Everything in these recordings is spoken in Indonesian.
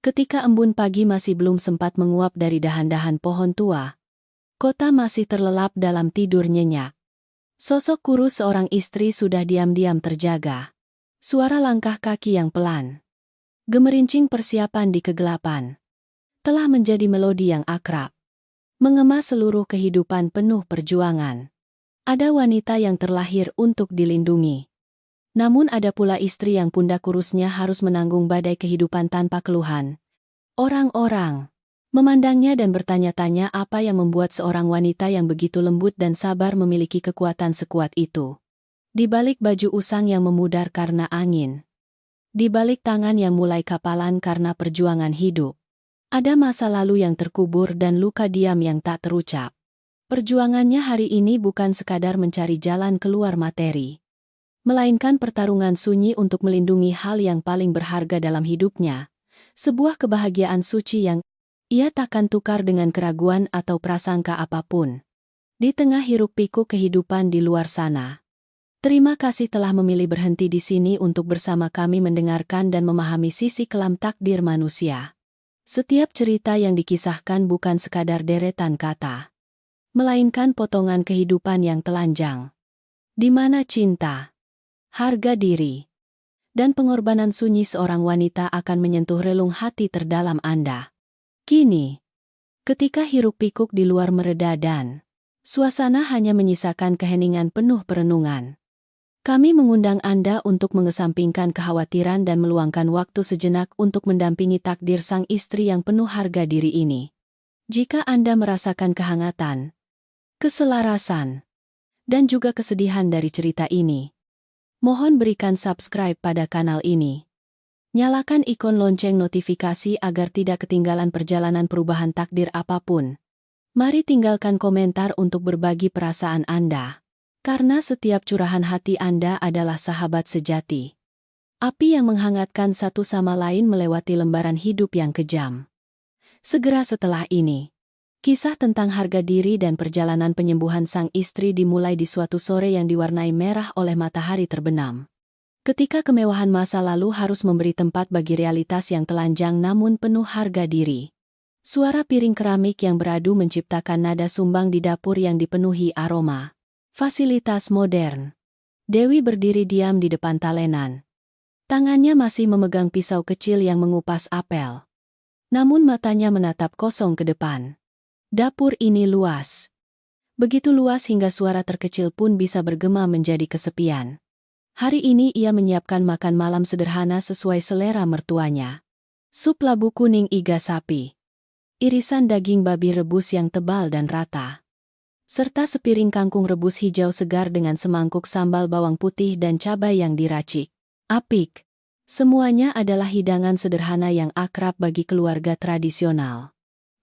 Ketika embun pagi masih belum sempat menguap dari dahan-dahan pohon tua, kota masih terlelap dalam tidur nyenyak. Sosok kurus seorang istri sudah diam-diam terjaga. Suara langkah kaki yang pelan, gemerincing persiapan di kegelapan, telah menjadi melodi yang akrab, mengemas seluruh kehidupan penuh perjuangan. Ada wanita yang terlahir untuk dilindungi. Namun ada pula istri yang pundak kurusnya harus menanggung badai kehidupan tanpa keluhan. Orang-orang memandangnya dan bertanya-tanya apa yang membuat seorang wanita yang begitu lembut dan sabar memiliki kekuatan sekuat itu. Di balik baju usang yang memudar karena angin, di balik tangan yang mulai kapalan karena perjuangan hidup, ada masa lalu yang terkubur dan luka diam yang tak terucap. Perjuangannya hari ini bukan sekadar mencari jalan keluar materi, melainkan pertarungan sunyi untuk melindungi hal yang paling berharga dalam hidupnya, sebuah kebahagiaan suci yang ia takkan tukar dengan keraguan atau prasangka apapun. Di tengah hiruk-pikuk kehidupan di luar sana. Terima kasih telah memilih berhenti di sini untuk bersama kami mendengarkan dan memahami sisi kelam takdir manusia. Setiap cerita yang dikisahkan bukan sekadar deretan kata, melainkan potongan kehidupan yang telanjang, di mana cinta, harga diri, dan pengorbanan sunyi seorang wanita akan menyentuh relung hati terdalam Anda. Kini, ketika hiruk-pikuk di luar mereda dan suasana hanya menyisakan keheningan penuh perenungan, kami mengundang Anda untuk mengesampingkan kekhawatiran dan meluangkan waktu sejenak untuk mendampingi takdir sang istri yang penuh harga diri ini. Jika Anda merasakan kehangatan, keselarasan, dan juga kesedihan dari cerita ini, mohon berikan subscribe pada kanal ini. Nyalakan ikon lonceng notifikasi agar tidak ketinggalan perjalanan perubahan takdir apapun. Mari tinggalkan komentar untuk berbagi perasaan Anda. Karena setiap curahan hati Anda adalah sahabat sejati. Api yang menghangatkan satu sama lain melewati lembaran hidup yang kejam. Segera setelah ini, kisah tentang harga diri dan perjalanan penyembuhan sang istri dimulai di suatu sore yang diwarnai merah oleh matahari terbenam. Ketika kemewahan masa lalu harus memberi tempat bagi realitas yang telanjang namun penuh harga diri. Suara piring keramik yang beradu menciptakan nada sumbang di dapur yang dipenuhi aroma fasilitas modern. Dewi berdiri diam di depan talenan. Tangannya masih memegang pisau kecil yang mengupas apel. Namun matanya menatap kosong ke depan. Dapur ini luas. Begitu luas hingga suara terkecil pun bisa bergema menjadi kesepian. Hari ini ia menyiapkan makan malam sederhana sesuai selera mertuanya. Sup labu kuning iga sapi. Irisan daging babi rebus yang tebal dan rata. Serta sepiring kangkung rebus hijau segar dengan semangkuk sambal bawang putih dan cabai yang diracik. Apik. Semuanya adalah hidangan sederhana yang akrab bagi keluarga tradisional.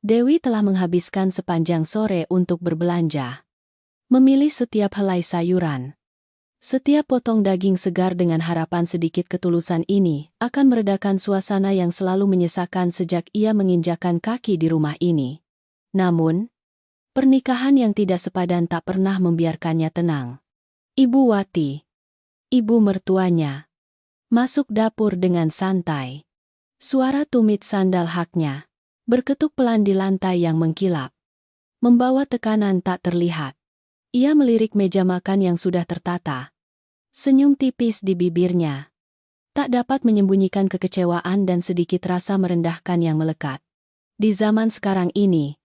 Dewi telah menghabiskan sepanjang sore untuk berbelanja. Memilih setiap helai sayuran. Setiap potong daging segar dengan harapan sedikit ketulusan ini akan meredakan suasana yang selalu menyesakan sejak ia menginjakan kaki di rumah ini. Namun, pernikahan yang tidak sepadan tak pernah membiarkannya tenang. Ibu Wati, ibu mertuanya, masuk dapur dengan santai. Suara tumit sandal haknya berketuk pelan di lantai yang mengkilap. Membawa tekanan tak terlihat. Ia melirik meja makan yang sudah tertata. Senyum tipis di bibirnya. Tak dapat menyembunyikan kekecewaan dan sedikit rasa merendahkan yang melekat. Di zaman sekarang ini,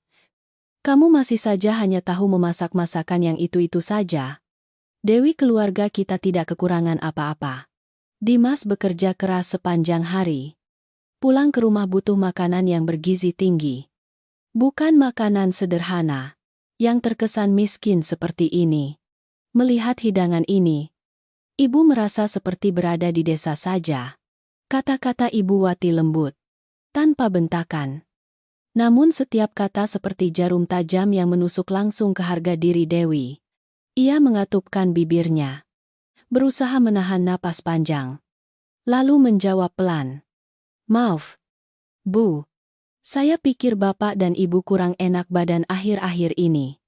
kamu masih saja hanya tahu memasak masakan yang itu-itu saja. Dewi, keluarga kita tidak kekurangan apa-apa. Dimas bekerja keras sepanjang hari. Pulang ke rumah butuh makanan yang bergizi tinggi. Bukan makanan sederhana, yang terkesan miskin seperti ini. Melihat hidangan ini, ibu merasa seperti berada di desa saja. Kata-kata Ibu Wati lembut, tanpa bentakan. Namun setiap kata seperti jarum tajam yang menusuk langsung ke harga diri Dewi. Ia mengatupkan bibirnya, berusaha menahan napas panjang. Lalu menjawab pelan. Maaf, Bu. Saya pikir Bapak dan Ibu kurang enak badan akhir-akhir ini.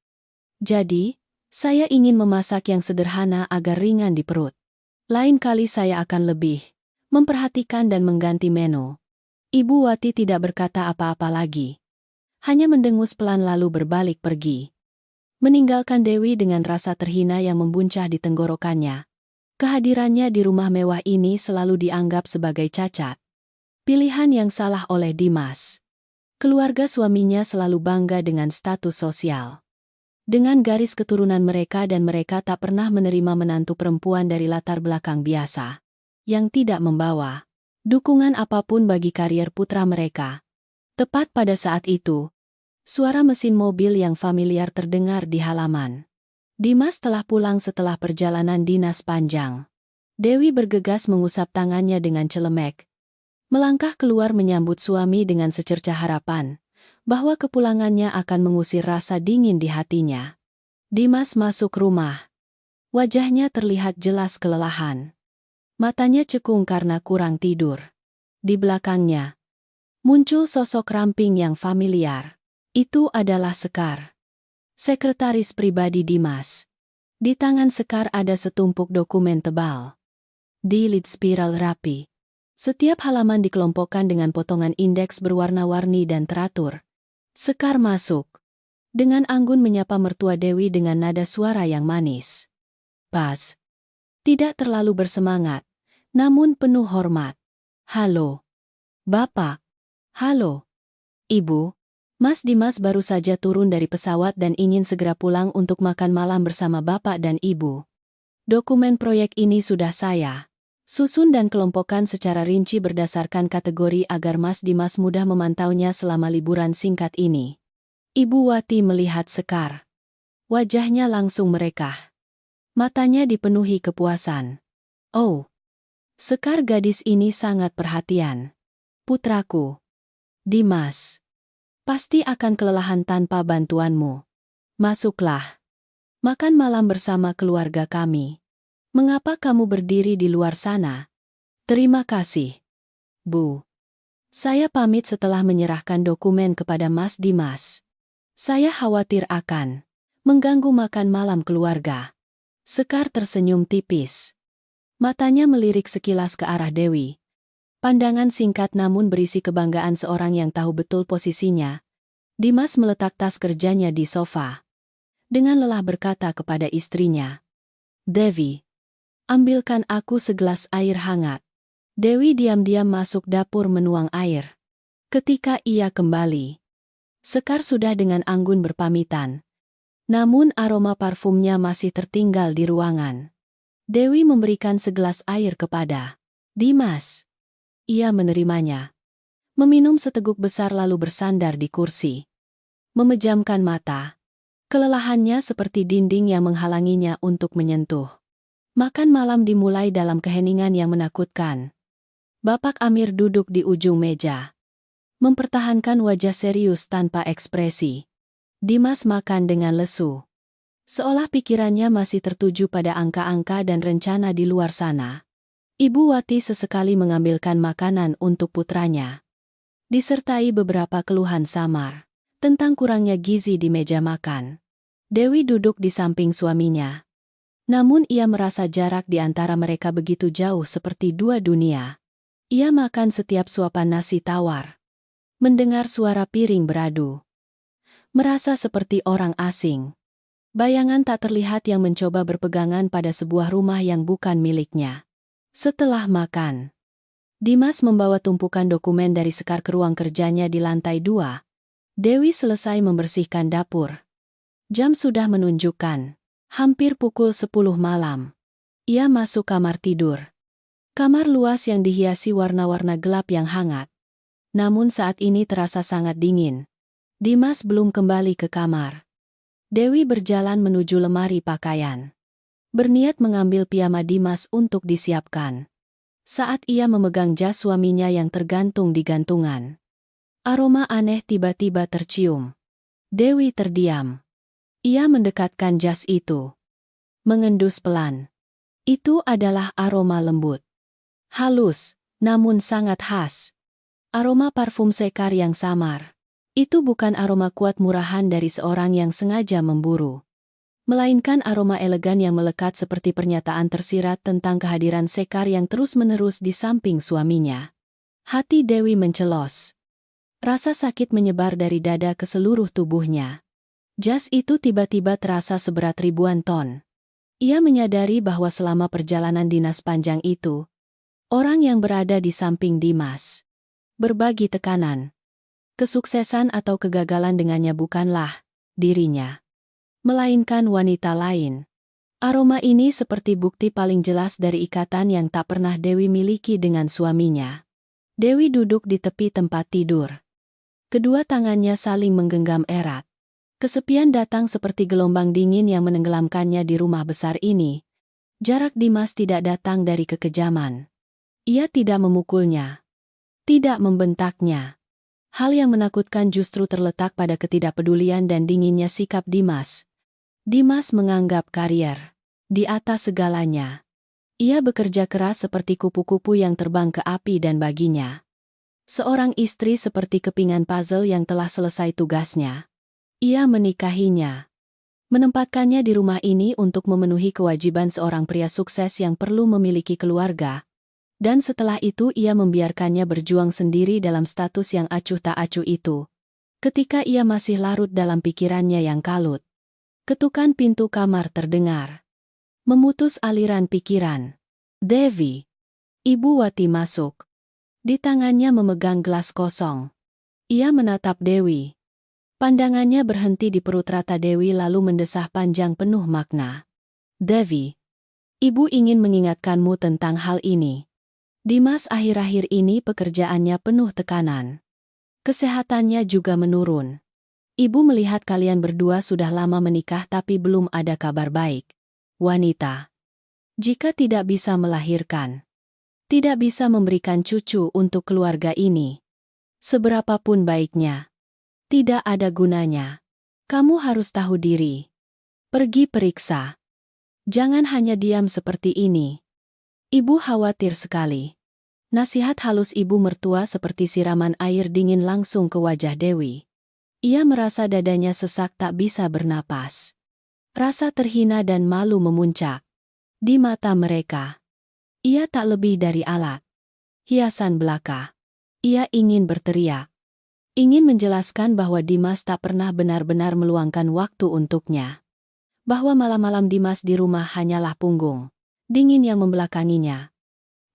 Jadi, saya ingin memasak yang sederhana agar ringan di perut. Lain kali saya akan lebih memperhatikan dan mengganti menu. Ibu Wati tidak berkata apa-apa lagi. Hanya mendengus pelan lalu berbalik pergi. Meninggalkan Dewi dengan rasa terhina yang membuncah di tenggorokannya. Kehadirannya di rumah mewah ini selalu dianggap sebagai cacat. Pilihan yang salah oleh Dimas. Keluarga suaminya selalu bangga dengan status sosial. Dengan garis keturunan mereka dan mereka tak pernah menerima menantu perempuan dari latar belakang biasa. Yang tidak membawa dukungan apapun bagi karier putra mereka. Tepat pada saat itu, suara mesin mobil yang familiar terdengar di halaman. Dimas telah pulang setelah perjalanan dinas panjang. Dewi bergegas mengusap tangannya dengan celemek. Melangkah keluar menyambut suami dengan secercah harapan bahwa kepulangannya akan mengusir rasa dingin di hatinya. Dimas masuk rumah. Wajahnya terlihat jelas kelelahan. Matanya cekung karena kurang tidur. Di belakangnya muncul sosok ramping yang familiar. Itu adalah Sekar, sekretaris pribadi Dimas. Di tangan Sekar ada setumpuk dokumen tebal. Jilid spiral rapi. Setiap halaman dikelompokkan dengan potongan indeks berwarna-warni dan teratur. Sekar masuk. Dengan anggun menyapa mertua Dewi dengan nada suara yang manis. Pas. Tidak terlalu bersemangat, namun penuh hormat. Halo. Bapak. Halo. Ibu. Mas Dimas baru saja turun dari pesawat dan ingin segera pulang untuk makan malam bersama bapak dan ibu. Dokumen proyek ini sudah saya susun dan kelompokkan secara rinci berdasarkan kategori agar Mas Dimas mudah memantaunya selama liburan singkat ini. Ibu Wati melihat Sekar. Wajahnya langsung merekah. Matanya dipenuhi kepuasan. Oh. Sekar, gadis ini sangat perhatian. Putraku. Dimas. Pasti akan kelelahan tanpa bantuanmu. Masuklah. Makan malam bersama keluarga kami. Mengapa kamu berdiri di luar sana? Terima kasih, Bu. Saya pamit setelah menyerahkan dokumen kepada Mas Dimas. Saya khawatir akan mengganggu makan malam keluarga. Sekar tersenyum tipis. Matanya melirik sekilas ke arah Dewi. Pandangan singkat namun berisi kebanggaan seorang yang tahu betul posisinya. Dimas meletak tas kerjanya di sofa. Dengan lelah berkata kepada istrinya, "Dewi, ambilkan aku segelas air hangat." Dewi diam-diam masuk dapur menuang air. Ketika ia kembali, Sekar sudah dengan anggun berpamitan. Namun aroma parfumnya masih tertinggal di ruangan. Dewi memberikan segelas air kepada Dimas. Ia menerimanya. Meminum seteguk besar lalu bersandar di kursi. Memejamkan mata. Kelelahannya seperti dinding yang menghalanginya untuk menyentuh. Makan malam dimulai dalam keheningan yang menakutkan. Bapak Amir duduk di ujung meja. Mempertahankan wajah serius tanpa ekspresi. Dimas makan dengan lesu. Seolah pikirannya masih tertuju pada angka-angka dan rencana di luar sana. Ibu Wati sesekali mengambilkan makanan untuk putranya. Disertai beberapa keluhan samar tentang kurangnya gizi di meja makan. Dewi duduk di samping suaminya. Namun ia merasa jarak di antara mereka begitu jauh seperti dua dunia. Ia makan setiap suapan nasi tawar. Mendengar suara piring beradu. Merasa seperti orang asing. Bayangan tak terlihat yang mencoba berpegangan pada sebuah rumah yang bukan miliknya. Setelah makan, Dimas membawa tumpukan dokumen dari Sekar ke ruang kerjanya di lantai 2. Dewi selesai membersihkan dapur. Jam sudah menunjukkan hampir pukul 10 malam. Ia masuk kamar tidur. Kamar luas yang dihiasi warna-warna gelap yang hangat. Namun saat ini terasa sangat dingin. Dimas belum kembali ke kamar. Dewi berjalan menuju lemari pakaian. Berniat mengambil piyama Dimas untuk disiapkan. Saat ia memegang jas suaminya yang tergantung di gantungan. Aroma aneh tiba-tiba tercium. Dewi terdiam. Ia mendekatkan jas itu. Mengendus pelan. Itu adalah aroma lembut. Halus, namun sangat khas. Aroma parfum Sekar yang samar. Itu bukan aroma kuat murahan dari seorang yang sengaja memburu. Melainkan aroma elegan yang melekat seperti pernyataan tersirat tentang kehadiran Sekar yang terus-menerus di samping suaminya. Hati Dewi mencelos. Rasa sakit menyebar dari dada ke seluruh tubuhnya. Jas itu tiba-tiba terasa seberat ribuan ton. Ia menyadari bahwa selama perjalanan dinas panjang itu, orang yang berada di samping Dimas berbagi tekanan. Kesuksesan atau kegagalan dengannya bukanlah dirinya, melainkan wanita lain. Aroma ini seperti bukti paling jelas dari ikatan yang tak pernah Dewi miliki dengan suaminya. Dewi duduk di tepi tempat tidur. Kedua tangannya saling menggenggam erat. Kesepian datang seperti gelombang dingin yang menenggelamkannya di rumah besar ini. Jarak Dimas tidak datang dari kekejaman. Ia tidak memukulnya, tidak membentaknya. Hal yang menakutkan justru terletak pada ketidakpedulian dan dinginnya sikap Dimas. Dimas menganggap karier di atas segalanya. Ia bekerja keras seperti kupu-kupu yang terbang ke api dan baginya seorang istri seperti kepingan puzzle yang telah selesai tugasnya. Ia menikahinya, menempatkannya di rumah ini untuk memenuhi kewajiban seorang pria sukses yang perlu memiliki keluarga. Dan setelah itu ia membiarkannya berjuang sendiri dalam status yang acuh tak acuh itu. Ketika ia masih larut dalam pikirannya yang kalut, ketukan pintu kamar terdengar, memutus aliran pikiran. Devi, Ibu Wati masuk. Di tangannya memegang gelas kosong. Ia menatap Dewi. Pandangannya berhenti di perut rata Dewi lalu mendesah panjang penuh makna. Devi, Ibu ingin mengingatkanmu tentang hal ini. Dimas akhir-akhir ini pekerjaannya penuh tekanan. Kesehatannya juga menurun. Ibu melihat kalian berdua sudah lama menikah tapi belum ada kabar baik. Wanita, jika tidak bisa melahirkan, tidak bisa memberikan cucu untuk keluarga ini, seberapapun baiknya, tidak ada gunanya. Kamu harus tahu diri. Pergi periksa. Jangan hanya diam seperti ini. Ibu khawatir sekali. Nasihat halus ibu mertua seperti siraman air dingin langsung ke wajah Dewi. Ia merasa dadanya sesak tak bisa bernapas. Rasa terhina dan malu memuncak di mata mereka. Ia tak lebih dari alat hiasan belaka. Ia ingin berteriak, ingin menjelaskan bahwa Dimas tak pernah benar-benar meluangkan waktu untuknya. Bahwa malam-malam Dimas di rumah hanyalah punggung dingin yang membelakanginya.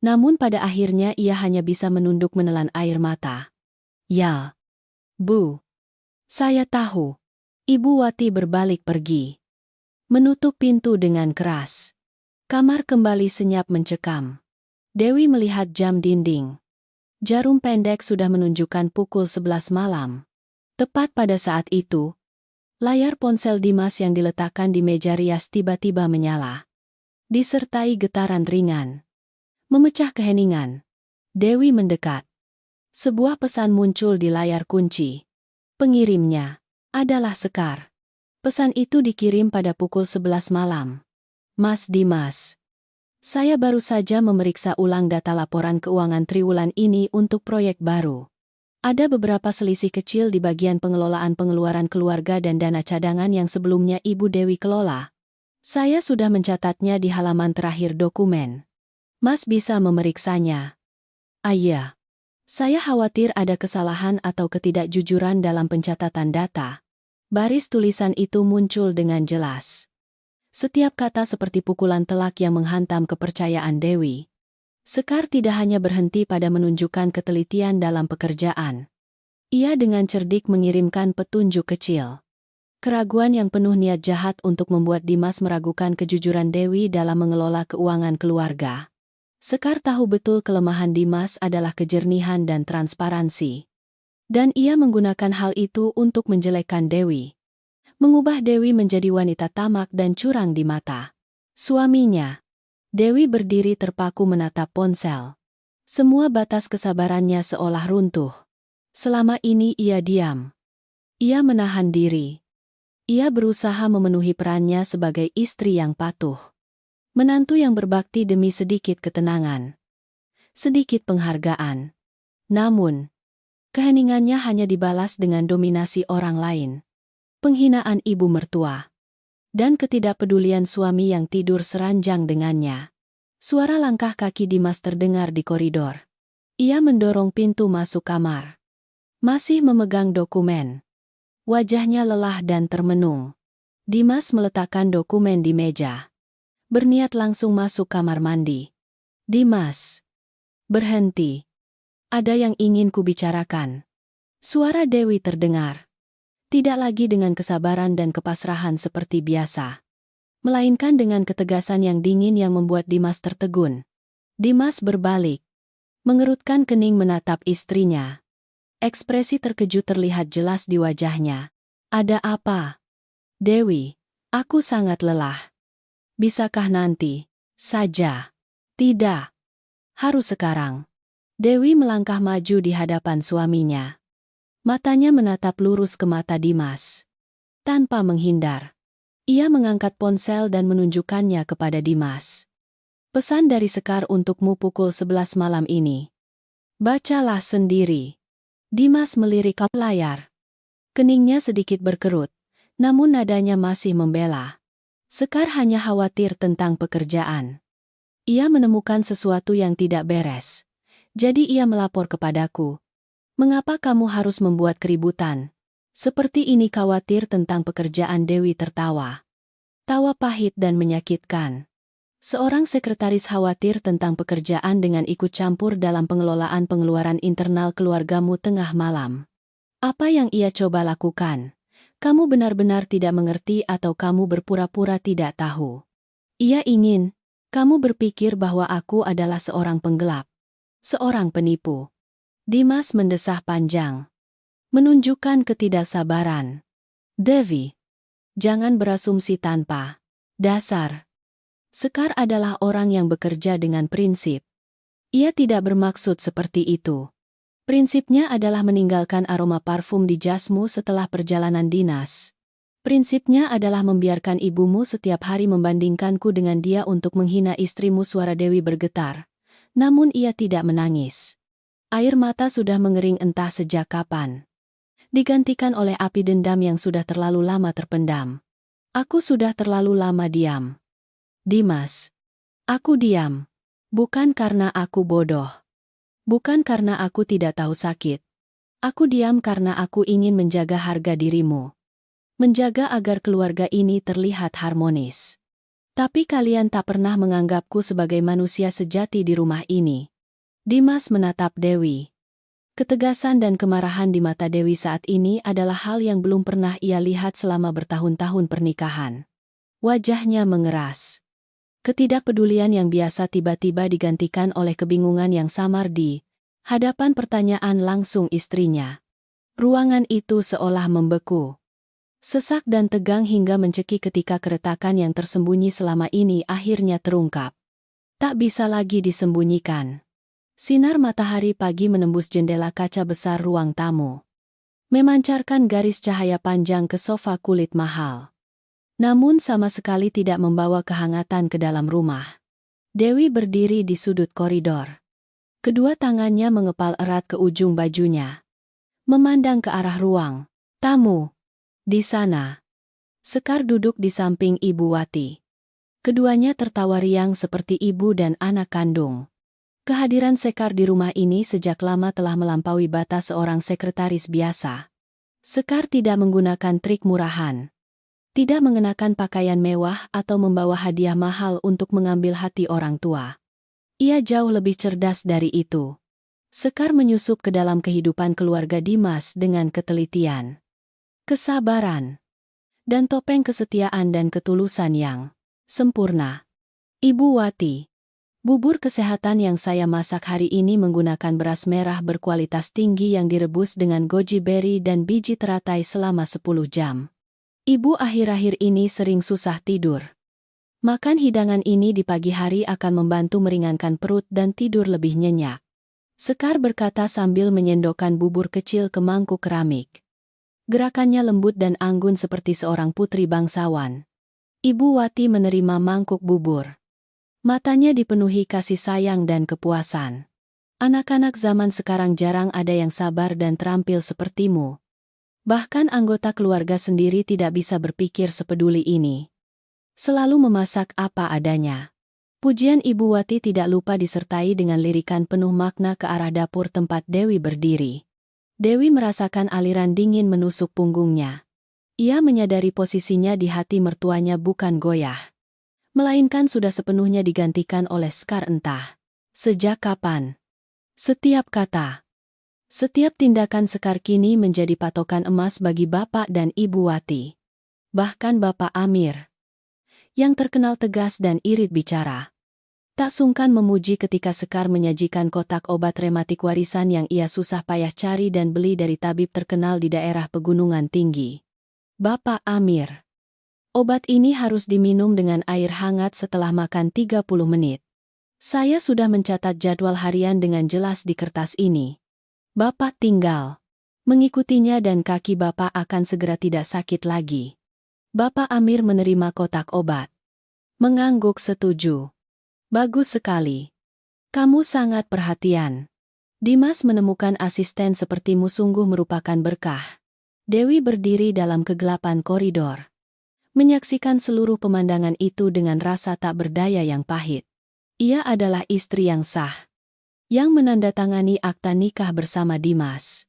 Namun pada akhirnya ia hanya bisa menunduk menelan air mata. Ya, Bu. Saya tahu. Ibu Wati berbalik pergi. Menutup pintu dengan keras. Kamar kembali senyap mencekam. Dewi melihat jam dinding. Jarum pendek sudah menunjukkan pukul 11 malam. Tepat pada saat itu, layar ponsel Dimas yang diletakkan di meja rias tiba-tiba menyala. Disertai getaran ringan. Memecah keheningan. Dewi mendekat. Sebuah pesan muncul di layar kunci. Pengirimnya adalah Sekar. Pesan itu dikirim pada pukul 11 malam. Mas Dimas, saya baru saja memeriksa ulang data laporan keuangan triwulan ini untuk proyek baru. Ada beberapa selisih kecil di bagian pengelolaan pengeluaran keluarga dan dana cadangan yang sebelumnya Ibu Dewi kelola. Saya sudah mencatatnya di halaman terakhir dokumen. Mas bisa memeriksanya. Ayah, saya khawatir ada kesalahan atau ketidakjujuran dalam pencatatan data. Baris tulisan itu muncul dengan jelas. Setiap kata seperti pukulan telak yang menghantam kepercayaan Dewi. Sekar tidak hanya berhenti pada menunjukkan ketelitian dalam pekerjaan. Ia dengan cerdik mengirimkan petunjuk kecil. Keraguan yang penuh niat jahat untuk membuat Dimas meragukan kejujuran Dewi dalam mengelola keuangan keluarga. Sekar tahu betul kelemahan Dimas adalah kejernihan dan transparansi. Dan ia menggunakan hal itu untuk menjelekkan Dewi. Mengubah Dewi menjadi wanita tamak dan curang di mata suaminya. Dewi berdiri terpaku menatap ponsel. Semua batas kesabarannya seolah runtuh. Selama ini ia diam. Ia menahan diri. Ia berusaha memenuhi perannya sebagai istri yang patuh. Menantu yang berbakti demi sedikit ketenangan. Sedikit penghargaan. Namun, keheningannya hanya dibalas dengan dominasi orang lain. Penghinaan ibu mertua. Dan ketidakpedulian suami yang tidur seranjang dengannya. Suara langkah kaki Dimas terdengar di koridor. Ia mendorong pintu masuk kamar. Masih memegang dokumen. Wajahnya lelah dan termenung. Dimas meletakkan dokumen di meja. Berniat langsung masuk kamar mandi. Dimas. Berhenti. Ada yang ingin kubicarakan. Suara Dewi terdengar. Tidak lagi dengan kesabaran dan kepasrahan seperti biasa. Melainkan dengan ketegasan yang dingin yang membuat Dimas tertegun. Dimas berbalik. Mengerutkan kening menatap istrinya. Ekspresi terkejut terlihat jelas di wajahnya. Ada apa? Dewi, aku sangat lelah. Bisakah nanti saja? Tidak. Harus sekarang. Dewi melangkah maju di hadapan suaminya. Matanya menatap lurus ke mata Dimas. Tanpa menghindar. Ia mengangkat ponsel dan menunjukkannya kepada Dimas. Pesan dari Sekar untukmu pukul 11 malam ini. Bacalah sendiri. Dimas melirik ke layar. Keningnya sedikit berkerut, namun nadanya masih membela. Sekar hanya khawatir tentang pekerjaan. Ia menemukan sesuatu yang tidak beres. Jadi ia melapor kepadaku. Mengapa kamu harus membuat keributan? Seperti ini khawatir tentang pekerjaan. Dewi tertawa. Tawa pahit dan menyakitkan. Seorang sekretaris khawatir tentang pekerjaan dengan ikut campur dalam pengelolaan pengeluaran internal keluargamu tengah malam. Apa yang ia coba lakukan? Kamu benar-benar tidak mengerti atau kamu berpura-pura tidak tahu? Ia ingin kamu berpikir bahwa aku adalah seorang penggelap, seorang penipu. Dimas mendesah panjang, menunjukkan ketidaksabaran. Devi, jangan berasumsi tanpa dasar. Sekar adalah orang yang bekerja dengan prinsip. Ia tidak bermaksud seperti itu. Prinsipnya adalah meninggalkan aroma parfum di jasmu setelah perjalanan dinas. Prinsipnya adalah membiarkan ibumu setiap hari membandingkanku dengan dia untuk menghina istrimu. Suara Dewi bergetar. Namun ia tidak menangis. Air mata sudah mengering entah sejak kapan. Digantikan oleh api dendam yang sudah terlalu lama terpendam. Aku sudah terlalu lama diam. Dimas. Aku diam. Bukan karena aku bodoh. Bukan karena aku tidak tahu sakit. Aku diam karena aku ingin menjaga harga dirimu. Menjaga agar keluarga ini terlihat harmonis. Tapi kalian tak pernah menganggapku sebagai manusia sejati di rumah ini. Dimas menatap Dewi. Ketegasan dan kemarahan di mata Dewi saat ini adalah hal yang belum pernah ia lihat selama bertahun-tahun pernikahan. Wajahnya mengeras. Ketidakpedulian yang biasa tiba-tiba digantikan oleh kebingungan yang samar di hadapan pertanyaan langsung istrinya. Ruangan itu seolah membeku. Sesak dan tegang hingga mencekik ketika keretakan yang tersembunyi selama ini akhirnya terungkap. Tak bisa lagi disembunyikan. Sinar matahari pagi menembus jendela kaca besar ruang tamu. Memancarkan garis cahaya panjang ke sofa kulit mahal. Namun sama sekali tidak membawa kehangatan ke dalam rumah. Dewi berdiri di sudut koridor. Kedua tangannya mengepal erat ke ujung bajunya. Memandang ke arah ruang tamu. Di sana, Sekar duduk di samping Ibu Wati. Keduanya tertawa riang seperti ibu dan anak kandung. Kehadiran Sekar di rumah ini sejak lama telah melampaui batas seorang sekretaris biasa. Sekar tidak menggunakan trik murahan. Tidak mengenakan pakaian mewah atau membawa hadiah mahal untuk mengambil hati orang tua. Ia jauh lebih cerdas dari itu. Sekar menyusup ke dalam kehidupan keluarga Dimas dengan ketelitian, kesabaran, dan topeng kesetiaan dan ketulusan yang sempurna. Ibu Wati, bubur kesehatan yang saya masak hari ini menggunakan beras merah berkualitas tinggi yang direbus dengan goji berry dan biji teratai selama 10 jam. Ibu akhir-akhir ini sering susah tidur. Makan hidangan ini di pagi hari akan membantu meringankan perut dan tidur lebih nyenyak. Sekar berkata sambil menyendokkan bubur kecil ke mangkuk keramik. Gerakannya lembut dan anggun seperti seorang putri bangsawan. Ibu Wati menerima mangkuk bubur. Matanya dipenuhi kasih sayang dan kepuasan. Anak-anak zaman sekarang jarang ada yang sabar dan terampil sepertimu. Bahkan anggota keluarga sendiri tidak bisa berpikir sepeduli ini. Selalu memasak apa adanya. Pujian Ibu Wati tidak lupa disertai dengan lirikan penuh makna ke arah dapur tempat Dewi berdiri. Dewi merasakan aliran dingin menusuk punggungnya. Ia menyadari posisinya di hati mertuanya bukan goyah, melainkan sudah sepenuhnya digantikan oleh Sekar entah sejak kapan. Setiap kata, setiap tindakan Sekar kini menjadi patokan emas bagi Bapak dan Ibu Wati. Bahkan Bapak Amir, yang terkenal tegas dan irit bicara, tak sungkan memuji ketika Sekar menyajikan kotak obat rematik warisan yang ia susah payah cari dan beli dari tabib terkenal di daerah pegunungan tinggi. Bapak Amir, obat ini harus diminum dengan air hangat setelah makan 30 menit. Saya sudah mencatat jadwal harian dengan jelas di kertas ini. Bapak tinggal mengikutinya dan kaki Bapak akan segera tidak sakit lagi. Bapak Amir menerima kotak obat. Mengangguk setuju. Bagus sekali. Kamu sangat perhatian. Dimas menemukan asisten sepertimu sungguh merupakan berkah. Dewi berdiri dalam kegelapan koridor, menyaksikan seluruh pemandangan itu dengan rasa tak berdaya yang pahit. Ia adalah istri yang sah, yang menandatangani akta nikah bersama Dimas.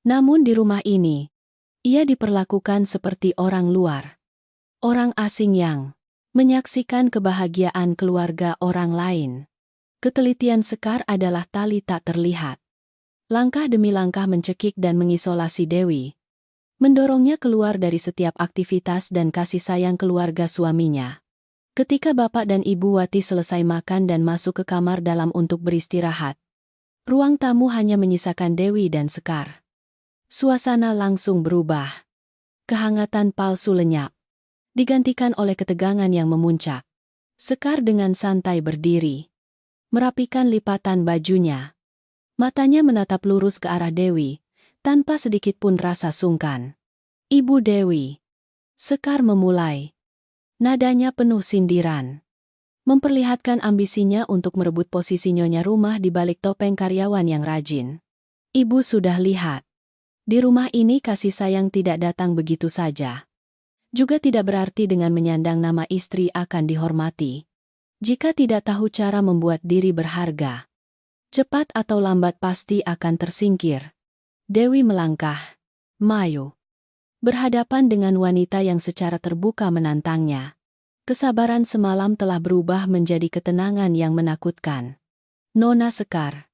Namun di rumah ini, ia diperlakukan seperti orang luar. Orang asing yang menyaksikan kebahagiaan keluarga orang lain. Ketelitian Sekar adalah tali tak terlihat. Langkah demi langkah mencekik dan mengisolasi Dewi, mendorongnya keluar dari setiap aktivitas dan kasih sayang keluarga suaminya. Ketika Bapak dan Ibu Wati selesai makan dan masuk ke kamar dalam untuk beristirahat, ruang tamu hanya menyisakan Dewi dan Sekar. Suasana langsung berubah. Kehangatan palsu lenyap, digantikan oleh ketegangan yang memuncak. Sekar dengan santai berdiri, merapikan lipatan bajunya. Matanya menatap lurus ke arah Dewi, tanpa sedikit pun rasa sungkan. Ibu Dewi. Sekar memulai. Nadanya penuh sindiran, memperlihatkan ambisinya untuk merebut posisi nyonya rumah di balik topeng karyawan yang rajin. Ibu sudah lihat. Di rumah ini kasih sayang tidak datang begitu saja. Juga tidak berarti dengan menyandang nama istri akan dihormati. Jika tidak tahu cara membuat diri berharga, cepat atau lambat pasti akan tersingkir. Dewi melangkah maju, berhadapan dengan wanita yang secara terbuka menantangnya. Kesabaran semalam telah berubah menjadi ketenangan yang menakutkan. Nona Sekar,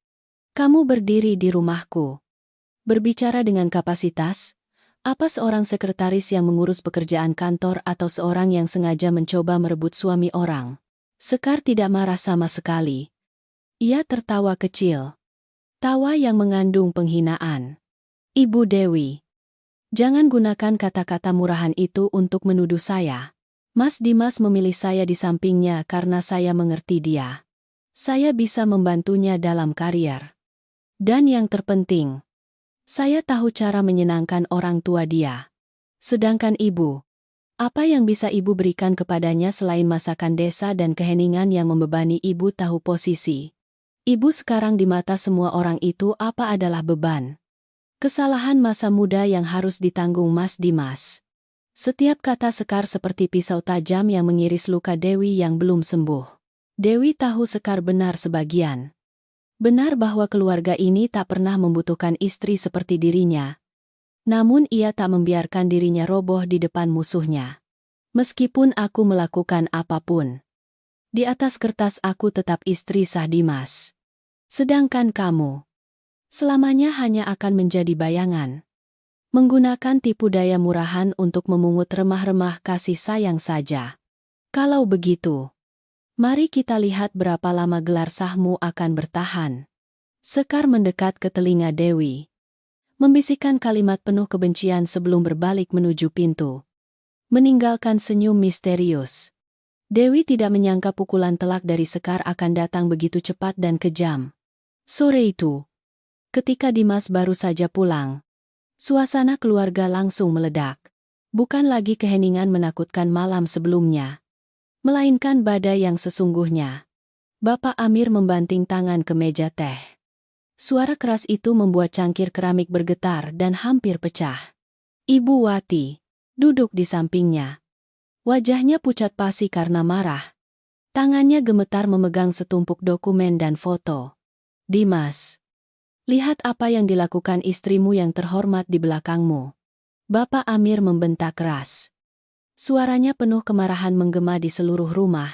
kamu berdiri di rumahku, berbicara dengan kapasitas. Apa seorang sekretaris yang mengurus pekerjaan kantor atau seorang yang sengaja mencoba merebut suami orang? Sekar tidak marah sama sekali. Ia tertawa kecil. Tawa yang mengandung penghinaan. Ibu Dewi, jangan gunakan kata-kata murahan itu untuk menuduh saya. Mas Dimas memilih saya di sampingnya karena saya mengerti dia. Saya bisa membantunya dalam karier. Dan yang terpenting, saya tahu cara menyenangkan orang tua dia. Sedangkan ibu, apa yang bisa ibu berikan kepadanya selain masakan desa dan keheningan yang membebani ibu tahu posisi? Ibu sekarang di mata semua orang itu apa adalah beban? Kesalahan masa muda yang harus ditanggung Mas Dimas. Setiap kata Sekar seperti pisau tajam yang mengiris luka Dewi yang belum sembuh. Dewi tahu Sekar benar sebagian. Benar bahwa keluarga ini tak pernah membutuhkan istri seperti dirinya. Namun ia tak membiarkan dirinya roboh di depan musuhnya. Meskipun aku melakukan apapun, di atas kertas aku tetap istri sah Dimas. Sedangkan kamu, selamanya hanya akan menjadi bayangan. Menggunakan tipu daya murahan untuk memungut remah-remah kasih sayang saja. Kalau begitu, mari kita lihat berapa lama gelar sahmu akan bertahan. Sekar mendekat ke telinga Dewi, membisikkan kalimat penuh kebencian sebelum berbalik menuju pintu. Meninggalkan senyum misterius. Dewi tidak menyangka pukulan telak dari Sekar akan datang begitu cepat dan kejam. Sore itu, ketika Dimas baru saja pulang, suasana keluarga langsung meledak. Bukan lagi keheningan menakutkan malam sebelumnya, melainkan badai yang sesungguhnya. Bapak Amir membanting tangan ke meja teh. Suara keras itu membuat cangkir keramik bergetar dan hampir pecah. Ibu Wati duduk di sampingnya. Wajahnya pucat pasi karena marah. Tangannya gemetar memegang setumpuk dokumen dan foto. Dimas, lihat apa yang dilakukan istrimu yang terhormat di belakangmu. Bapak Amir membentak keras. Suaranya penuh kemarahan menggema di seluruh rumah.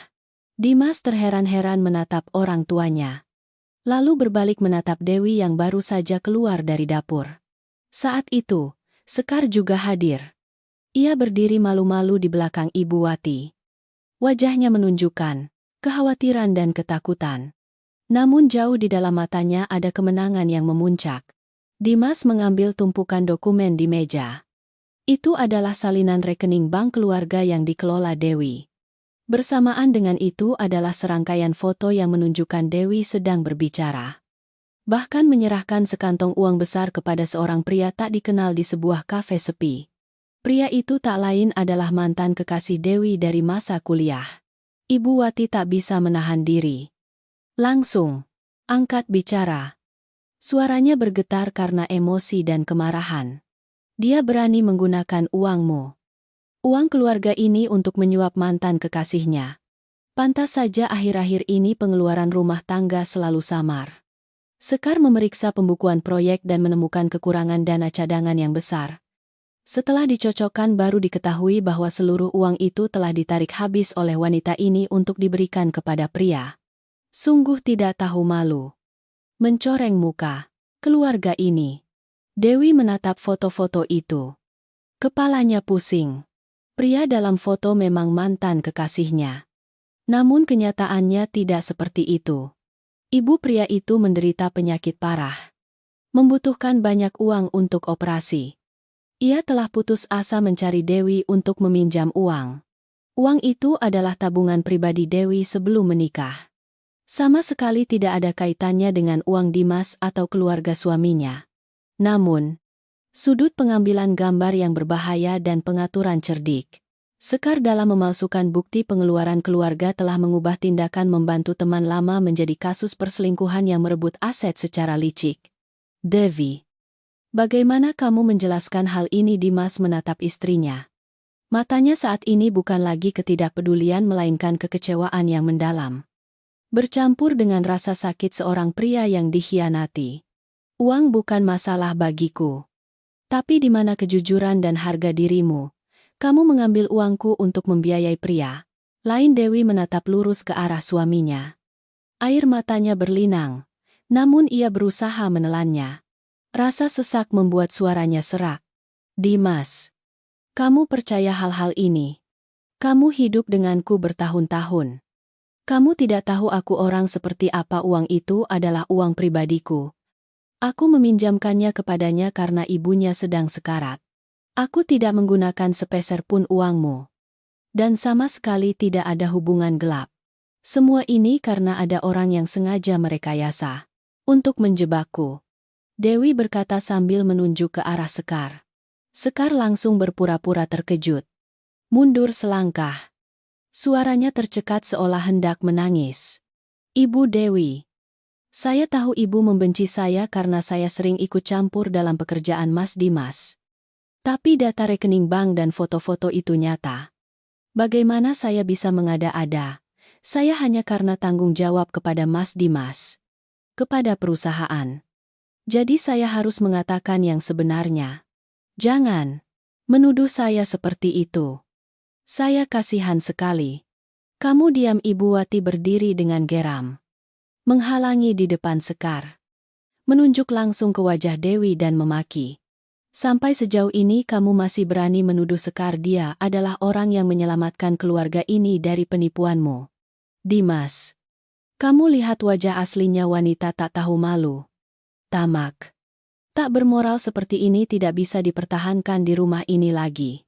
Dimas terheran-heran menatap orang tuanya. Lalu berbalik menatap Dewi yang baru saja keluar dari dapur. Saat itu, Sekar juga hadir. Ia berdiri malu-malu di belakang Ibu Wati. Wajahnya menunjukkan kekhawatiran dan ketakutan. Namun jauh di dalam matanya ada kemenangan yang memuncak. Dimas mengambil tumpukan dokumen di meja. Itu adalah salinan rekening bank keluarga yang dikelola Dewi. Bersamaan dengan itu adalah serangkaian foto yang menunjukkan Dewi sedang berbicara. Bahkan menyerahkan sekantong uang besar kepada seorang pria tak dikenal di sebuah kafe sepi. Pria itu tak lain adalah mantan kekasih Dewi dari masa kuliah. Ibu Wati tak bisa menahan diri. Langsung angkat bicara. Suaranya bergetar karena emosi dan kemarahan. Dia berani menggunakan uangmu. Uang keluarga ini untuk menyuap mantan kekasihnya. Pantas saja akhir-akhir ini pengeluaran rumah tangga selalu samar. Sekar memeriksa pembukuan proyek dan menemukan kekurangan dana cadangan yang besar. Setelah dicocokkan baru diketahui bahwa seluruh uang itu telah ditarik habis oleh wanita ini untuk diberikan kepada pria. Sungguh tidak tahu malu. Mencoreng muka keluarga ini. Dewi menatap foto-foto itu. Kepalanya pusing. Pria dalam foto memang mantan kekasihnya. Namun kenyataannya tidak seperti itu. Ibu pria itu menderita penyakit parah. Membutuhkan banyak uang untuk operasi. Ia telah putus asa mencari Dewi untuk meminjam uang. Uang itu adalah tabungan pribadi Dewi sebelum menikah. Sama sekali tidak ada kaitannya dengan uang Dimas atau keluarga suaminya. Namun, sudut pengambilan gambar yang berbahaya dan pengaturan cerdik. Sekar dalam memalsukan bukti pengeluaran keluarga telah mengubah tindakan membantu teman lama menjadi kasus perselingkuhan yang merebut aset secara licik. Devi, bagaimana kamu menjelaskan hal ini? Dimas menatap istrinya. Matanya saat ini bukan lagi ketidakpedulian melainkan kekecewaan yang mendalam. Bercampur dengan rasa sakit seorang pria yang dikhianati. Uang bukan masalah bagiku. Tapi di mana kejujuran dan harga dirimu? Kamu mengambil uangku untuk membiayai pria lain. Dewi menatap lurus ke arah suaminya. Air matanya berlinang, namun ia berusaha menelannya. Rasa sesak membuat suaranya serak. Dimas, kamu percaya hal-hal ini? Kamu hidup denganku bertahun-tahun. Kamu tidak tahu aku orang seperti apa. Uang itu adalah uang pribadiku. Aku meminjamkannya kepadanya karena ibunya sedang sekarat. Aku tidak menggunakan sepeser pun uangmu. Dan sama sekali tidak ada hubungan gelap. Semua ini karena ada orang yang sengaja merekayasa untuk menjebakku. Dewi berkata sambil menunjuk ke arah Sekar. Sekar langsung berpura-pura terkejut. Mundur selangkah. Suaranya tercekat seolah hendak menangis. Ibu Dewi. Saya tahu ibu membenci saya karena saya sering ikut campur dalam pekerjaan Mas Dimas. Tapi data rekening bank dan foto-foto itu nyata. Bagaimana saya bisa mengada-ada? Saya hanya karena tanggung jawab kepada Mas Dimas. Kepada perusahaan. Jadi saya harus mengatakan yang sebenarnya. Jangan menuduh saya seperti itu. Saya kasihan sekali. Kamu diam. Ibu Wati berdiri dengan geram. Menghalangi di depan Sekar. Menunjuk langsung ke wajah Dewi dan memaki. Sampai sejauh ini kamu masih berani menuduh Sekar. Dia adalah orang yang menyelamatkan keluarga ini dari penipuanmu. Dimas, kamu lihat wajah aslinya wanita tak tahu malu. Tamak. Tak bermoral seperti ini tidak bisa dipertahankan di rumah ini lagi.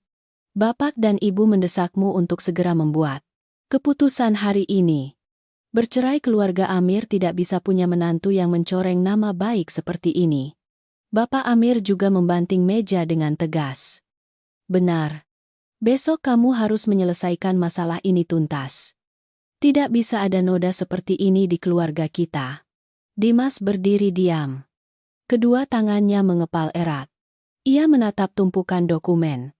Bapak dan Ibu mendesakmu untuk segera membuat keputusan hari ini. Bercerai. Keluarga Amir tidak bisa punya menantu yang mencoreng nama baik seperti ini. Bapak Amir juga membanting meja dengan tegas. Benar. Besok kamu harus menyelesaikan masalah ini tuntas. Tidak bisa ada noda seperti ini di keluarga kita. Dimas berdiri diam. Kedua tangannya mengepal erat. Ia menatap tumpukan dokumen.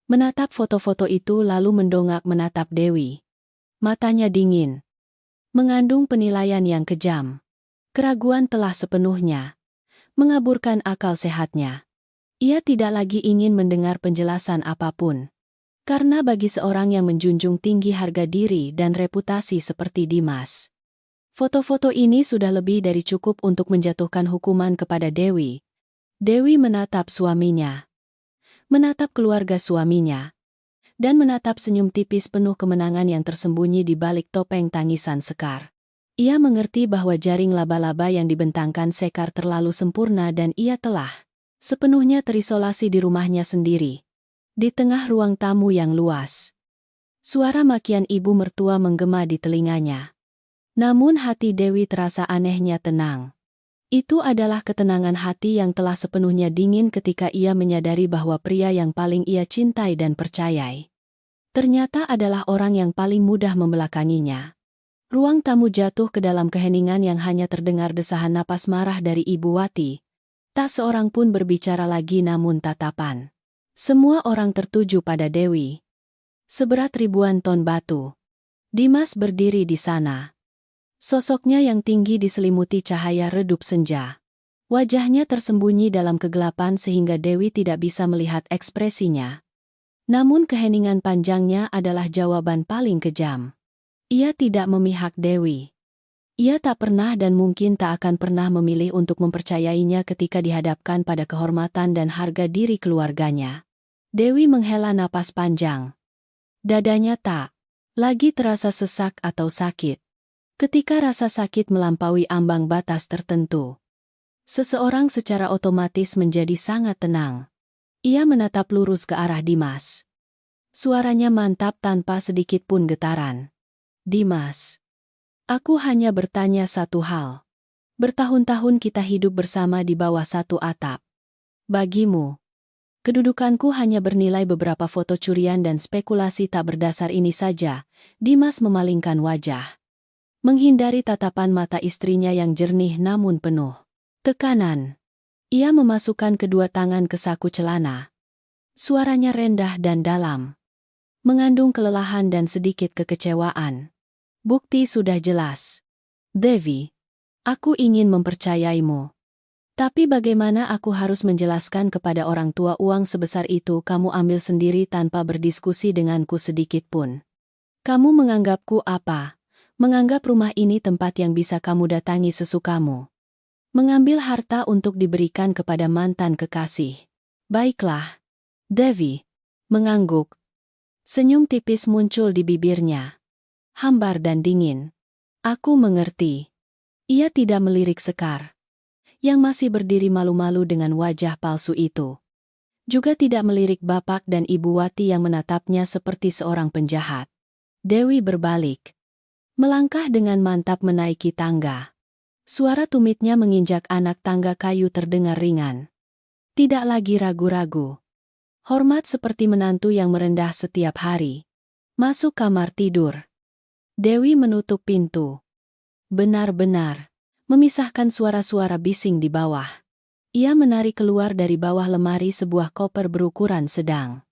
Menatap foto-foto itu lalu mendongak menatap Dewi. Matanya dingin. mengandung penilaian yang kejam. Keraguan telah sepenuhnya mengaburkan akal sehatnya. Ia tidak lagi ingin mendengar penjelasan apapun. Karena bagi seorang yang menjunjung tinggi harga diri dan reputasi seperti Dimas, foto-foto ini sudah lebih dari cukup untuk menjatuhkan hukuman kepada Dewi. Dewi menatap suaminya, menatap keluarga suaminya, dan menatap senyum tipis penuh kemenangan yang tersembunyi di balik topeng tangisan Sekar. Ia mengerti bahwa jaring laba-laba yang dibentangkan Sekar terlalu sempurna dan ia telah sepenuhnya terisolasi di rumahnya sendiri. Di tengah ruang tamu yang luas, suara makian ibu mertua menggema di telinganya. Namun hati Dewi terasa anehnya tenang. Itu adalah ketenangan hati yang telah sepenuhnya dingin ketika ia menyadari bahwa pria yang paling ia cintai dan percayai ternyata adalah orang yang paling mudah membelakanginya. Ruang tamu jatuh ke dalam keheningan yang hanya terdengar desahan napas marah dari Ibu Wati. Tak seorang pun berbicara lagi namun tatapan semua orang tertuju pada Dewi. Seberat ribuan ton batu, Dimas berdiri di sana. Sosoknya yang tinggi diselimuti cahaya redup senja. Wajahnya tersembunyi dalam kegelapan sehingga Dewi tidak bisa melihat ekspresinya. Namun keheningan panjangnya adalah jawaban paling kejam. Ia tidak memihak Dewi. Ia tak pernah dan mungkin tak akan pernah memilih untuk mempercayainya ketika dihadapkan pada kehormatan dan harga diri keluarganya. Dewi menghela napas panjang. Dadanya tak lagi terasa sesak atau sakit. Ketika rasa sakit melampaui ambang batas tertentu, seseorang secara otomatis menjadi sangat tenang. Ia menatap lurus ke arah Dimas. Suaranya mantap tanpa sedikit pun getaran. Dimas, aku hanya bertanya satu hal. Bertahun-tahun kita hidup bersama di bawah satu atap. Bagimu, kedudukanku hanya bernilai beberapa foto curian dan spekulasi tak berdasar ini saja. Dimas memalingkan wajah, menghindari tatapan mata istrinya yang jernih namun penuh tekanan. Ia memasukkan kedua tangan ke saku celana. Suaranya rendah dan dalam, mengandung kelelahan dan sedikit kekecewaan. Bukti sudah jelas. Devi, aku ingin mempercayaimu. Tapi bagaimana aku harus menjelaskan kepada orang tua uang sebesar itu kamu ambil sendiri tanpa berdiskusi denganku sedikit pun? Kamu menganggapku apa? Menganggap rumah ini tempat yang bisa kamu datangi sesukamu. Mengambil harta untuk diberikan kepada mantan kekasih. Baiklah. Devi mengangguk. Senyum tipis muncul di bibirnya. Hambar dan dingin. Aku mengerti. Ia tidak melirik Sekar, yang masih berdiri malu-malu dengan wajah palsu itu. Juga tidak melirik Bapak dan Ibu Wati yang menatapnya seperti seorang penjahat. Dewi berbalik, melangkah dengan mantap menaiki tangga. Suara tumitnya menginjak anak tangga kayu terdengar ringan. Tidak lagi ragu-ragu. Hormat seperti menantu yang merendah setiap hari. Masuk kamar tidur. Dewi menutup pintu. Benar-benar memisahkan suara-suara bising di bawah. Ia menarik keluar dari bawah lemari sebuah koper berukuran sedang.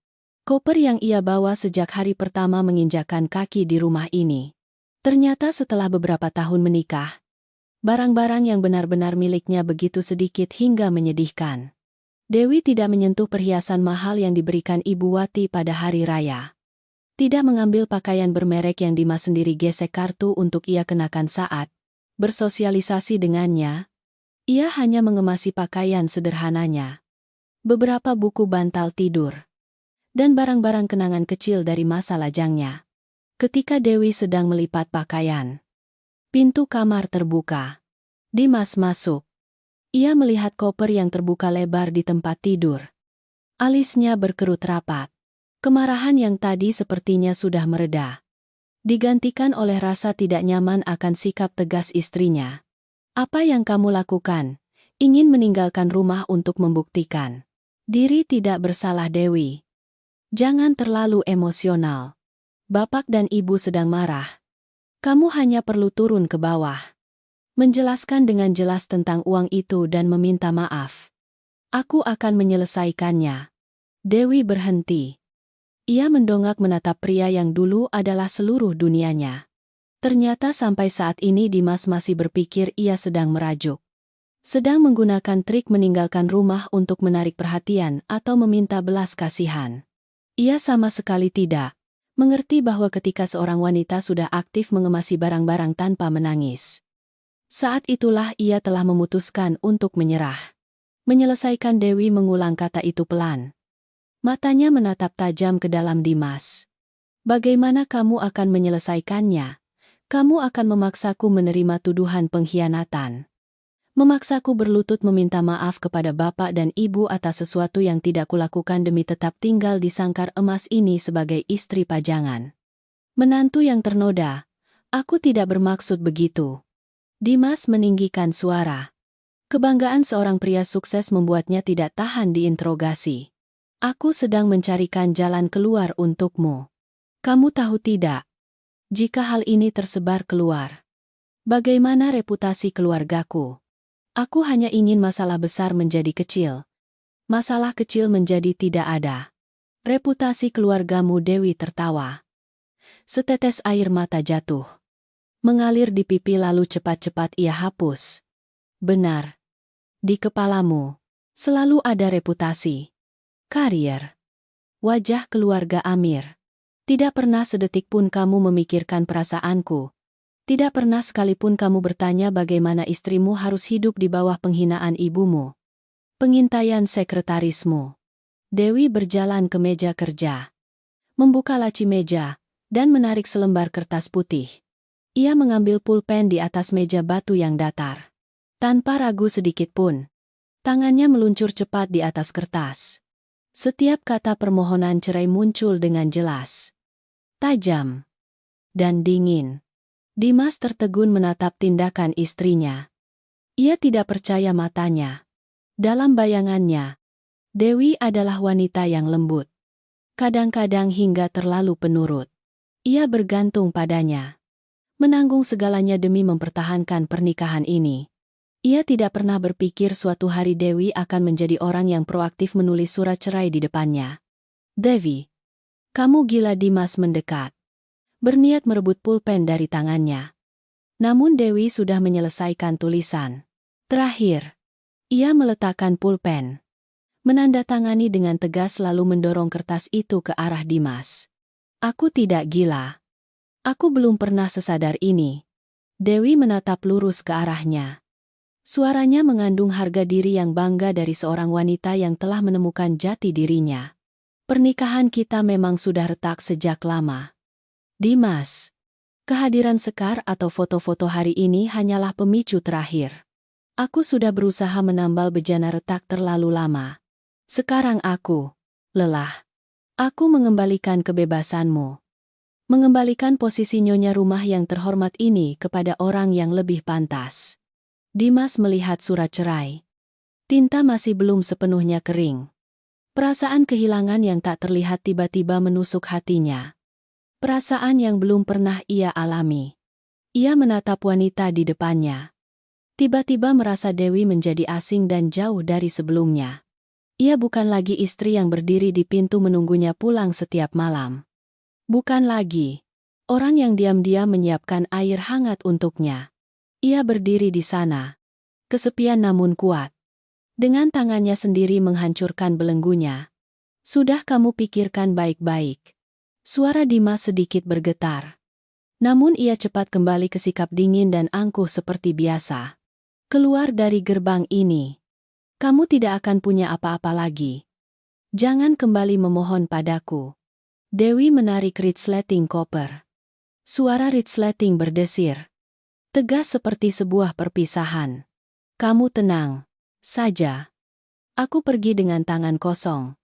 Koper yang ia bawa sejak hari pertama menginjakan kaki di rumah ini. Ternyata setelah beberapa tahun menikah, barang-barang yang benar-benar miliknya begitu sedikit hingga menyedihkan. Dewi tidak menyentuh perhiasan mahal yang diberikan Ibu Wati pada hari raya. Tidak mengambil pakaian bermerek yang Dimas sendiri gesek kartu untuk ia kenakan saat bersosialisasi dengannya. Ia hanya mengemasi pakaian sederhananya, beberapa buku bantal tidur, dan barang-barang kenangan kecil dari masa lajangnya. Ketika Dewi sedang melipat pakaian, pintu kamar terbuka. Dimas masuk. Ia melihat koper yang terbuka lebar di tempat tidur. Alisnya berkerut rapat. Kemarahan yang tadi sepertinya sudah mereda, digantikan oleh rasa tidak nyaman akan sikap tegas istrinya. Apa yang kamu lakukan? Ingin meninggalkan rumah untuk membuktikan diri tidak bersalah Dewi. Jangan terlalu emosional. Bapak dan Ibu sedang marah. Kamu hanya perlu turun ke bawah, menjelaskan dengan jelas tentang uang itu dan meminta maaf. Aku akan menyelesaikannya. Dewi berhenti. Ia mendongak menatap pria yang dulu adalah seluruh dunianya. Ternyata sampai saat ini Dimas masih berpikir ia sedang merajuk. Sedang menggunakan trik meninggalkan rumah untuk menarik perhatian atau meminta belas kasihan. Ia sama sekali tidak mengerti bahwa ketika seorang wanita sudah aktif mengemasi barang-barang tanpa menangis, saat itulah ia telah memutuskan untuk menyerah. Menyelesaikan. Dewi mengulang kata itu pelan. Matanya menatap tajam ke dalam Dimas. Bagaimana kamu akan menyelesaikannya? Kamu akan memaksaku menerima tuduhan pengkhianatan. Memaksaku berlutut meminta maaf kepada bapak dan ibu atas sesuatu yang tidak kulakukan demi tetap tinggal di sangkar emas ini sebagai istri pajangan. Menantu yang ternoda, aku tidak bermaksud begitu. Dimas meninggikan suara. Kebanggaan seorang pria sukses membuatnya tidak tahan diinterogasi. Aku sedang mencarikan jalan keluar untukmu. Kamu tahu tidak? Jika hal ini tersebar keluar, bagaimana reputasi keluargaku? Aku hanya ingin masalah besar menjadi kecil. Masalah kecil menjadi tidak ada. Reputasi keluargamu. Dewi tertawa. Setetes air mata jatuh. Mengalir di pipi lalu cepat-cepat ia hapus. Benar. Di kepalamu selalu ada reputasi. Karier. Wajah keluarga Amir. Tidak pernah sedetik pun kamu memikirkan perasaanku. Tidak pernah sekalipun kamu bertanya bagaimana istrimu harus hidup di bawah penghinaan ibumu. Pengintaian sekretarismu. Dewi berjalan ke meja kerja. Membuka laci meja, dan menarik selembar kertas putih. Ia mengambil pulpen di atas meja batu yang datar. Tanpa ragu sedikit pun, tangannya meluncur cepat di atas kertas. Setiap kata permohonan cerai muncul dengan jelas. Tajam dan dingin. Dimas tertegun menatap tindakan istrinya. Ia tidak percaya matanya. Dalam bayangannya, Dewi adalah wanita yang lembut. Kadang-kadang hingga terlalu penurut. Ia bergantung padanya. Menanggung segalanya demi mempertahankan pernikahan ini. Ia tidak pernah berpikir suatu hari Dewi akan menjadi orang yang proaktif menulis surat cerai di depannya. Dewi, kamu gila. Dimas mendekat. Berniat merebut pulpen dari tangannya. Namun Dewi sudah menyelesaikan tulisan. Terakhir, ia meletakkan pulpen. Menandatangani dengan tegas lalu mendorong kertas itu ke arah Dimas. Aku tidak gila. Aku belum pernah sesadar ini. Dewi menatap lurus ke arahnya. Suaranya mengandung harga diri yang bangga dari seorang wanita yang telah menemukan jati dirinya. Pernikahan kita memang sudah retak sejak lama. Dimas, kehadiran Sekar atau foto-foto hari ini hanyalah pemicu terakhir. Aku sudah berusaha menambal bejana retak terlalu lama. Sekarang aku lelah. Aku mengembalikan kebebasanmu. Mengembalikan posisi nyonya rumah yang terhormat ini kepada orang yang lebih pantas. Dimas melihat surat cerai. Tinta masih belum sepenuhnya kering. Perasaan kehilangan yang tak terlihat tiba-tiba menusuk hatinya. Perasaan yang belum pernah ia alami. Ia menatap wanita di depannya. Tiba-tiba merasa Dewi menjadi asing dan jauh dari sebelumnya. Ia bukan lagi istri yang berdiri di pintu menunggunya pulang setiap malam. Bukan lagi orang yang diam-diam menyiapkan air hangat untuknya. Ia berdiri di sana, kesepian namun kuat. Dengan tangannya sendiri menghancurkan belenggunya. Sudah kamu pikirkan baik-baik. Suara Dimas sedikit bergetar. Namun ia cepat kembali ke sikap dingin dan angkuh seperti biasa. Keluar dari gerbang ini. Kamu tidak akan punya apa-apa lagi. Jangan kembali memohon padaku. Dewi menarik resleting koper. Suara resleting berdesir. Tegas seperti sebuah perpisahan. Kamu tenang saja. Aku pergi dengan tangan kosong.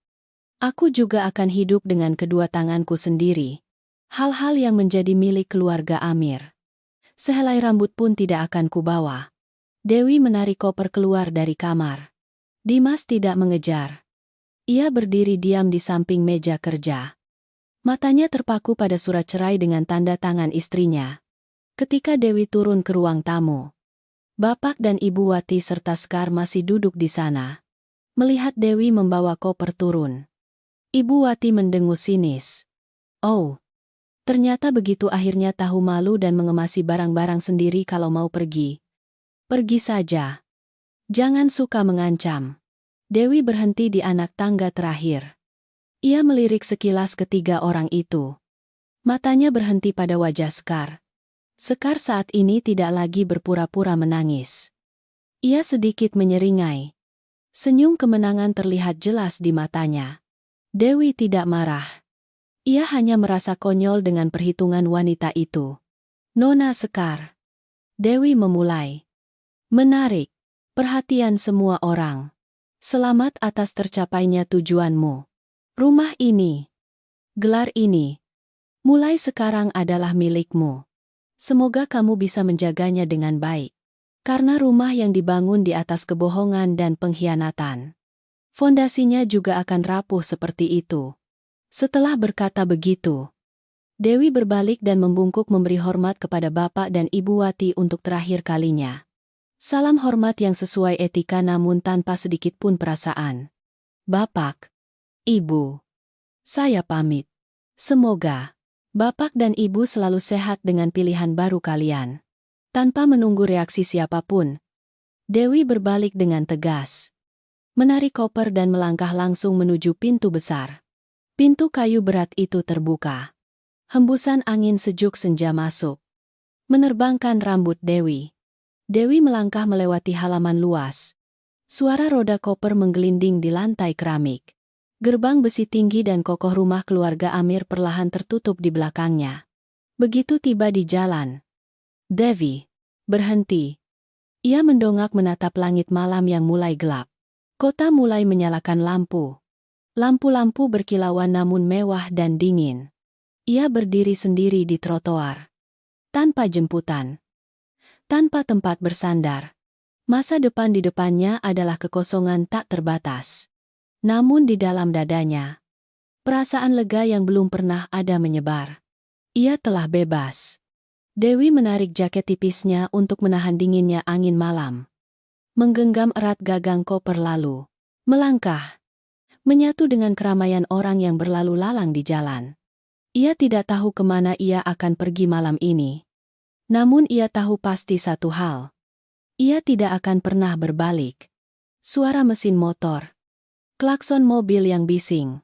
Aku juga akan hidup dengan kedua tanganku sendiri. Hal-hal yang menjadi milik keluarga Amir. Sehelai rambut pun tidak akan kubawa. Dewi menarik koper keluar dari kamar. Dimas tidak mengejar. Ia berdiri diam di samping meja kerja. Matanya terpaku pada surat cerai dengan tanda tangan istrinya. Ketika Dewi turun ke ruang tamu, Bapak dan Ibu Wati serta Sekar masih duduk di sana. Melihat Dewi membawa koper turun, Ibu Wati mendengus sinis. Oh, Ternyata begitu akhirnya tahu malu dan mengemasi barang-barang sendiri kalau mau pergi. Pergi saja. Jangan suka mengancam. Dewi berhenti di anak tangga terakhir. Ia melirik sekilas ketiga orang itu. Matanya berhenti pada wajah Sekar. Sekar saat ini tidak lagi berpura-pura menangis. Ia sedikit menyeringai. Senyum kemenangan terlihat jelas di matanya. Dewi tidak marah. Ia hanya merasa konyol dengan perhitungan wanita itu. Nona Sekar. Dewi memulai. Menarik perhatian semua orang. Selamat atas tercapainya tujuanmu. Rumah ini, gelar ini, mulai sekarang adalah milikmu. Semoga kamu bisa menjaganya dengan baik. Karena rumah yang dibangun di atas kebohongan dan pengkhianatan, fondasinya juga akan rapuh seperti itu. Setelah berkata begitu, Dewi berbalik dan membungkuk memberi hormat kepada Bapak dan Ibu Wati untuk terakhir kalinya. Salam hormat yang sesuai etika namun tanpa sedikit pun perasaan. Bapak, Ibu, saya pamit. Semoga Bapak dan Ibu selalu sehat dengan pilihan baru kalian. Tanpa menunggu reaksi siapapun, Dewi berbalik dengan tegas. Menarik koper dan melangkah langsung menuju pintu besar. Pintu kayu berat itu terbuka. Hembusan angin sejuk senja masuk, menerbangkan rambut Dewi. Dewi melangkah melewati halaman luas. Suara roda koper menggelinding di lantai keramik. Gerbang besi tinggi dan kokoh rumah keluarga Amir perlahan tertutup di belakangnya. Begitu tiba di jalan, Devi berhenti. Ia mendongak menatap langit malam yang mulai gelap. Kota mulai menyalakan lampu. Lampu-lampu berkilauan namun mewah dan dingin. Ia berdiri sendiri di trotoar. Tanpa jemputan. Tanpa tempat bersandar. Masa depan di depannya adalah kekosongan tak terbatas. Namun di dalam dadanya, perasaan lega yang belum pernah ada menyebar. Ia telah bebas. Dewi menarik jaket tipisnya untuk menahan dinginnya angin malam. Menggenggam erat gagang koper lalu melangkah. Menyatu dengan keramaian orang yang berlalu lalang di jalan. Ia tidak tahu kemana ia akan pergi malam ini. Namun ia tahu pasti satu hal. Ia tidak akan pernah berbalik. Suara mesin motor, klakson mobil yang bising,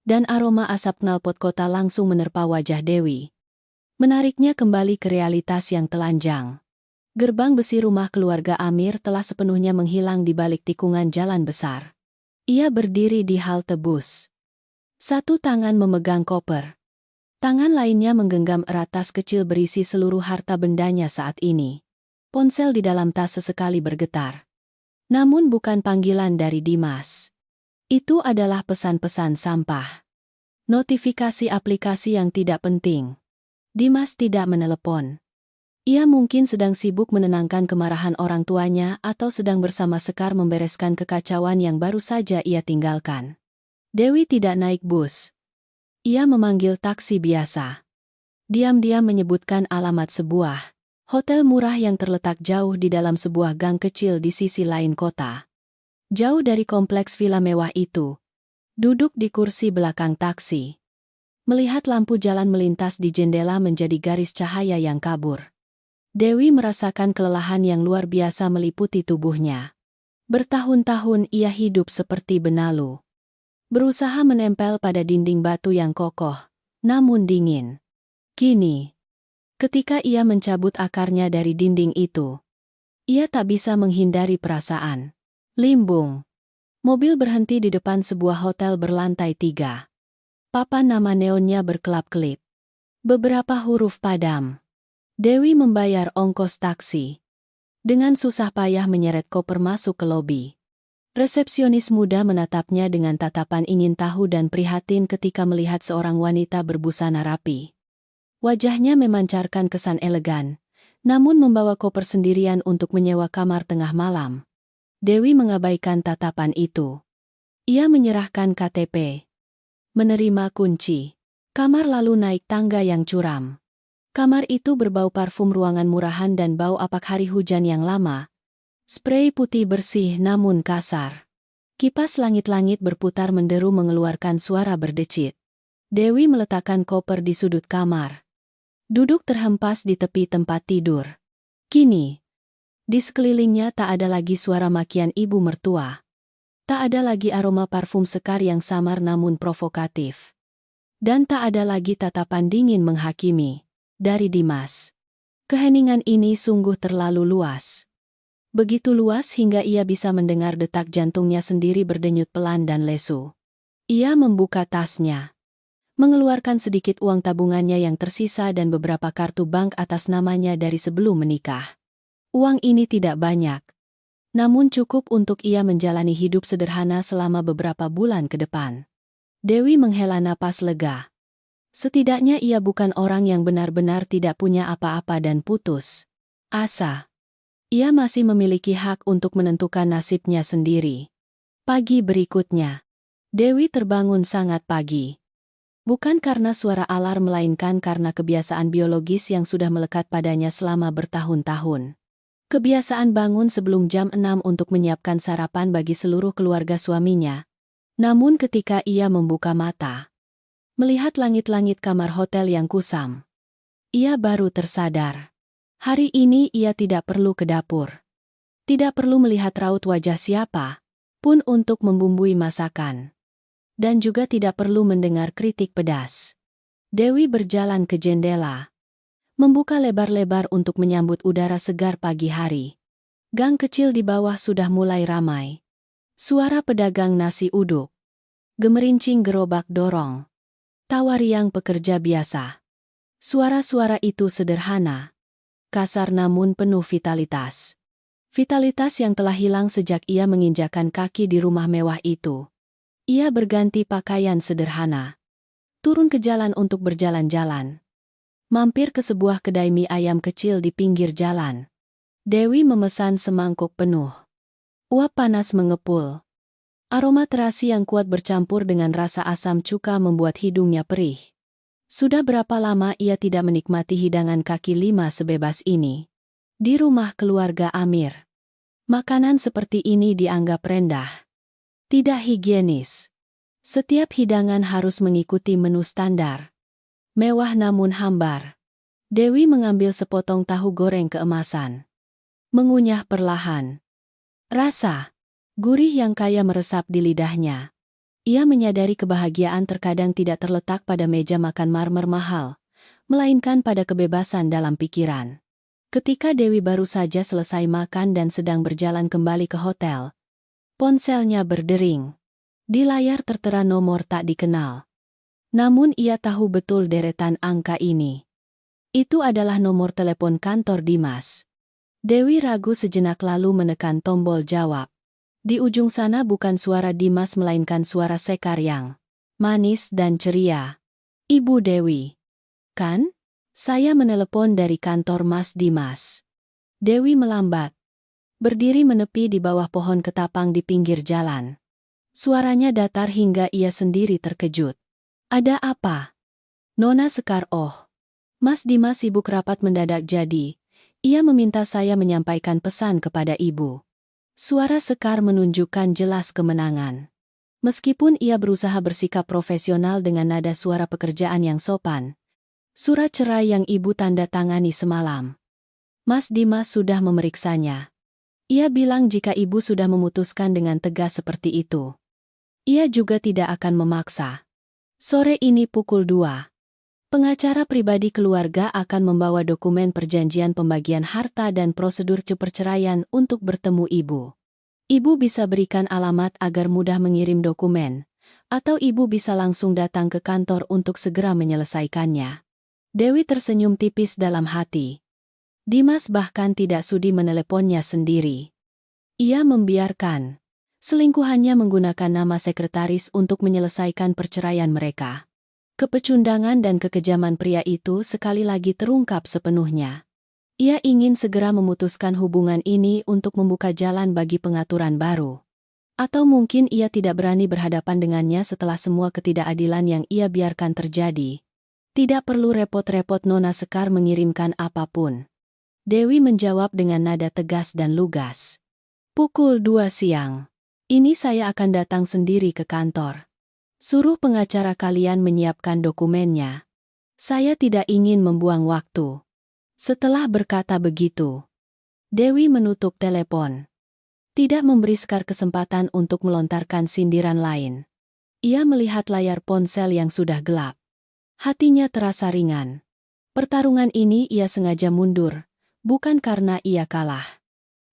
dan aroma asap knalpot kota langsung menerpa wajah Dewi. Menariknya kembali ke realitas yang telanjang. Gerbang besi rumah keluarga Amir telah sepenuhnya menghilang di balik tikungan jalan besar. Ia berdiri di halte bus. Satu tangan memegang koper. Tangan lainnya menggenggam erat tas kecil berisi seluruh harta bendanya saat ini. Ponsel di dalam tas sesekali bergetar. Namun bukan panggilan dari Dimas. Itu adalah pesan-pesan sampah. Notifikasi aplikasi yang tidak penting. Dimas tidak menelepon. Ia mungkin sedang sibuk menenangkan kemarahan orang tuanya atau sedang bersama Sekar membereskan kekacauan yang baru saja ia tinggalkan. Dewi tidak naik bus. Ia memanggil taksi biasa. Diam-diam menyebutkan alamat sebuah hotel murah yang terletak jauh di dalam sebuah gang kecil di sisi lain kota. Jauh dari kompleks villa mewah itu. Duduk di kursi belakang taksi. Melihat lampu jalan melintas di jendela menjadi garis cahaya yang kabur. Dewi merasakan kelelahan yang luar biasa meliputi tubuhnya. Bertahun-tahun ia hidup seperti benalu. Berusaha menempel pada dinding batu yang kokoh, namun dingin. Kini, ketika ia mencabut akarnya dari dinding itu, ia tak bisa menghindari perasaan limbung. Mobil berhenti di depan sebuah hotel berlantai 3. Papan nama neonnya berkelap-kelip. Beberapa huruf padam. Dewi membayar ongkos taksi. Dengan susah payah menyeret koper masuk ke lobi. Resepsionis muda menatapnya dengan tatapan ingin tahu dan prihatin ketika melihat seorang wanita berbusana rapi. Wajahnya memancarkan kesan elegan, namun membawa koper sendirian untuk menyewa kamar tengah malam. Dewi mengabaikan tatapan itu. Ia menyerahkan KTP. Menerima kunci kamar lalu naik tangga yang curam. Kamar itu berbau parfum ruangan murahan dan bau apak hari hujan yang lama. Sprei putih bersih namun kasar. Kipas langit-langit berputar menderu mengeluarkan suara berdecit. Dewi meletakkan koper di sudut kamar. Duduk terhempas di tepi tempat tidur. Kini, di sekelilingnya tak ada lagi suara makian ibu mertua. Tak ada lagi aroma parfum sekar yang samar namun provokatif. Dan tak ada lagi tatapan dingin menghakimi. Dari Dimas. Keheningan ini sungguh terlalu luas. Begitu luas hingga ia bisa mendengar detak jantungnya sendiri berdenyut pelan dan lesu. Ia membuka tasnya. Mengeluarkan sedikit uang tabungannya yang tersisa dan beberapa kartu bank atas namanya dari sebelum menikah. Uang ini tidak banyak. Namun cukup untuk ia menjalani hidup sederhana selama beberapa bulan ke depan. Dewi menghela napas lega. Setidaknya ia bukan orang yang benar-benar tidak punya apa-apa dan putus asa. Ia masih memiliki hak untuk menentukan nasibnya sendiri. Pagi berikutnya, Dewi terbangun sangat pagi. Bukan karena suara alarm melainkan karena kebiasaan biologis yang sudah melekat padanya selama bertahun-tahun. Kebiasaan bangun sebelum jam 6 untuk menyiapkan sarapan bagi seluruh keluarga suaminya. Namun ketika ia membuka mata, melihat langit-langit kamar hotel yang kusam, ia baru tersadar. Hari ini ia tidak perlu ke dapur. Tidak perlu melihat raut wajah siapa pun untuk membumbui masakan. Dan juga tidak perlu mendengar kritik pedas. Dewi berjalan ke jendela. Membuka lebar-lebar untuk menyambut udara segar pagi hari. Gang kecil di bawah sudah mulai ramai. Suara pedagang nasi uduk. Gemerincing gerobak dorong. Tawa riang pekerja biasa. Suara-suara itu sederhana. Kasar namun penuh vitalitas. Vitalitas yang telah hilang sejak ia menginjakan kaki di rumah mewah itu. Ia berganti pakaian sederhana. Turun ke jalan untuk berjalan-jalan. Mampir ke sebuah kedai mie ayam kecil di pinggir jalan. Dewi memesan semangkuk penuh. Uap panas mengepul. Aroma terasi yang kuat bercampur dengan rasa asam cuka membuat hidungnya perih. Sudah berapa lama ia tidak menikmati hidangan kaki lima sebebas ini. Di rumah keluarga Amir. Makanan seperti ini dianggap rendah. Tidak higienis. Setiap hidangan harus mengikuti menu standar. Mewah namun hambar. Dewi mengambil sepotong tahu goreng keemasan. Mengunyah perlahan. Rasa gurih yang kaya meresap di lidahnya. Ia menyadari kebahagiaan terkadang tidak terletak pada meja makan marmer mahal, melainkan pada kebebasan dalam pikiran. Ketika Dewi baru saja selesai makan dan sedang berjalan kembali ke hotel, ponselnya berdering. Di layar tertera nomor tak dikenal. Namun ia tahu betul deretan angka ini. Itu adalah nomor telepon kantor Dimas. Dewi ragu sejenak lalu menekan tombol jawab. Di ujung sana bukan suara Dimas melainkan suara Sekar yang manis dan ceria. Ibu Dewi. Kan? Saya menelepon dari kantor Mas Dimas. Dewi melambat. Berdiri menepi di bawah pohon ketapang di pinggir jalan. Suaranya datar hingga ia sendiri terkejut. Ada apa? Nona Sekar. Oh. Mas Dimas sibuk rapat mendadak jadi. Ia meminta saya menyampaikan pesan kepada ibu. Suara Sekar menunjukkan jelas kemenangan. Meskipun ia berusaha bersikap profesional dengan nada suara pekerjaan yang sopan. Surat cerai yang ibu tanda tangani semalam. Mas Dimas sudah memeriksanya. Ia bilang jika ibu sudah memutuskan dengan tegas seperti itu. Ia juga tidak akan memaksa. Sore ini pukul 2. Pengacara pribadi keluarga akan membawa dokumen perjanjian pembagian harta dan prosedur perceraian untuk bertemu ibu. Ibu bisa berikan alamat agar mudah mengirim dokumen, atau ibu bisa langsung datang ke kantor untuk segera menyelesaikannya. Dewi tersenyum tipis dalam hati. Dimas bahkan tidak sudi meneleponnya sendiri. Ia membiarkan selingkuhannya menggunakan nama sekretaris untuk menyelesaikan perceraian mereka. Kepecundangan dan kekejaman pria itu sekali lagi terungkap sepenuhnya. Ia ingin segera memutuskan hubungan ini untuk membuka jalan bagi pengaturan baru. Atau mungkin ia tidak berani berhadapan dengannya setelah semua ketidakadilan yang ia biarkan terjadi. Tidak perlu repot-repot Nona Sekar mengirimkan apapun. Dewi menjawab dengan nada tegas dan lugas. Pukul 2 siang. Ini saya akan datang sendiri ke kantor. Suruh pengacara kalian menyiapkan dokumennya. Saya tidak ingin membuang waktu. Setelah berkata begitu, Dewi menutup telepon. Tidak memberi Sekar kesempatan untuk melontarkan sindiran lain. Ia melihat layar ponsel yang sudah gelap. Hatinya terasa ringan. Pertarungan ini ia sengaja mundur, bukan karena ia kalah,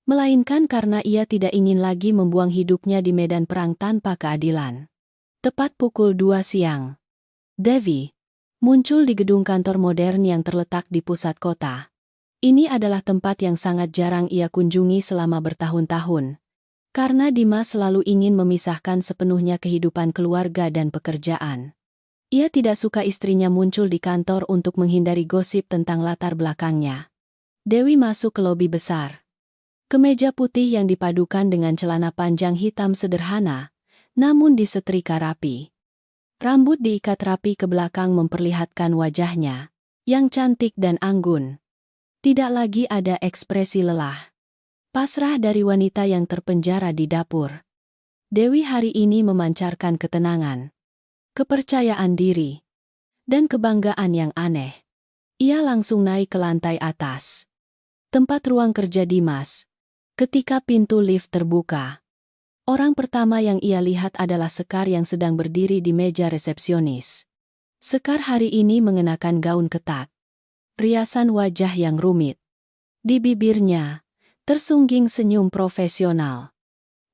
melainkan karena ia tidak ingin lagi membuang hidupnya di medan perang tanpa keadilan. Tepat pukul 2 siang, Devi muncul di gedung kantor modern yang terletak di pusat kota. Ini adalah tempat yang sangat jarang ia kunjungi selama bertahun-tahun, karena Dimas selalu ingin memisahkan sepenuhnya kehidupan keluarga dan pekerjaan. Ia tidak suka istrinya muncul di kantor untuk menghindari gosip tentang latar belakangnya. Dewi masuk ke lobi besar. Kemeja putih yang dipadukan dengan celana panjang hitam sederhana, namun disetrika rapi. Rambut diikat rapi ke belakang memperlihatkan wajahnya, yang cantik dan anggun. Tidak lagi ada ekspresi lelah. Pasrah dari wanita yang terpenjara di dapur. Dewi hari ini memancarkan ketenangan, kepercayaan diri, dan kebanggaan yang aneh. Ia langsung naik ke lantai atas, tempat ruang kerja Dimas. Ketika pintu lift terbuka, orang pertama yang ia lihat adalah Sekar yang sedang berdiri di meja resepsionis. Sekar hari ini mengenakan gaun ketat, riasan wajah yang rumit. Di bibirnya tersungging senyum profesional.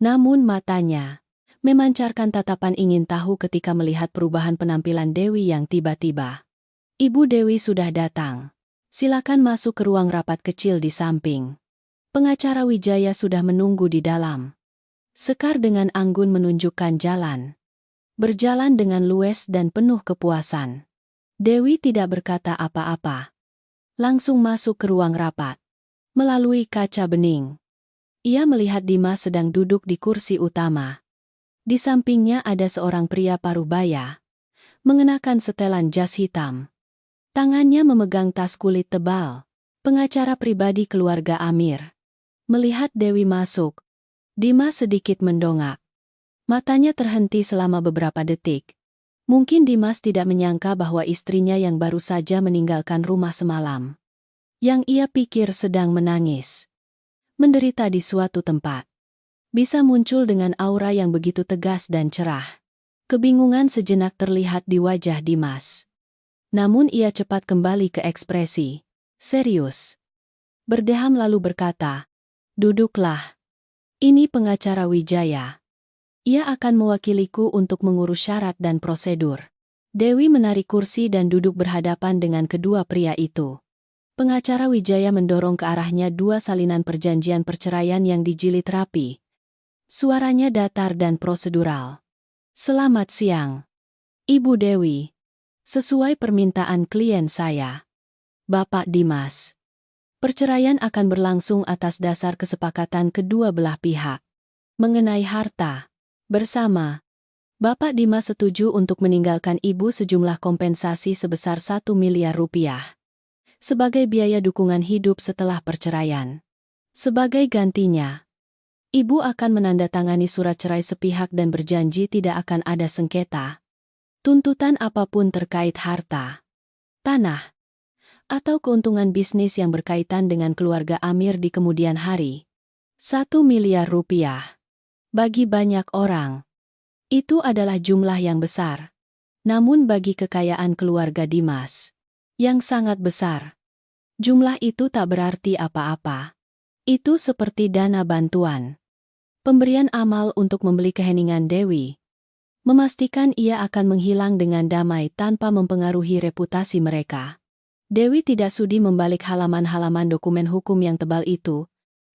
Namun matanya memancarkan tatapan ingin tahu ketika melihat perubahan penampilan Dewi yang tiba-tiba. Ibu Dewi sudah datang. Silakan masuk ke ruang rapat kecil di samping. Pengacara Wijaya sudah menunggu di dalam. Sekar dengan anggun menunjukkan jalan. Berjalan dengan luwes dan penuh kepuasan. Dewi tidak berkata apa-apa. Langsung masuk ke ruang rapat. Melalui kaca bening, ia melihat Dimas sedang duduk di kursi utama. Di sampingnya ada seorang pria parubaya, mengenakan setelan jas hitam. Tangannya memegang tas kulit tebal, pengacara pribadi keluarga Amir. Melihat Dewi masuk, Dimas sedikit mendongak. Matanya terhenti selama beberapa detik. Mungkin Dimas tidak menyangka bahwa istrinya yang baru saja meninggalkan rumah semalam, yang ia pikir sedang menangis, menderita di suatu tempat, bisa muncul dengan aura yang begitu tegas dan cerah. Kebingungan sejenak terlihat di wajah Dimas. Namun ia cepat kembali ke ekspresi serius. Berdeham lalu berkata, "Duduklah. Ini pengacara Wijaya. Ia akan mewakiliku untuk mengurus syarat dan prosedur." Dewi menarik kursi dan duduk berhadapan dengan kedua pria itu. Pengacara Wijaya mendorong ke arahnya dua salinan perjanjian perceraian yang dijilid rapi. Suaranya datar dan prosedural. "Selamat siang, Ibu Dewi. Sesuai permintaan klien saya, Bapak Dimas, perceraian akan berlangsung atas dasar kesepakatan kedua belah pihak. Mengenai harta, bersama, Bapak Dimas setuju untuk meninggalkan Ibu sejumlah kompensasi sebesar 1 miliar rupiah. Sebagai biaya dukungan hidup setelah perceraian. Sebagai gantinya, Ibu akan menandatangani surat cerai sepihak dan berjanji tidak akan ada sengketa, tuntutan apapun terkait harta, tanah, atau keuntungan bisnis yang berkaitan dengan keluarga Amir di kemudian hari. 1 miliar rupiah. Bagi banyak orang, itu adalah jumlah yang besar. Namun bagi kekayaan keluarga Dimas, yang sangat besar, jumlah itu tak berarti apa-apa. Itu seperti dana bantuan, pemberian amal untuk membeli keheningan Dewi, memastikan ia akan menghilang dengan damai tanpa mempengaruhi reputasi mereka. Dewi tidak sudi membalik halaman-halaman dokumen hukum yang tebal itu.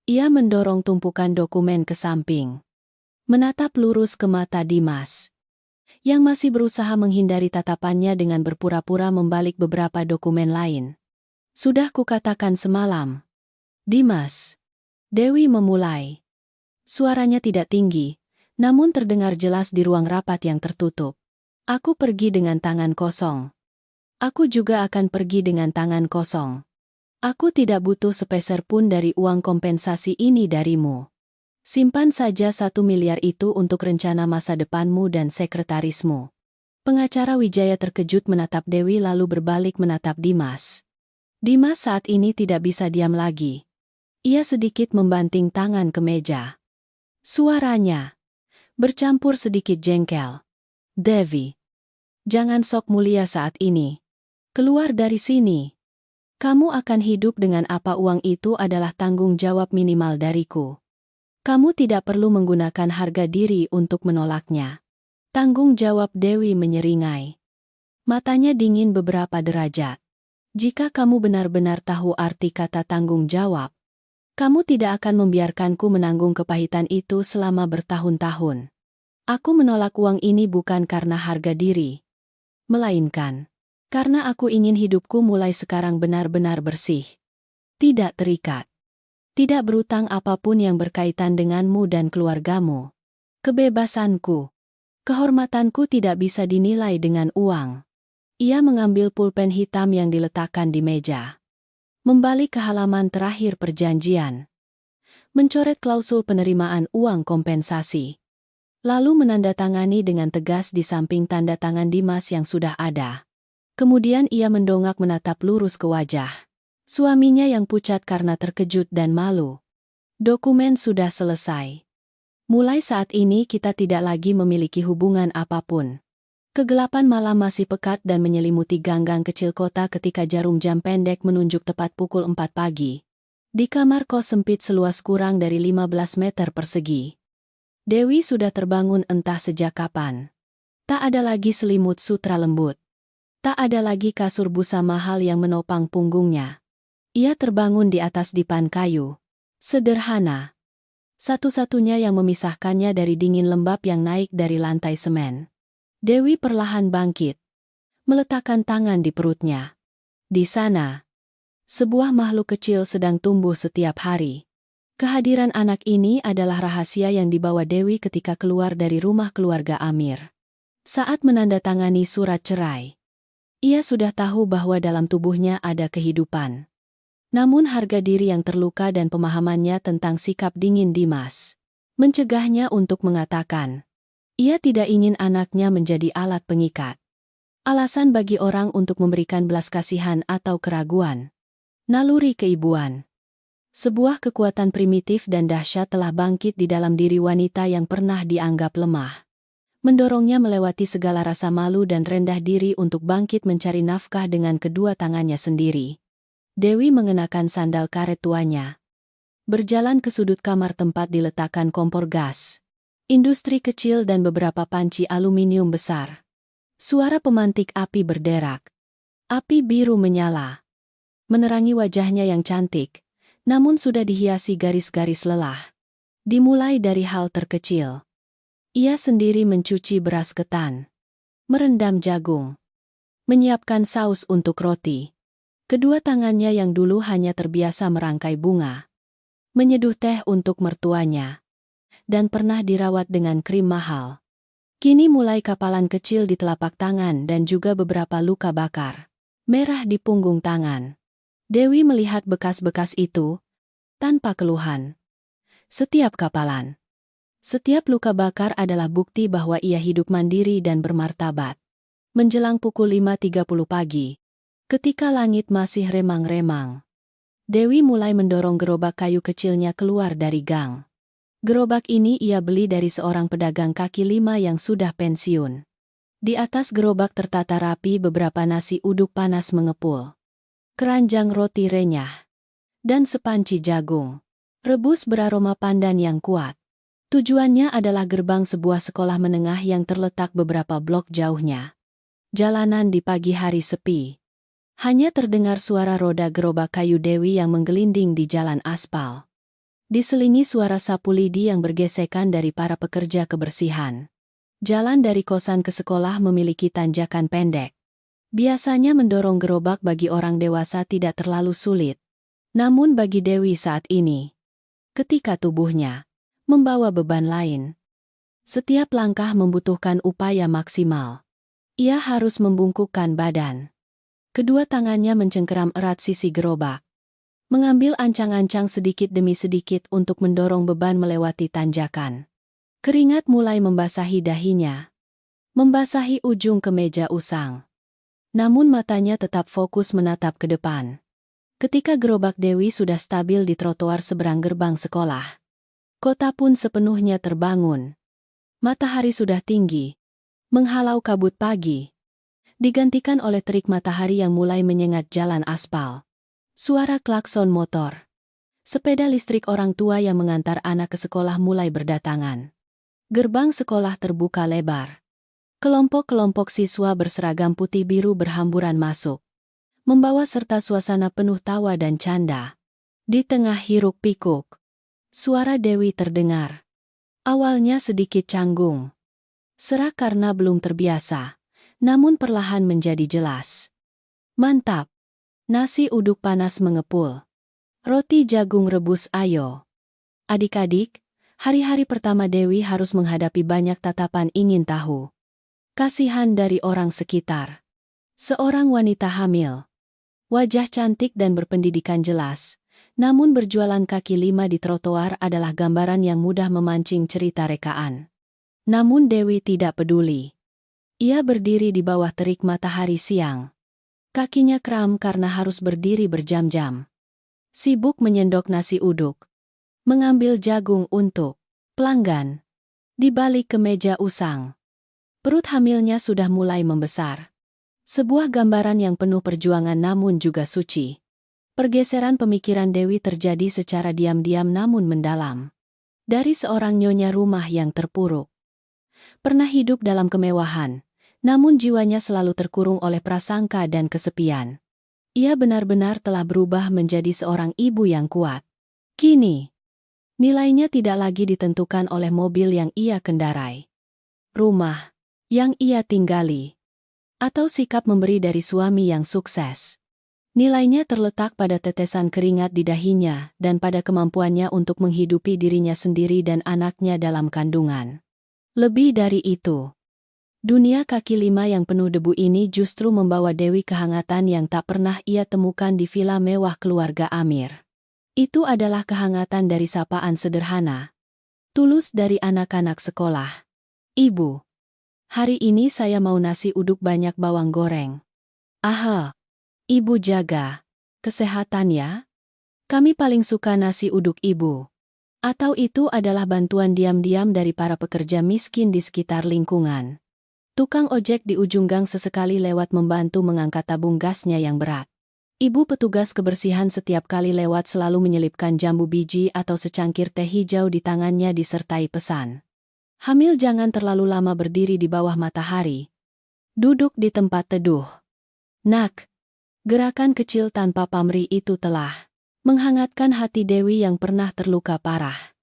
Ia mendorong tumpukan dokumen ke samping, menatap lurus ke mata Dimas, yang masih berusaha menghindari tatapannya dengan berpura-pura membalik beberapa dokumen lain. "Sudah kukatakan semalam, Dimas." Dewi memulai. Suaranya tidak tinggi, namun terdengar jelas di ruang rapat yang tertutup. "Aku pergi dengan tangan kosong. Aku juga akan pergi dengan tangan kosong. Aku tidak butuh sepeser pun dari uang kompensasi ini darimu. Simpan saja 1 miliar itu untuk rencana masa depanmu dan sekretarismu. Pengacara Wijaya terkejut menatap Dewi lalu berbalik menatap Dimas. Dimas saat ini tidak bisa diam lagi. Ia sedikit membanting tangan ke meja. Suaranya bercampur sedikit jengkel. Devi, jangan sok mulia saat ini. Keluar dari sini. Kamu akan hidup dengan apa uang itu adalah tanggung jawab minimal dariku. Kamu tidak perlu menggunakan harga diri untuk menolaknya. Tanggung jawab Dewi menyeringai. Matanya dingin beberapa derajat. Jika kamu benar-benar tahu arti kata tanggung jawab, kamu tidak akan membiarkanku menanggung kepahitan itu selama bertahun-tahun. Aku menolak uang ini bukan karena harga diri, melainkan karena aku ingin hidupku mulai sekarang benar-benar bersih. Tidak terikat. Tidak berutang apapun yang berkaitan denganmu dan keluargamu. Kebebasanku, kehormatanku tidak bisa dinilai dengan uang. Ia mengambil pulpen hitam yang diletakkan di meja. Membalik ke halaman terakhir perjanjian. Mencoret klausul penerimaan uang kompensasi. Lalu menandatangani dengan tegas di samping tanda tangan Dimas yang sudah ada. Kemudian ia mendongak menatap lurus ke wajah suaminya yang pucat karena terkejut dan malu. Dokumen sudah selesai. Mulai saat ini kita tidak lagi memiliki hubungan apapun. Kegelapan malam masih pekat dan menyelimuti gang-gang kecil kota ketika jarum jam pendek menunjuk tepat pukul 4 pagi. Di kamar kos sempit seluas kurang dari 15 meter persegi. Dewi sudah terbangun entah sejak kapan. Tak ada lagi selimut sutra lembut. Tak ada lagi kasur busa mahal yang menopang punggungnya. Ia terbangun di atas dipan kayu. Sederhana. Satu-satunya yang memisahkannya dari dingin lembab yang naik dari lantai semen. Dewi perlahan bangkit. Meletakkan tangan di perutnya. Di sana, sebuah makhluk kecil sedang tumbuh setiap hari. Kehadiran anak ini adalah rahasia yang dibawa Dewi ketika keluar dari rumah keluarga Amir. Saat menandatangani surat cerai, ia sudah tahu bahwa dalam tubuhnya ada kehidupan. Namun harga diri yang terluka dan pemahamannya tentang sikap dingin Dimas mencegahnya untuk mengatakan, ia tidak ingin anaknya menjadi alat pengikat. Alasan bagi orang untuk memberikan belas kasihan atau keraguan. Naluri keibuan. Sebuah kekuatan primitif dan dahsyat telah bangkit di dalam diri wanita yang pernah dianggap lemah. Mendorongnya melewati segala rasa malu dan rendah diri untuk bangkit mencari nafkah dengan kedua tangannya sendiri. Dewi mengenakan sandal karet tuanya. Berjalan ke sudut kamar tempat diletakkan kompor gas, industri kecil dan beberapa panci aluminium besar. Suara pemantik api berderak. Api biru menyala. Menerangi wajahnya yang cantik, namun sudah dihiasi garis-garis lelah. Dimulai dari hal terkecil. Ia sendiri mencuci beras ketan, merendam jagung, menyiapkan saus untuk roti. Kedua tangannya yang dulu hanya terbiasa merangkai bunga, menyeduh teh untuk mertuanya, dan pernah dirawat dengan krim mahal. Kini mulai kapalan kecil di telapak tangan dan juga beberapa luka bakar, merah di punggung tangan. Dewi melihat bekas-bekas itu, tanpa keluhan. Setiap kapalan, setiap luka bakar adalah bukti bahwa ia hidup mandiri dan bermartabat. Menjelang pukul 5.30 pagi, ketika langit masih remang-remang, Dewi mulai mendorong gerobak kayu kecilnya keluar dari gang. Gerobak ini ia beli dari seorang pedagang kaki lima yang sudah pensiun. Di atas gerobak tertata rapi beberapa nasi uduk panas mengepul, keranjang roti renyah, dan sepanci jagung rebus beraroma pandan yang kuat. Tujuannya adalah gerbang sebuah sekolah menengah yang terletak beberapa blok jauhnya. Jalanan di pagi hari sepi. Hanya terdengar suara roda gerobak kayu Dewi yang menggelinding di jalan aspal. Diselingi suara sapu lidi yang bergesekan dari para pekerja kebersihan. Jalan dari kosan ke sekolah memiliki tanjakan pendek. Biasanya mendorong gerobak bagi orang dewasa tidak terlalu sulit. Namun bagi Dewi saat ini, ketika tubuhnya membawa beban lain, setiap langkah membutuhkan upaya maksimal. Ia harus membungkukkan badan. Kedua tangannya mencengkeram erat sisi gerobak, mengambil ancang-ancang sedikit demi sedikit untuk mendorong beban melewati tanjakan. Keringat mulai membasahi dahinya. membasahi ujung kemeja usang. Namun matanya tetap fokus menatap ke depan. Ketika gerobak Dewi sudah stabil di trotoar seberang gerbang sekolah, kota pun sepenuhnya terbangun. Matahari sudah tinggi, menghalau kabut pagi, digantikan oleh terik matahari yang mulai menyengat jalan aspal. Suara klakson motor, sepeda listrik orang tua yang mengantar anak ke sekolah mulai berdatangan. Gerbang sekolah terbuka lebar. Kelompok-kelompok siswa berseragam putih biru berhamburan masuk, membawa serta suasana penuh tawa dan canda. Di tengah hiruk-pikuk, suara Dewi terdengar. Awalnya sedikit canggung, serak karena belum terbiasa, namun perlahan menjadi jelas. Mantap, nasi uduk panas mengepul. Roti jagung rebus ayo. Adik-adik, hari-hari pertama Dewi harus menghadapi banyak tatapan ingin tahu. Kasihan dari orang sekitar. Seorang wanita hamil. Wajah cantik dan berpendidikan jelas, namun berjualan kaki lima di trotoar adalah gambaran yang mudah memancing cerita rekaan. Namun Dewi tidak peduli. Ia berdiri di bawah terik matahari siang. Kakinya kram karena harus berdiri berjam-jam. Sibuk menyendok nasi uduk. Mengambil jagung untuk pelanggan. Di balik kemeja usang, perut hamilnya sudah mulai membesar. Sebuah gambaran yang penuh perjuangan namun juga suci. Pergeseran pemikiran Dewi terjadi secara diam-diam namun mendalam. Dari seorang nyonya rumah yang terpuruk. Pernah hidup dalam kemewahan, namun jiwanya selalu terkurung oleh prasangka dan kesepian. Ia benar-benar telah berubah menjadi seorang ibu yang kuat. Kini, nilainya tidak lagi ditentukan oleh mobil yang ia kendarai, rumah yang ia tinggali, atau sikap memberi dari suami yang sukses. Nilainya terletak pada tetesan keringat di dahinya dan pada kemampuannya untuk menghidupi dirinya sendiri dan anaknya dalam kandungan. Lebih dari itu, dunia kaki lima yang penuh debu ini justru membawa Dewi kehangatan yang tak pernah ia temukan di villa mewah keluarga Amir. Itu adalah kehangatan dari sapaan sederhana, tulus dari anak-anak sekolah. Ibu, hari ini saya mau nasi uduk banyak bawang goreng. Aha, ibu jaga kesehatan ya. Kami paling suka nasi uduk ibu. Atau itu adalah bantuan diam-diam dari para pekerja miskin di sekitar lingkungan. Tukang ojek di ujung gang sesekali lewat membantu mengangkat tabung gasnya yang berat. Ibu petugas kebersihan setiap kali lewat selalu menyelipkan jambu biji atau secangkir teh hijau di tangannya disertai pesan. Hamil jangan terlalu lama berdiri di bawah matahari. Duduk di tempat teduh. Nak, gerakan kecil tanpa pamrih itu telah menghangatkan hati Dewi yang pernah terluka parah.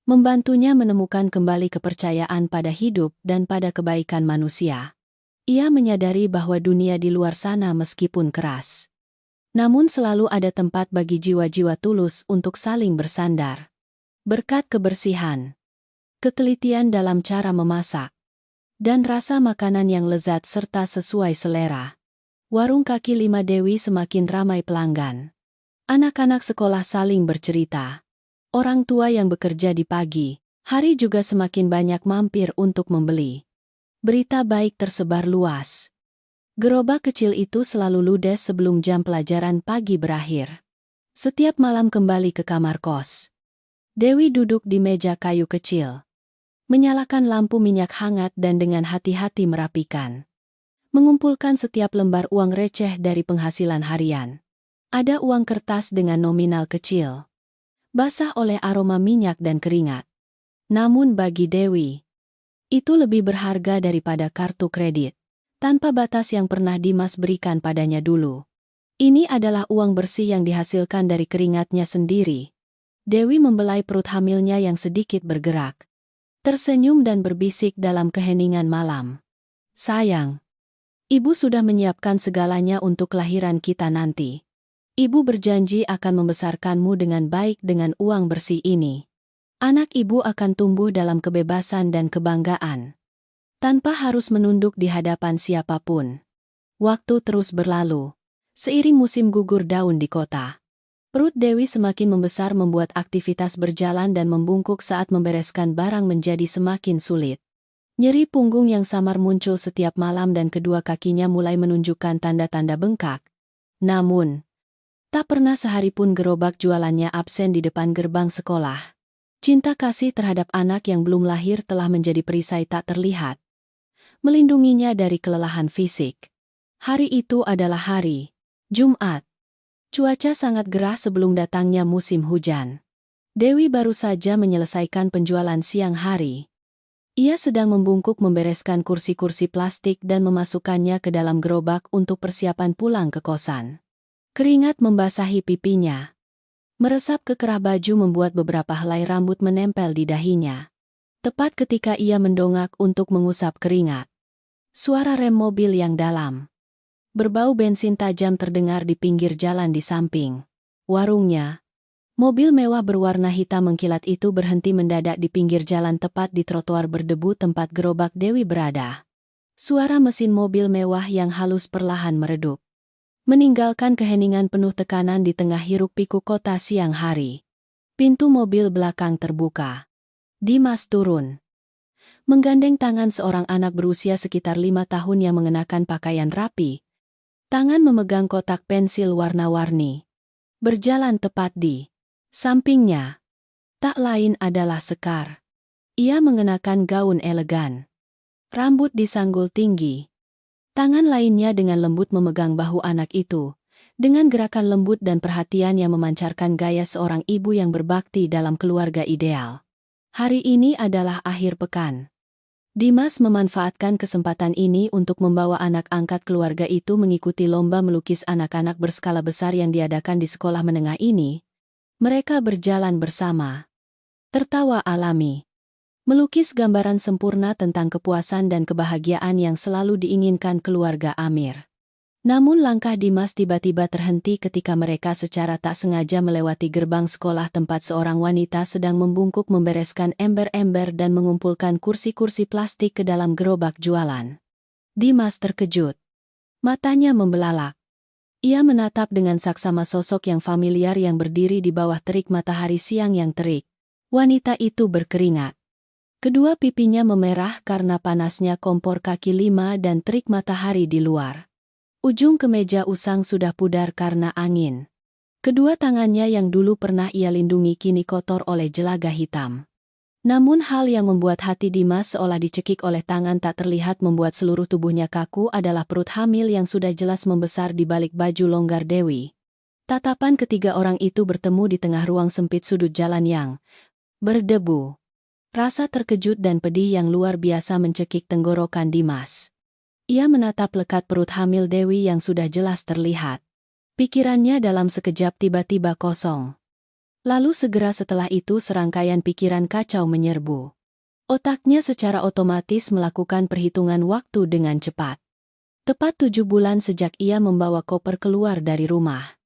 Membantunya menemukan kembali kepercayaan pada hidup dan pada kebaikan manusia. Ia menyadari bahwa dunia di luar sana meskipun keras, namun selalu ada tempat bagi jiwa-jiwa tulus untuk saling bersandar. Berkat kebersihan, ketelitian dalam cara memasak, dan rasa makanan yang lezat serta sesuai selera, warung kaki lima Dewi semakin ramai pelanggan. Anak-anak sekolah saling bercerita. Orang tua yang bekerja di pagi hari juga semakin banyak mampir untuk membeli. Berita baik tersebar luas. Gerobak kecil itu selalu ludes sebelum jam pelajaran pagi berakhir. Setiap malam kembali ke kamar kos, Dewi duduk di meja kayu kecil, menyalakan lampu minyak hangat dan dengan hati-hati merapikan. Mengumpulkan setiap lembar uang receh dari penghasilan harian. Ada uang kertas dengan nominal kecil, basah oleh aroma minyak dan keringat. Namun bagi Dewi, itu lebih berharga daripada kartu kredit tanpa batas yang pernah Dimas berikan padanya dulu. Ini adalah uang bersih yang dihasilkan dari keringatnya sendiri. Dewi membelai perut hamilnya yang sedikit bergerak. Tersenyum dan berbisik dalam keheningan malam. Sayang, ibu sudah menyiapkan segalanya untuk kelahiran kita nanti. Ibu berjanji akan membesarkanmu dengan baik dengan uang bersih ini. Anak ibu akan tumbuh dalam kebebasan dan kebanggaan, tanpa harus menunduk di hadapan siapapun. Waktu terus berlalu. Seiring musim gugur daun di kota, perut Dewi semakin membesar membuat aktivitas berjalan dan membungkuk saat membereskan barang menjadi semakin sulit. Nyeri punggung yang samar muncul setiap malam dan kedua kakinya mulai menunjukkan tanda-tanda bengkak. Namun, tak pernah sehari pun gerobak jualannya absen di depan gerbang sekolah. Cinta kasih terhadap anak yang belum lahir telah menjadi perisai tak terlihat, melindunginya dari kelelahan fisik. Hari itu adalah hari Jumat. Cuaca sangat gerah sebelum datangnya musim hujan. Dewi baru saja menyelesaikan penjualan siang hari. Ia sedang membungkuk membereskan kursi-kursi plastik dan memasukkannya ke dalam gerobak untuk persiapan pulang ke kosan. Keringat membasahi pipinya. Meresap ke kerah baju membuat beberapa helai rambut menempel di dahinya. Tepat ketika ia mendongak untuk mengusap keringat, suara rem mobil yang dalam, berbau bensin tajam terdengar di pinggir jalan di samping warungnya. Mobil mewah berwarna hitam mengkilat itu berhenti mendadak di pinggir jalan tepat di trotoar berdebu tempat gerobak Dewi berada. Suara mesin mobil mewah yang halus perlahan meredup, meninggalkan keheningan penuh tekanan di tengah hiruk-pikuk kota siang hari. Pintu mobil belakang terbuka. Dimas turun, menggandeng tangan seorang anak berusia sekitar 5 tahun yang mengenakan pakaian rapi. Tangan memegang kotak pensil warna-warni. Berjalan tepat di sampingnya, tak lain adalah Sekar. Ia mengenakan gaun elegan. Rambut disanggul tinggi. Tangan lainnya dengan lembut memegang bahu anak itu, dengan gerakan lembut dan perhatian yang memancarkan gaya seorang ibu yang berbakti dalam keluarga ideal. Hari ini adalah akhir pekan. Dimas memanfaatkan kesempatan ini untuk membawa anak angkat keluarga itu mengikuti lomba melukis anak-anak berskala besar yang diadakan di sekolah menengah ini. Mereka berjalan bersama, tertawa alami, melukis gambaran sempurna tentang kepuasan dan kebahagiaan yang selalu diinginkan keluarga Amir. Namun langkah Dimas tiba-tiba terhenti ketika mereka secara tak sengaja melewati gerbang sekolah tempat seorang wanita sedang membungkuk membereskan ember-ember dan mengumpulkan kursi-kursi plastik ke dalam gerobak jualan. Dimas terkejut. Matanya membelalak. Ia menatap dengan saksama sosok yang familiar yang berdiri di bawah terik matahari siang yang terik. Wanita itu berkeringat. Kedua pipinya memerah karena panasnya kompor kaki 5 dan terik matahari di luar. Ujung kemeja usang sudah pudar karena angin. Kedua tangannya yang dulu pernah ia lindungi kini kotor oleh jelaga hitam. Namun hal yang membuat hati Dimas seolah dicekik oleh tangan tak terlihat membuat seluruh tubuhnya kaku adalah perut hamil yang sudah jelas membesar di balik baju longgar Dewi. Tatapan ketiga orang itu bertemu di tengah ruang sempit sudut jalan yang berdebu. Rasa terkejut dan pedih yang luar biasa mencekik tenggorokan Dimas. Ia menatap lekat perut hamil Dewi yang sudah jelas terlihat. Pikirannya dalam sekejap tiba-tiba kosong. Lalu segera setelah itu serangkaian pikiran kacau menyerbu. Otaknya secara otomatis melakukan perhitungan waktu dengan cepat. Tepat 7 bulan sejak ia membawa koper keluar dari rumah.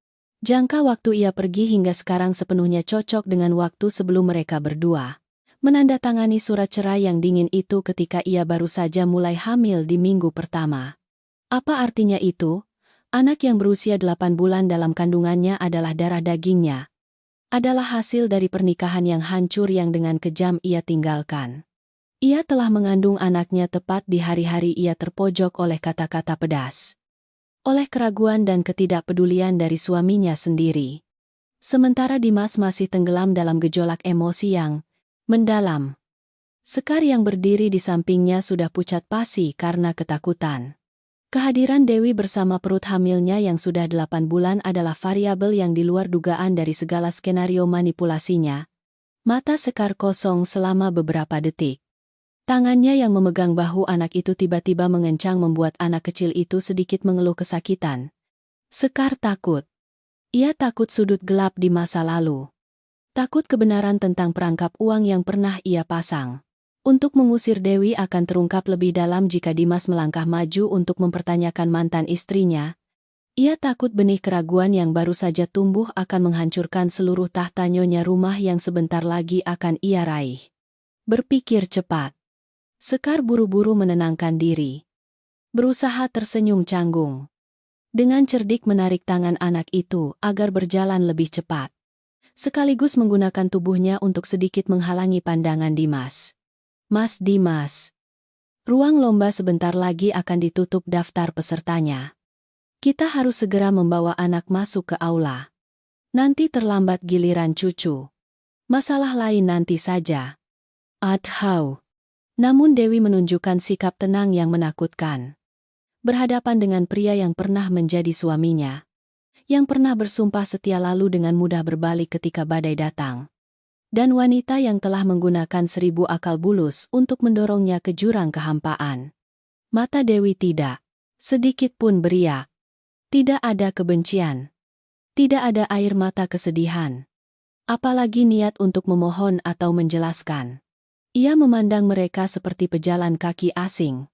Jangka waktu ia pergi hingga sekarang sepenuhnya cocok dengan waktu sebelum mereka berdua menandatangani surat cerai yang dingin itu ketika ia baru saja mulai hamil di minggu pertama. Apa artinya itu? Anak yang berusia 8 bulan dalam kandungannya adalah darah dagingnya. Adalah hasil dari pernikahan yang hancur yang dengan kejam ia tinggalkan. Ia telah mengandung anaknya tepat di hari-hari ia terpojok oleh kata-kata pedas. Oleh keraguan dan ketidakpedulian dari suaminya sendiri. Sementara Dimas masih tenggelam dalam gejolak emosi yang mendalam. Sekar yang berdiri di sampingnya sudah pucat pasi karena ketakutan. Kehadiran Dewi bersama perut hamilnya yang sudah 8 bulan adalah variabel yang di luar dugaan dari segala skenario manipulasinya. Mata Sekar kosong selama beberapa detik. Tangannya yang memegang bahu anak itu tiba-tiba mengencang membuat anak kecil itu sedikit mengeluh kesakitan. Sekar takut. Ia takut sudut gelap di masa lalu. Takut kebenaran tentang perangkap uang yang pernah ia pasang. Untuk mengusir Dewi akan terungkap lebih dalam jika Dimas melangkah maju untuk mempertanyakan mantan istrinya. Ia takut benih keraguan yang baru saja tumbuh akan menghancurkan seluruh tahta nyonya rumah yang sebentar lagi akan ia raih. Berpikir cepat. Sekar buru-buru menenangkan diri. Berusaha tersenyum canggung. Dengan cerdik menarik tangan anak itu agar berjalan lebih cepat. Sekaligus menggunakan tubuhnya untuk sedikit menghalangi pandangan Dimas. Mas Dimas. Ruang lomba sebentar lagi akan ditutup daftar pesertanya. Kita harus segera membawa anak masuk ke aula. Nanti terlambat giliran cucu. Masalah lain nanti saja. Adhau. Namun Dewi menunjukkan sikap tenang yang menakutkan. Berhadapan dengan pria yang pernah menjadi suaminya. Yang pernah bersumpah setia lalu dengan mudah berbalik ketika badai datang. Dan wanita yang telah menggunakan 1000 akal bulus untuk mendorongnya ke jurang kehampaan. Mata Dewi tidak sedikit pun beriak. Tidak ada kebencian. Tidak ada air mata kesedihan. Apalagi niat untuk memohon atau menjelaskan. Ia memandang mereka seperti pejalan kaki asing.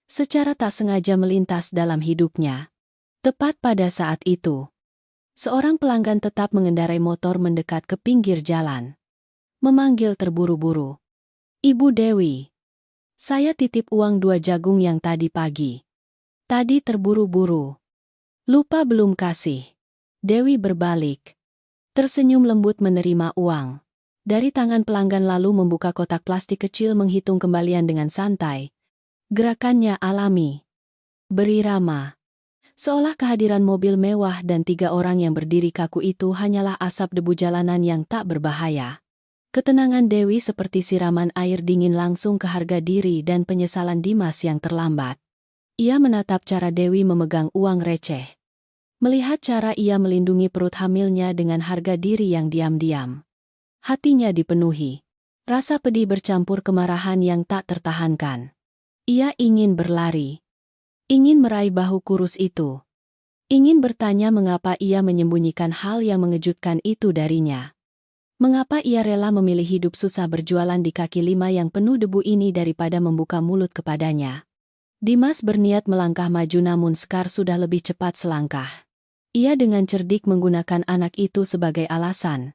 Secara tak sengaja melintas dalam hidupnya. Tepat pada saat itu, seorang pelanggan tetap mengendarai motor mendekat ke pinggir jalan. Memanggil terburu-buru. Ibu Dewi, saya titip uang 2 jagung yang tadi pagi. Tadi terburu-buru. Lupa belum kasih. Dewi berbalik. Tersenyum lembut menerima uang. Dari tangan pelanggan lalu membuka kotak plastik kecil menghitung kembalian dengan santai. Gerakannya alami. Berirama. Seolah kehadiran mobil mewah dan 3 orang yang berdiri kaku itu hanyalah asap debu jalanan yang tak berbahaya. Ketenangan Dewi seperti siraman air dingin langsung ke harga diri dan penyesalan Dimas yang terlambat. Ia menatap cara Dewi memegang uang receh. Melihat cara ia melindungi perut hamilnya dengan harga diri yang diam-diam. Hatinya dipenuhi. Rasa pedih bercampur kemarahan yang tak tertahankan. Ia ingin berlari. Ingin meraih bahu kurus itu. Ingin bertanya mengapa ia menyembunyikan hal yang mengejutkan itu darinya. Mengapa ia rela memilih hidup susah berjualan di kaki 5 yang penuh debu ini daripada membuka mulut kepadanya. Dimas berniat melangkah maju namun Sekar sudah lebih cepat selangkah. Ia dengan cerdik menggunakan anak itu sebagai alasan.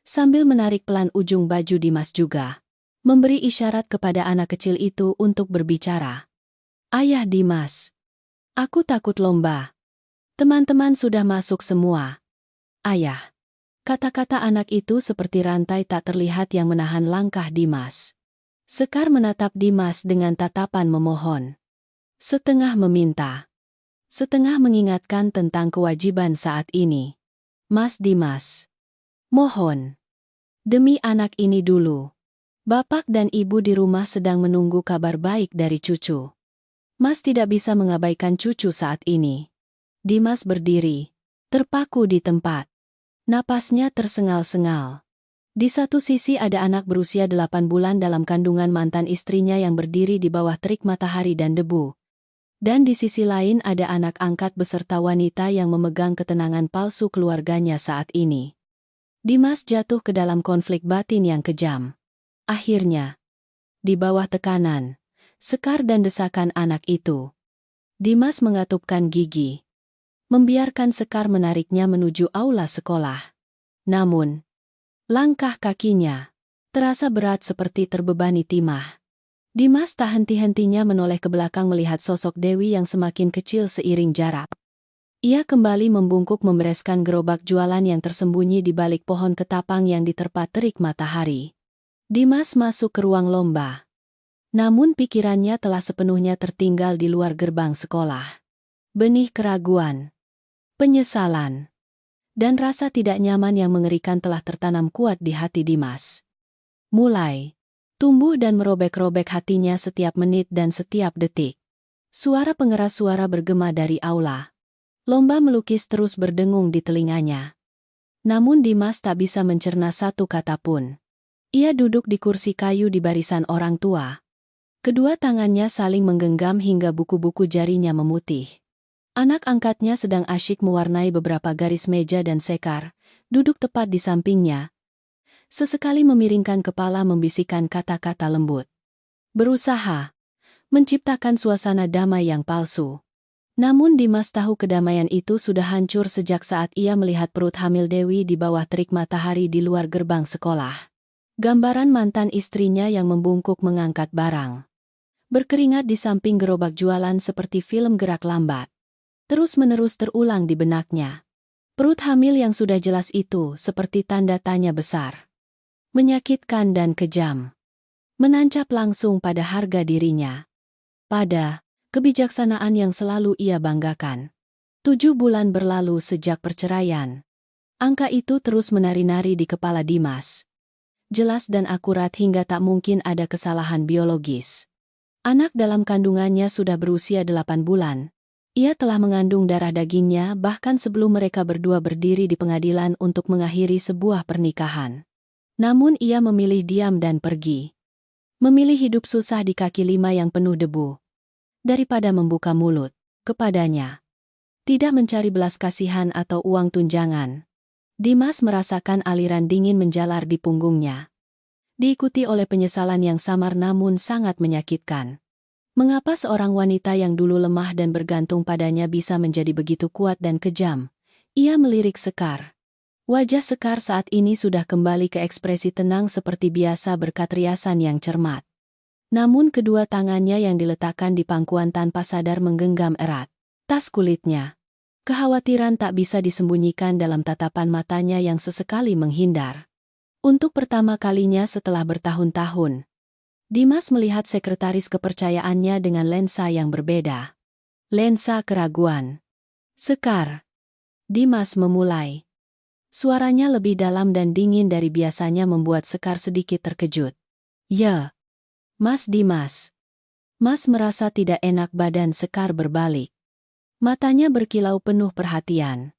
Sambil menarik pelan ujung baju Dimas juga. Memberi isyarat kepada anak kecil itu untuk berbicara. Ayah Dimas. Aku takut lomba. Teman-teman sudah masuk semua. Ayah. Kata-kata anak itu seperti rantai tak terlihat yang menahan langkah Dimas. Sekar menatap Dimas dengan tatapan memohon. Setengah meminta. Setengah mengingatkan tentang kewajiban saat ini. Mas Dimas. Mohon. Demi anak ini dulu. Bapak dan ibu di rumah sedang menunggu kabar baik dari cucu. Mas tidak bisa mengabaikan cucu saat ini. Dimas berdiri. Terpaku di tempat. Napasnya tersengal-sengal. Di satu sisi ada anak berusia 8 bulan dalam kandungan mantan istrinya yang berdiri di bawah terik matahari dan debu. Dan di sisi lain ada anak angkat beserta wanita yang memegang ketenangan palsu keluarganya saat ini. Dimas jatuh ke dalam konflik batin yang kejam. Akhirnya, di bawah tekanan, Sekar dan desakan anak itu, Dimas mengatupkan gigi. Membiarkan Sekar menariknya menuju aula sekolah. Namun, langkah kakinya terasa berat seperti terbebani timah. Dimas tak henti-hentinya menoleh ke belakang melihat sosok Dewi yang semakin kecil seiring jarak. Ia kembali membungkuk membereskan gerobak jualan yang tersembunyi di balik pohon ketapang yang diterpa terik matahari. Dimas masuk ke ruang lomba. Namun pikirannya telah sepenuhnya tertinggal di luar gerbang sekolah. Benih keraguan, penyesalan, dan rasa tidak nyaman yang mengerikan telah tertanam kuat di hati Dimas. Mulai tumbuh dan merobek-robek hatinya setiap menit dan setiap detik. Suara pengeras suara bergema dari aula. Lomba melukis terus berdengung di telinganya. Namun Dimas tak bisa mencerna satu kata pun. Ia duduk di kursi kayu di barisan orang tua. Kedua tangannya saling menggenggam hingga buku-buku jarinya memutih. Anak angkatnya sedang asyik mewarnai beberapa garis meja dan Sekar, duduk tepat di sampingnya. Sesekali memiringkan kepala membisikkan kata-kata lembut. Berusaha menciptakan suasana damai yang palsu. Namun Dimas tahu kedamaian itu sudah hancur sejak saat ia melihat perut hamil Dewi di bawah terik matahari di luar gerbang sekolah. Gambaran mantan istrinya yang membungkuk mengangkat barang. Berkeringat di samping gerobak jualan seperti film gerak lambat. Terus-menerus terulang di benaknya. Perut hamil yang sudah jelas itu seperti tanda tanya besar. Menyakitkan dan kejam. Menancap langsung pada harga dirinya. pada kebijaksanaan yang selalu ia banggakan. 7 bulan berlalu sejak perceraian. Angka itu terus menari-nari di kepala Dimas. Jelas dan akurat hingga tak mungkin ada kesalahan biologis. Anak dalam kandungannya sudah berusia 8 bulan. Ia telah mengandung darah dagingnya bahkan sebelum mereka berdua berdiri di pengadilan untuk mengakhiri sebuah pernikahan. Namun ia memilih diam dan pergi. Memilih hidup susah di kaki lima yang penuh debu. Daripada membuka mulut kepadanya. Tidak mencari belas kasihan atau uang tunjangan. Dimas merasakan aliran dingin menjalar di punggungnya. Diikuti oleh penyesalan yang samar namun sangat menyakitkan. Mengapa seorang wanita yang dulu lemah dan bergantung padanya bisa menjadi begitu kuat dan kejam? Ia melirik Sekar. Wajah Sekar saat ini sudah kembali ke ekspresi tenang seperti biasa berkat riasan yang cermat. Namun kedua tangannya yang diletakkan di pangkuan tanpa sadar menggenggam erat tas kulitnya. Kekhawatiran tak bisa disembunyikan dalam tatapan matanya yang sesekali menghindar. Untuk pertama kalinya setelah bertahun-tahun, Dimas melihat sekretaris kepercayaannya dengan lensa yang berbeda. Lensa keraguan. Sekar. Dimas memulai. Suaranya lebih dalam dan dingin dari biasanya membuat Sekar sedikit terkejut. Ya. Mas Dimas. Mas merasa tidak enak badan Sekar berbalik. Matanya berkilau penuh perhatian.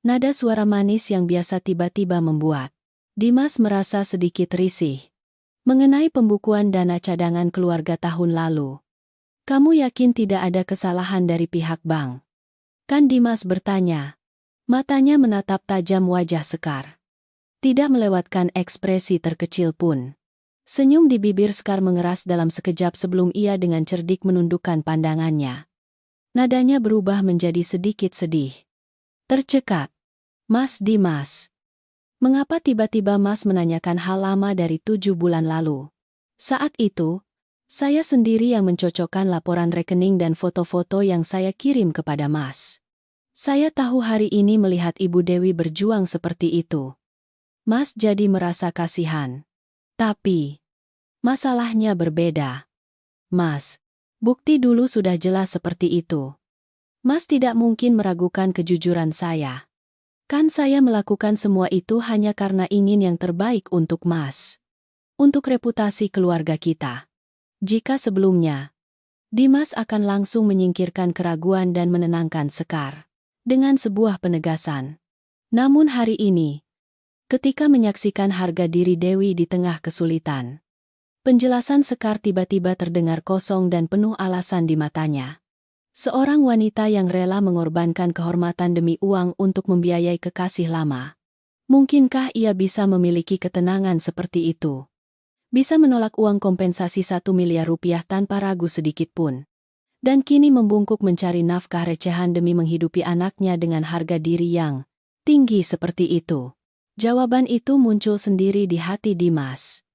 Nada suara manis yang biasa tiba-tiba membuat Dimas merasa sedikit risih. Mengenai pembukuan dana cadangan keluarga tahun lalu. Kamu yakin tidak ada kesalahan dari pihak bank? Kan Dimas bertanya. Matanya menatap tajam wajah Sekar. Tidak melewatkan ekspresi terkecil pun. Senyum di bibir Sekar mengeras dalam sekejap sebelum ia dengan cerdik menundukkan pandangannya. Nadanya berubah menjadi sedikit sedih. Tercekat. Mas Dimas. Mengapa tiba-tiba Mas menanyakan hal lama dari 7 bulan lalu? Saat itu, saya sendiri yang mencocokkan laporan rekening dan foto-foto yang saya kirim kepada Mas. Saya tahu hari ini melihat Ibu Dewi berjuang seperti itu. Mas jadi merasa kasihan. Tapi masalahnya berbeda. Mas, bukti dulu sudah jelas seperti itu. Mas tidak mungkin meragukan kejujuran saya. Kan saya melakukan semua itu hanya karena ingin yang terbaik untuk Mas. Untuk reputasi keluarga kita. Jika sebelumnya, Dimas akan langsung menyingkirkan keraguan dan menenangkan Sekar. Dengan sebuah penegasan. Namun hari ini, ketika menyaksikan harga diri Dewi di tengah kesulitan, penjelasan Sekar tiba-tiba terdengar kosong dan penuh alasan di matanya. Seorang wanita yang rela mengorbankan kehormatan demi uang untuk membiayai kekasih lama. Mungkinkah ia bisa memiliki ketenangan seperti itu? Bisa menolak uang kompensasi 1 miliar rupiah tanpa ragu sedikit pun. Dan kini membungkuk mencari nafkah recehan demi menghidupi anaknya dengan harga diri yang tinggi seperti itu. Jawaban itu muncul sendiri di hati Dimas.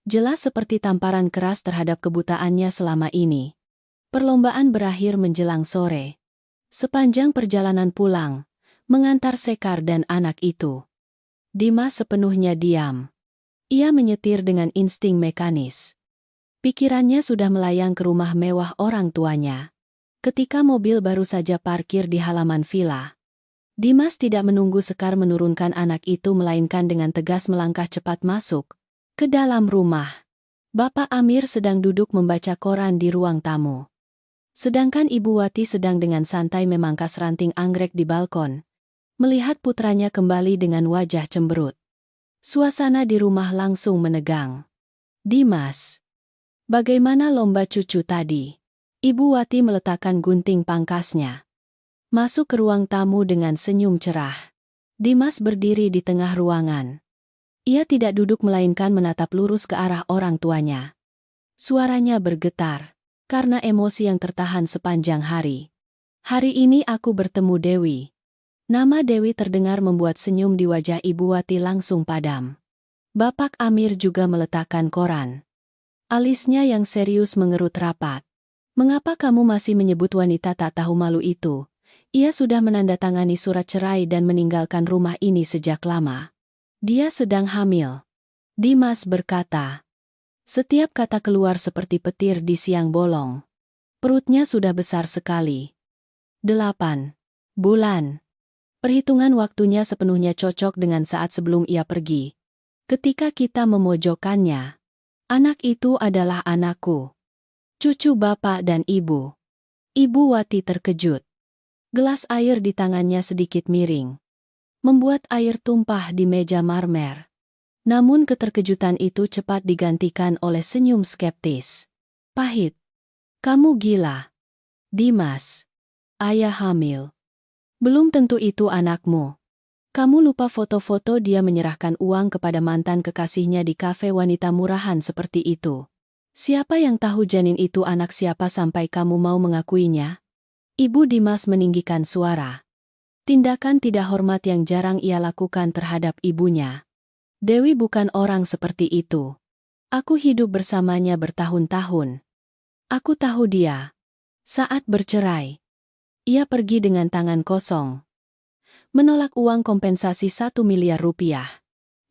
Jelas seperti tamparan keras terhadap kebutaannya selama ini. Perlombaan berakhir menjelang sore. Sepanjang perjalanan pulang, mengantar Sekar dan anak itu, Dimas sepenuhnya diam. Ia menyetir dengan insting mekanis. Pikirannya sudah melayang ke rumah mewah orang tuanya. Ketika mobil baru saja parkir di halaman villa, Dimas tidak menunggu Sekar menurunkan anak itu melainkan dengan tegas melangkah cepat masuk ke dalam rumah. Bapak Amir sedang duduk membaca koran di ruang tamu. Sedangkan Ibu Wati sedang dengan santai memangkas ranting anggrek di balkon. Melihat putranya kembali dengan wajah cemberut. Suasana di rumah langsung menegang. Dimas. Bagaimana lomba cucu tadi? Ibu Wati meletakkan gunting pangkasnya. Masuk ke ruang tamu dengan senyum cerah. Dimas berdiri di tengah ruangan. Ia tidak duduk melainkan menatap lurus ke arah orang tuanya. Suaranya bergetar, karena emosi yang tertahan sepanjang hari. Hari ini aku bertemu Dewi. Nama Dewi terdengar membuat senyum di wajah Ibu Wati langsung padam. Bapak Amir juga meletakkan koran. Alisnya yang serius mengerut rapat. Mengapa kamu masih menyebut wanita tak tahu malu itu? Ia sudah menandatangani surat cerai dan meninggalkan rumah ini sejak lama. Dia sedang hamil. Dimas berkata. Setiap kata keluar seperti petir di siang bolong. Perutnya sudah besar sekali. 8 bulan. Perhitungan waktunya sepenuhnya cocok dengan saat sebelum ia pergi. Ketika kita memojokkannya, anak itu adalah anakku. Cucu bapak dan ibu. Ibu Wati terkejut. Gelas air di tangannya sedikit miring, membuat air tumpah di meja marmer. Namun keterkejutan itu cepat digantikan oleh senyum skeptis. Pahit. Kamu gila. Dimas. Ayah hamil. Belum tentu itu anakmu. Kamu lupa foto-foto dia menyerahkan uang kepada mantan kekasihnya di kafe wanita murahan seperti itu. Siapa yang tahu janin itu anak siapa sampai kamu mau mengakuinya? Ibu Dimas meninggikan suara. Tindakan tidak hormat yang jarang ia lakukan terhadap ibunya. Dewi bukan orang seperti itu. Aku hidup bersamanya bertahun-tahun. Aku tahu dia. Saat bercerai, ia pergi dengan tangan kosong. Menolak uang kompensasi 1 miliar rupiah.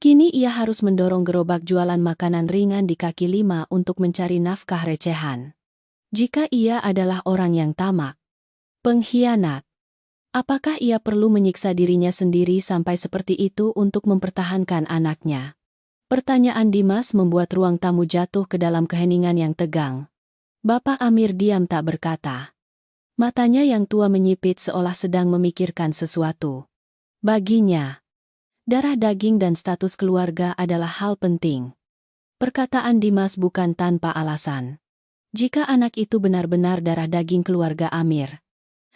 Kini ia harus mendorong gerobak jualan makanan ringan di kaki 5 untuk mencari nafkah recehan. Jika ia adalah orang yang tamak, pengkhianat, apakah ia perlu menyiksa dirinya sendiri sampai seperti itu untuk mempertahankan anaknya? Pertanyaan Dimas membuat ruang tamu jatuh ke dalam keheningan yang tegang. Bapak Amir diam tak berkata. Matanya yang tua menyipit seolah sedang memikirkan sesuatu. Baginya, darah daging dan status keluarga adalah hal penting. Perkataan Dimas bukan tanpa alasan. Jika anak itu benar-benar darah daging keluarga Amir,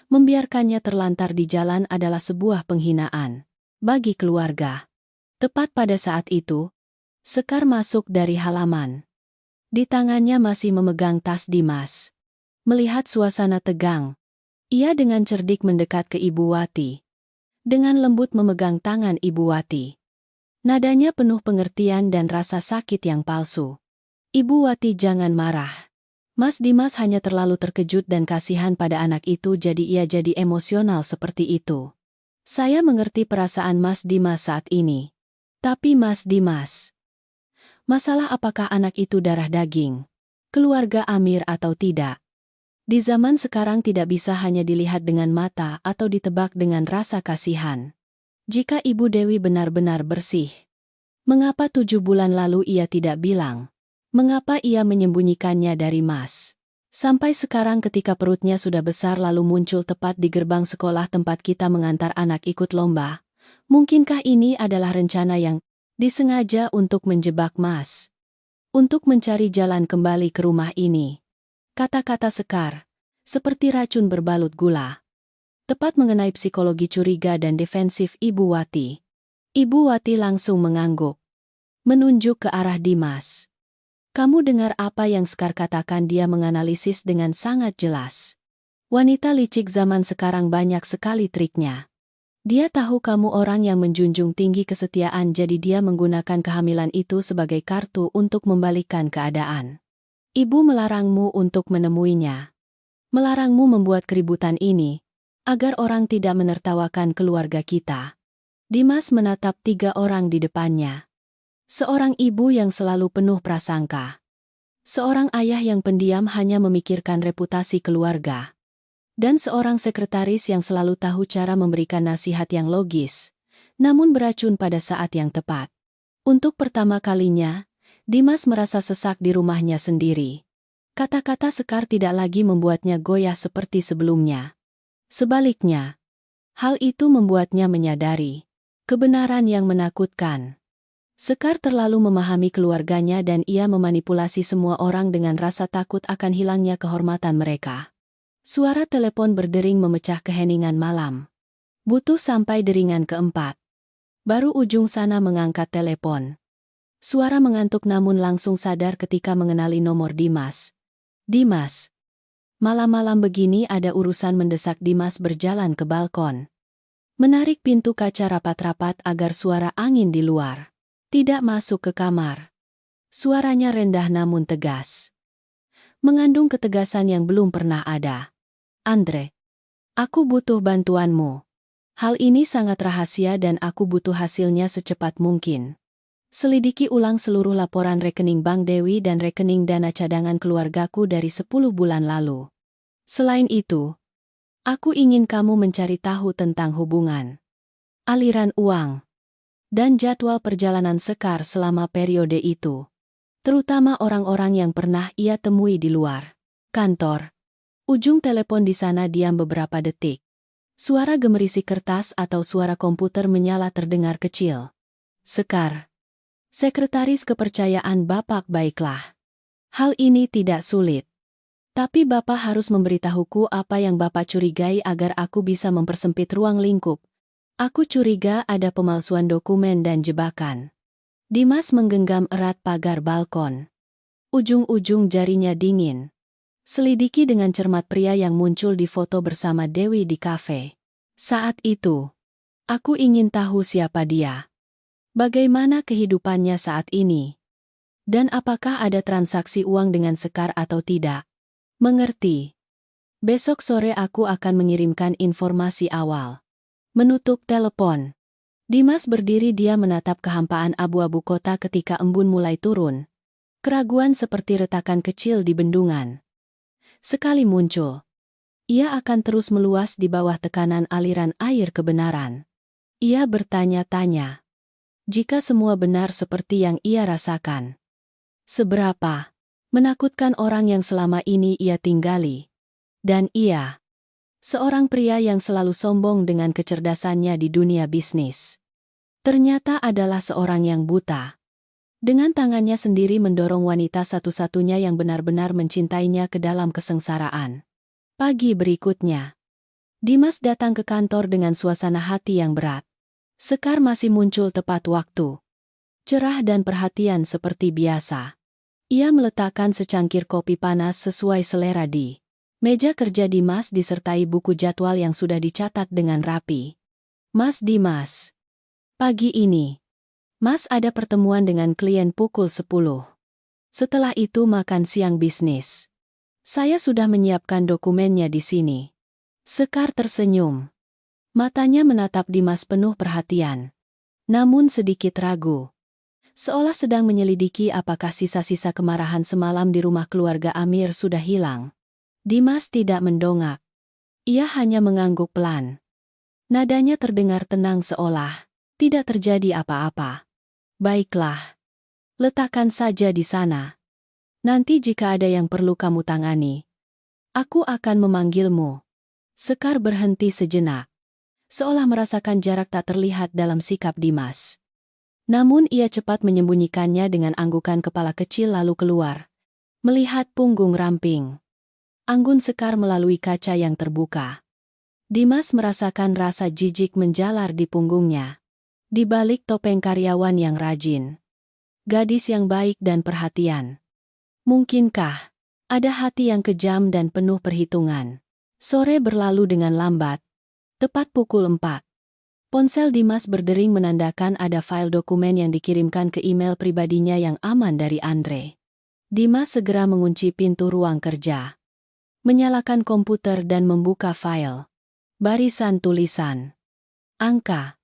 membiarkannya terlantar di jalan adalah sebuah penghinaan bagi keluarga. Tepat pada saat itu, Sekar masuk dari halaman. Di tangannya masih memegang tas Dimas. Melihat suasana tegang, ia dengan cerdik mendekat ke Ibu Wati. Dengan lembut memegang tangan Ibu Wati. Nadanya penuh pengertian dan rasa sakit yang palsu. Ibu Wati, jangan marah. Mas Dimas hanya terlalu terkejut dan kasihan pada anak itu jadi ia jadi emosional seperti itu. Saya mengerti perasaan Mas Dimas saat ini. Tapi Mas Dimas, masalah apakah anak itu darah daging keluarga Amir atau tidak? Di zaman sekarang tidak bisa hanya dilihat dengan mata atau ditebak dengan rasa kasihan. Jika Ibu Dewi benar-benar bersih, mengapa 7 bulan lalu ia tidak bilang? Mengapa ia menyembunyikannya dari Mas? Sampai sekarang ketika perutnya sudah besar lalu muncul tepat di gerbang sekolah tempat kita mengantar anak ikut lomba. Mungkinkah ini adalah rencana yang disengaja untuk menjebak Mas? Untuk mencari jalan kembali ke rumah ini. Kata-kata Sekar, seperti racun berbalut gula. Tepat mengenai psikologi curiga dan defensif Ibu Wati. Ibu Wati langsung mengangguk. Menunjuk ke arah Dimas. Kamu dengar apa yang Sekar katakan? Dia menganalisis dengan sangat jelas. Wanita licik zaman sekarang banyak sekali triknya. Dia tahu kamu orang yang menjunjung tinggi kesetiaan, jadi dia menggunakan kehamilan itu sebagai kartu untuk membalikkan keadaan. Ibu melarangmu untuk menemuinya. Melarangmu membuat keributan ini, agar orang tidak menertawakan keluarga kita. Dimas menatap 3 orang di depannya. Seorang ibu yang selalu penuh prasangka. Seorang ayah yang pendiam hanya memikirkan reputasi keluarga. Dan seorang sekretaris yang selalu tahu cara memberikan nasihat yang logis, namun beracun pada saat yang tepat. Untuk pertama kalinya, Dimas merasa sesak di rumahnya sendiri. Kata-kata Sekar tidak lagi membuatnya goyah seperti sebelumnya. Sebaliknya, hal itu membuatnya menyadari kebenaran yang menakutkan. Sekar terlalu memahami keluarganya dan ia memanipulasi semua orang dengan rasa takut akan hilangnya kehormatan mereka. Suara telepon berdering memecah keheningan malam. Butuh sampai deringan keempat. Baru ujung sana mengangkat telepon. Suara mengantuk namun langsung sadar ketika mengenali nomor Dimas. Dimas. Malam-malam begini ada urusan mendesak. Dimas berjalan ke balkon. Menarik pintu kaca rapat-rapat agar suara angin di luar tidak masuk ke kamar. Suaranya rendah namun tegas. Mengandung ketegasan yang belum pernah ada. Andre, aku butuh bantuanmu. Hal ini sangat rahasia dan aku butuh hasilnya secepat mungkin. Selidiki ulang seluruh laporan rekening Bank Dewi dan rekening dana cadangan keluargaku dari 10 bulan lalu. Selain itu, aku ingin kamu mencari tahu tentang hubungan, aliran uang, dan jadwal perjalanan Sekar selama periode itu. Terutama orang-orang yang pernah ia temui di luar kantor. Ujung telepon di sana diam beberapa detik. Suara gemerisi kertas atau suara komputer menyala terdengar kecil. Sekar. Sekretaris kepercayaan Bapak, baiklah. Hal ini tidak sulit. Tapi Bapak harus memberitahuku apa yang Bapak curigai agar aku bisa mempersempit ruang lingkup. Aku curiga ada pemalsuan dokumen dan jebakan. Dimas menggenggam erat pagar balkon. Ujung-ujung jarinya dingin. Selidiki dengan cermat pria yang muncul di foto bersama Dewi di kafe. Saat itu, aku ingin tahu siapa dia. Bagaimana kehidupannya saat ini? Dan apakah ada transaksi uang dengan Sekar atau tidak? Mengerti. Besok sore aku akan mengirimkan informasi awal. Menutup telepon. Dimas berdiri, dia menatap kehampaan abu-abu kota ketika embun mulai turun. Keraguan seperti retakan kecil di bendungan. Sekali muncul, ia akan terus meluas di bawah tekanan aliran air kebenaran. Ia bertanya-tanya, jika semua benar seperti yang ia rasakan, seberapa menakutkan orang yang selama ini ia tinggali. Dan ia, seorang pria yang selalu sombong dengan kecerdasannya di dunia bisnis, ternyata adalah seorang yang buta. Dengan tangannya sendiri mendorong wanita satu-satunya yang benar-benar mencintainya ke dalam kesengsaraan. Pagi berikutnya, Dimas datang ke kantor dengan suasana hati yang berat. Sekar masih muncul tepat waktu. Cerah dan perhatian seperti biasa. Ia meletakkan secangkir kopi panas sesuai selera di meja kerja Dimas disertai buku jadwal yang sudah dicatat dengan rapi. Mas Dimas, pagi ini Mas ada pertemuan dengan klien pukul 10. Setelah itu makan siang bisnis. Saya sudah menyiapkan dokumennya di sini. Sekar tersenyum. Matanya menatap Dimas penuh perhatian. Namun sedikit ragu. Seolah sedang menyelidiki apakah sisa-sisa kemarahan semalam di rumah keluarga Amir sudah hilang. Dimas tidak mendongak. Ia hanya mengangguk pelan. Nadanya terdengar tenang seolah tidak terjadi apa-apa. Baiklah. Letakkan saja di sana. Nanti jika ada yang perlu kamu tangani, aku akan memanggilmu. Sekar berhenti sejenak. Seolah merasakan jarak tak terlihat dalam sikap Dimas. Namun ia cepat menyembunyikannya dengan anggukan kepala kecil lalu keluar. Melihat punggung ramping. Anggun Sekar melalui kaca yang terbuka. Dimas merasakan rasa jijik menjalar di punggungnya. Di balik topeng karyawan yang rajin. Gadis yang baik dan perhatian. Mungkinkah ada hati yang kejam dan penuh perhitungan? Sore berlalu dengan lambat. Tepat pukul 4. Ponsel Dimas berdering menandakan ada file dokumen yang dikirimkan ke email pribadinya yang aman dari Andre. Dimas segera mengunci pintu ruang kerja. Menyalakan komputer dan membuka file. Barisan tulisan, angka,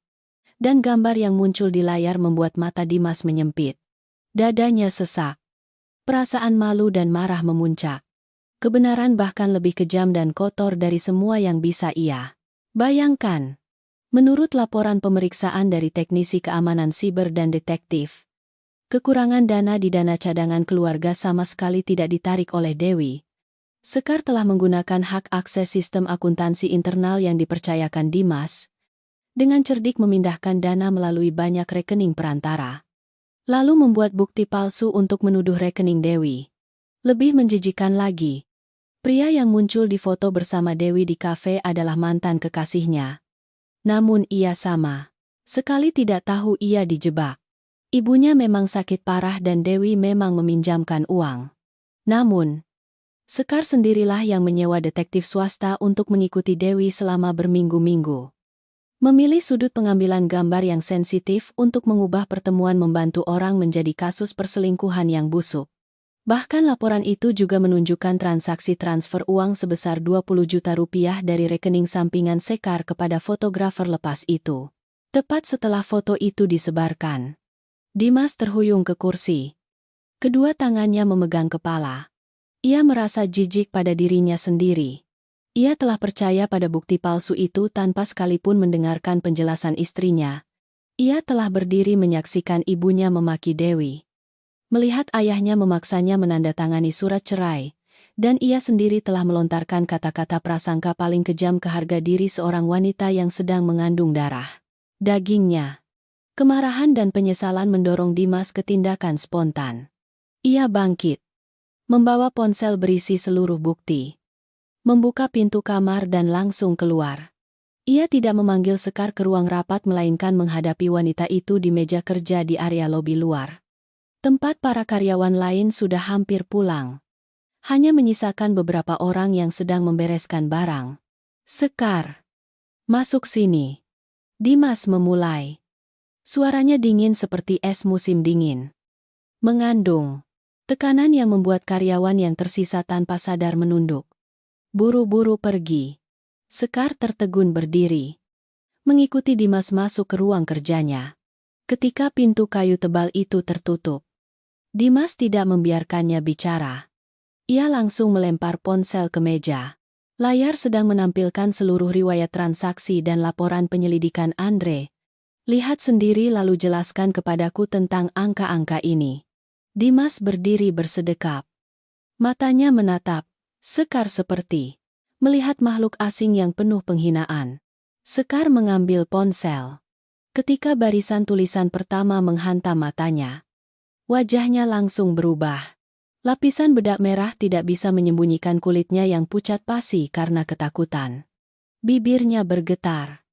dan gambar yang muncul di layar membuat mata Dimas menyempit. Dadanya sesak. Perasaan malu dan marah memuncak. Kebenaran bahkan lebih kejam dan kotor dari semua yang bisa ia bayangkan. Menurut laporan pemeriksaan dari teknisi keamanan siber dan detektif, kekurangan dana di dana cadangan keluarga sama sekali tidak ditarik oleh Dewi. Sekar telah menggunakan hak akses sistem akuntansi internal yang dipercayakan Dimas, dengan cerdik memindahkan dana melalui banyak rekening perantara. Lalu membuat bukti palsu untuk menuduh rekening Dewi. Lebih menjijikan lagi, pria yang muncul di foto bersama Dewi di kafe adalah mantan kekasihnya. Namun ia sama sekali tidak tahu ia dijebak. Ibunya memang sakit parah dan Dewi memang meminjamkan uang. Namun, Sekar sendirilah yang menyewa detektif swasta untuk mengikuti Dewi selama berminggu-minggu. Memilih sudut pengambilan gambar yang sensitif untuk mengubah pertemuan membantu orang menjadi kasus perselingkuhan yang busuk. Bahkan laporan itu juga menunjukkan transaksi transfer uang sebesar 20 juta rupiah dari rekening sampingan Sekar kepada fotografer lepas itu. Tepat setelah foto itu disebarkan, Dimas terhuyung ke kursi. Kedua tangannya memegang kepala. Ia merasa jijik pada dirinya sendiri. Ia telah percaya pada bukti palsu itu tanpa sekalipun mendengarkan penjelasan istrinya. Ia telah berdiri menyaksikan ibunya memaki Dewi. Melihat ayahnya memaksanya menandatangani surat cerai, dan ia sendiri telah melontarkan kata-kata prasangka paling kejam ke harga diri seorang wanita yang sedang mengandung darah dagingnya. Kemarahan dan penyesalan mendorong Dimas ke tindakan spontan. Ia bangkit, membawa ponsel berisi seluruh bukti, membuka pintu kamar dan langsung keluar. Ia tidak memanggil Sekar ke ruang rapat melainkan menghadapi wanita itu di meja kerja di area lobi luar. Tempat para karyawan lain sudah hampir pulang. Hanya menyisakan beberapa orang yang sedang membereskan barang. Sekar, masuk sini. Dimas memulai. Suaranya dingin seperti es musim dingin. Mengandung tekanan yang membuat karyawan yang tersisa tanpa sadar menunduk. Buru-buru pergi. Sekar tertegun berdiri, mengikuti Dimas masuk ke ruang kerjanya. Ketika pintu kayu tebal itu tertutup, Dimas tidak membiarkannya bicara. Ia langsung melempar ponsel ke meja. Layar sedang menampilkan seluruh riwayat transaksi dan laporan penyelidikan Andre. Lihat sendiri lalu jelaskan kepadaku tentang angka-angka ini. Dimas berdiri bersedekap. Matanya menatap Sekar seperti melihat makhluk asing yang penuh penghinaan. Sekar mengambil ponsel. Ketika barisan tulisan pertama menghantam matanya, wajahnya langsung berubah. Lapisan bedak merah tidak bisa menyembunyikan kulitnya yang pucat pasi karena ketakutan. Bibirnya bergetar.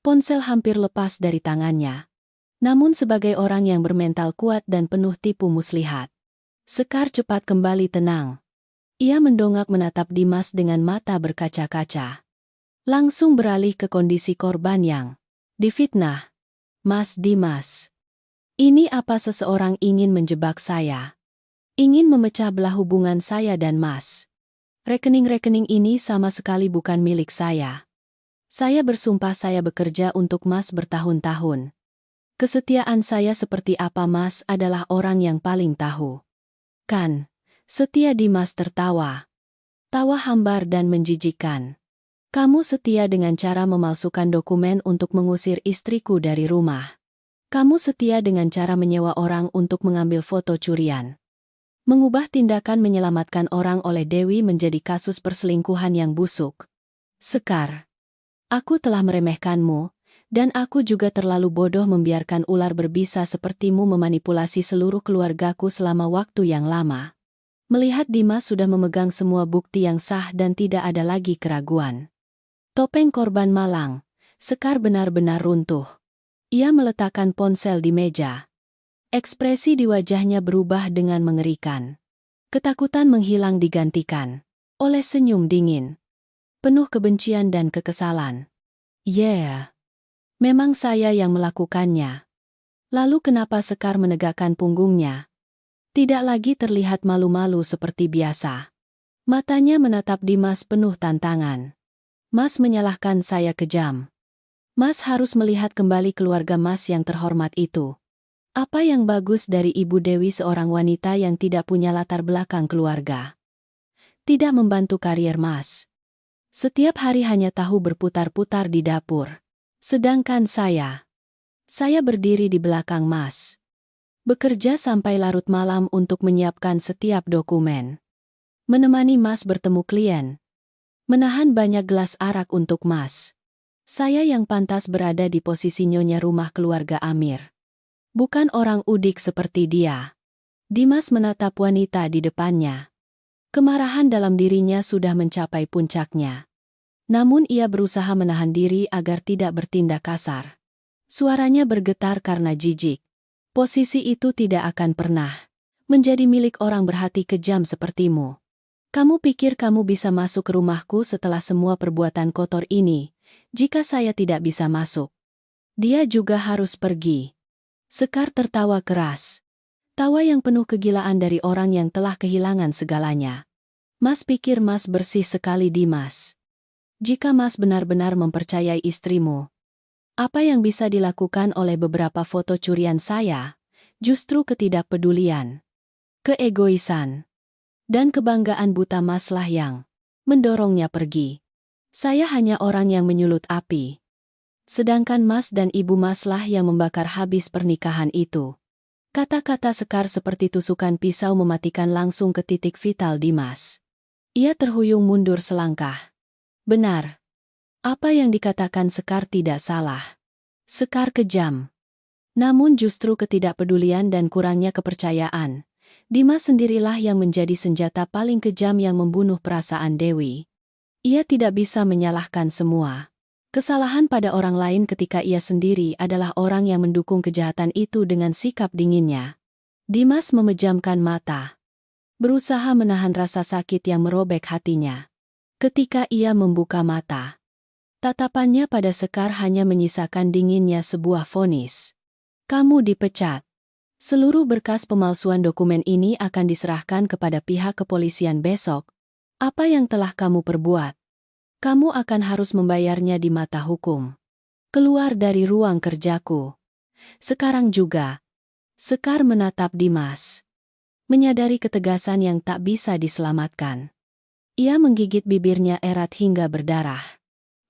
Ponsel hampir lepas dari tangannya. Namun sebagai orang yang bermental kuat dan penuh tipu muslihat, Sekar cepat kembali tenang. Ia mendongak menatap Dimas dengan mata berkaca-kaca. Langsung beralih ke kondisi korban yang difitnah. Mas Dimas, ini apa seseorang ingin menjebak saya? Ingin memecah belah hubungan saya dan Mas. Rekening-rekening ini sama sekali bukan milik saya. Saya bersumpah saya bekerja untuk Mas bertahun-tahun. Kesetiaan saya seperti apa Mas adalah orang yang paling tahu. Kan? Setia. Dimas tertawa. Tawa hambar dan menjijikkan. Kamu setia dengan cara memalsukan dokumen untuk mengusir istriku dari rumah. Kamu setia dengan cara menyewa orang untuk mengambil foto curian. Mengubah tindakan menyelamatkan orang oleh Dewi menjadi kasus perselingkuhan yang busuk. Sekar, aku telah meremehkanmu, dan aku juga terlalu bodoh membiarkan ular berbisa sepertimu memanipulasi seluruh keluargaku selama waktu yang lama. Melihat Dimas sudah memegang semua bukti yang sah dan tidak ada lagi keraguan. Topeng korban malang, Sekar benar-benar runtuh. Ia meletakkan ponsel di meja. Ekspresi di wajahnya berubah dengan mengerikan. Ketakutan menghilang digantikan oleh senyum dingin, penuh kebencian dan kekesalan. Memang saya yang melakukannya. Lalu kenapa Sekar menegakkan punggungnya? Tidak lagi terlihat malu-malu seperti biasa. Matanya menatap Dimas penuh tantangan. Mas menyalahkan saya kejam. Mas harus melihat kembali keluarga Mas yang terhormat itu. Apa yang bagus dari Ibu Dewi seorang wanita yang tidak punya latar belakang keluarga? Tidak membantu karier Mas. Setiap hari hanya tahu berputar-putar di dapur. Sedangkan saya berdiri di belakang Mas. Bekerja sampai larut malam untuk menyiapkan setiap dokumen. Menemani Mas bertemu klien. Menahan banyak gelas arak untuk Mas. Saya yang pantas berada di posisi nyonya rumah keluarga Amir. Bukan orang udik seperti dia. Dimas menatap wanita di depannya. Kemarahan dalam dirinya sudah mencapai puncaknya. Namun ia berusaha menahan diri agar tidak bertindak kasar. Suaranya bergetar karena jijik. Posisi itu tidak akan pernah menjadi milik orang berhati kejam sepertimu. Kamu pikir kamu bisa masuk ke rumahku setelah semua perbuatan kotor ini? Jika saya tidak bisa masuk, dia juga harus pergi. Sekar tertawa keras. Tawa yang penuh kegilaan dari orang yang telah kehilangan segalanya. Mas pikir Mas bersih sekali Dimas. Jika Mas benar-benar mempercayai istrimu, apa yang bisa dilakukan oleh beberapa foto curian saya? Justru ketidakpedulian, keegoisan, dan kebanggaan buta Maslah yang mendorongnya pergi. Saya hanya orang yang menyulut api. Sedangkan Mas dan Ibu Mas lah yang membakar habis pernikahan itu. Kata-kata Sekar seperti tusukan pisau mematikan langsung ke titik vital Dimas. Ia terhuyung mundur selangkah. Benar. Apa yang dikatakan Sekar tidak salah. Sekar kejam. Namun justru ketidakpedulian dan kurangnya kepercayaan, Dimas sendirilah yang menjadi senjata paling kejam yang membunuh perasaan Dewi. Ia tidak bisa menyalahkan semua kesalahan pada orang lain ketika ia sendiri adalah orang yang mendukung kejahatan itu dengan sikap dinginnya. Dimas memejamkan mata, berusaha menahan rasa sakit yang merobek hatinya. Ketika ia membuka mata, tatapannya pada Sekar hanya menyisakan dinginnya sebuah vonis. Kamu dipecat. Seluruh berkas pemalsuan dokumen ini akan diserahkan kepada pihak kepolisian besok. Apa yang telah kamu perbuat? Kamu akan harus membayarnya di mata hukum. Keluar dari ruang kerjaku. Sekarang juga. Sekar menatap Dimas, menyadari ketegasan yang tak bisa diselamatkan. Ia menggigit bibirnya erat hingga berdarah.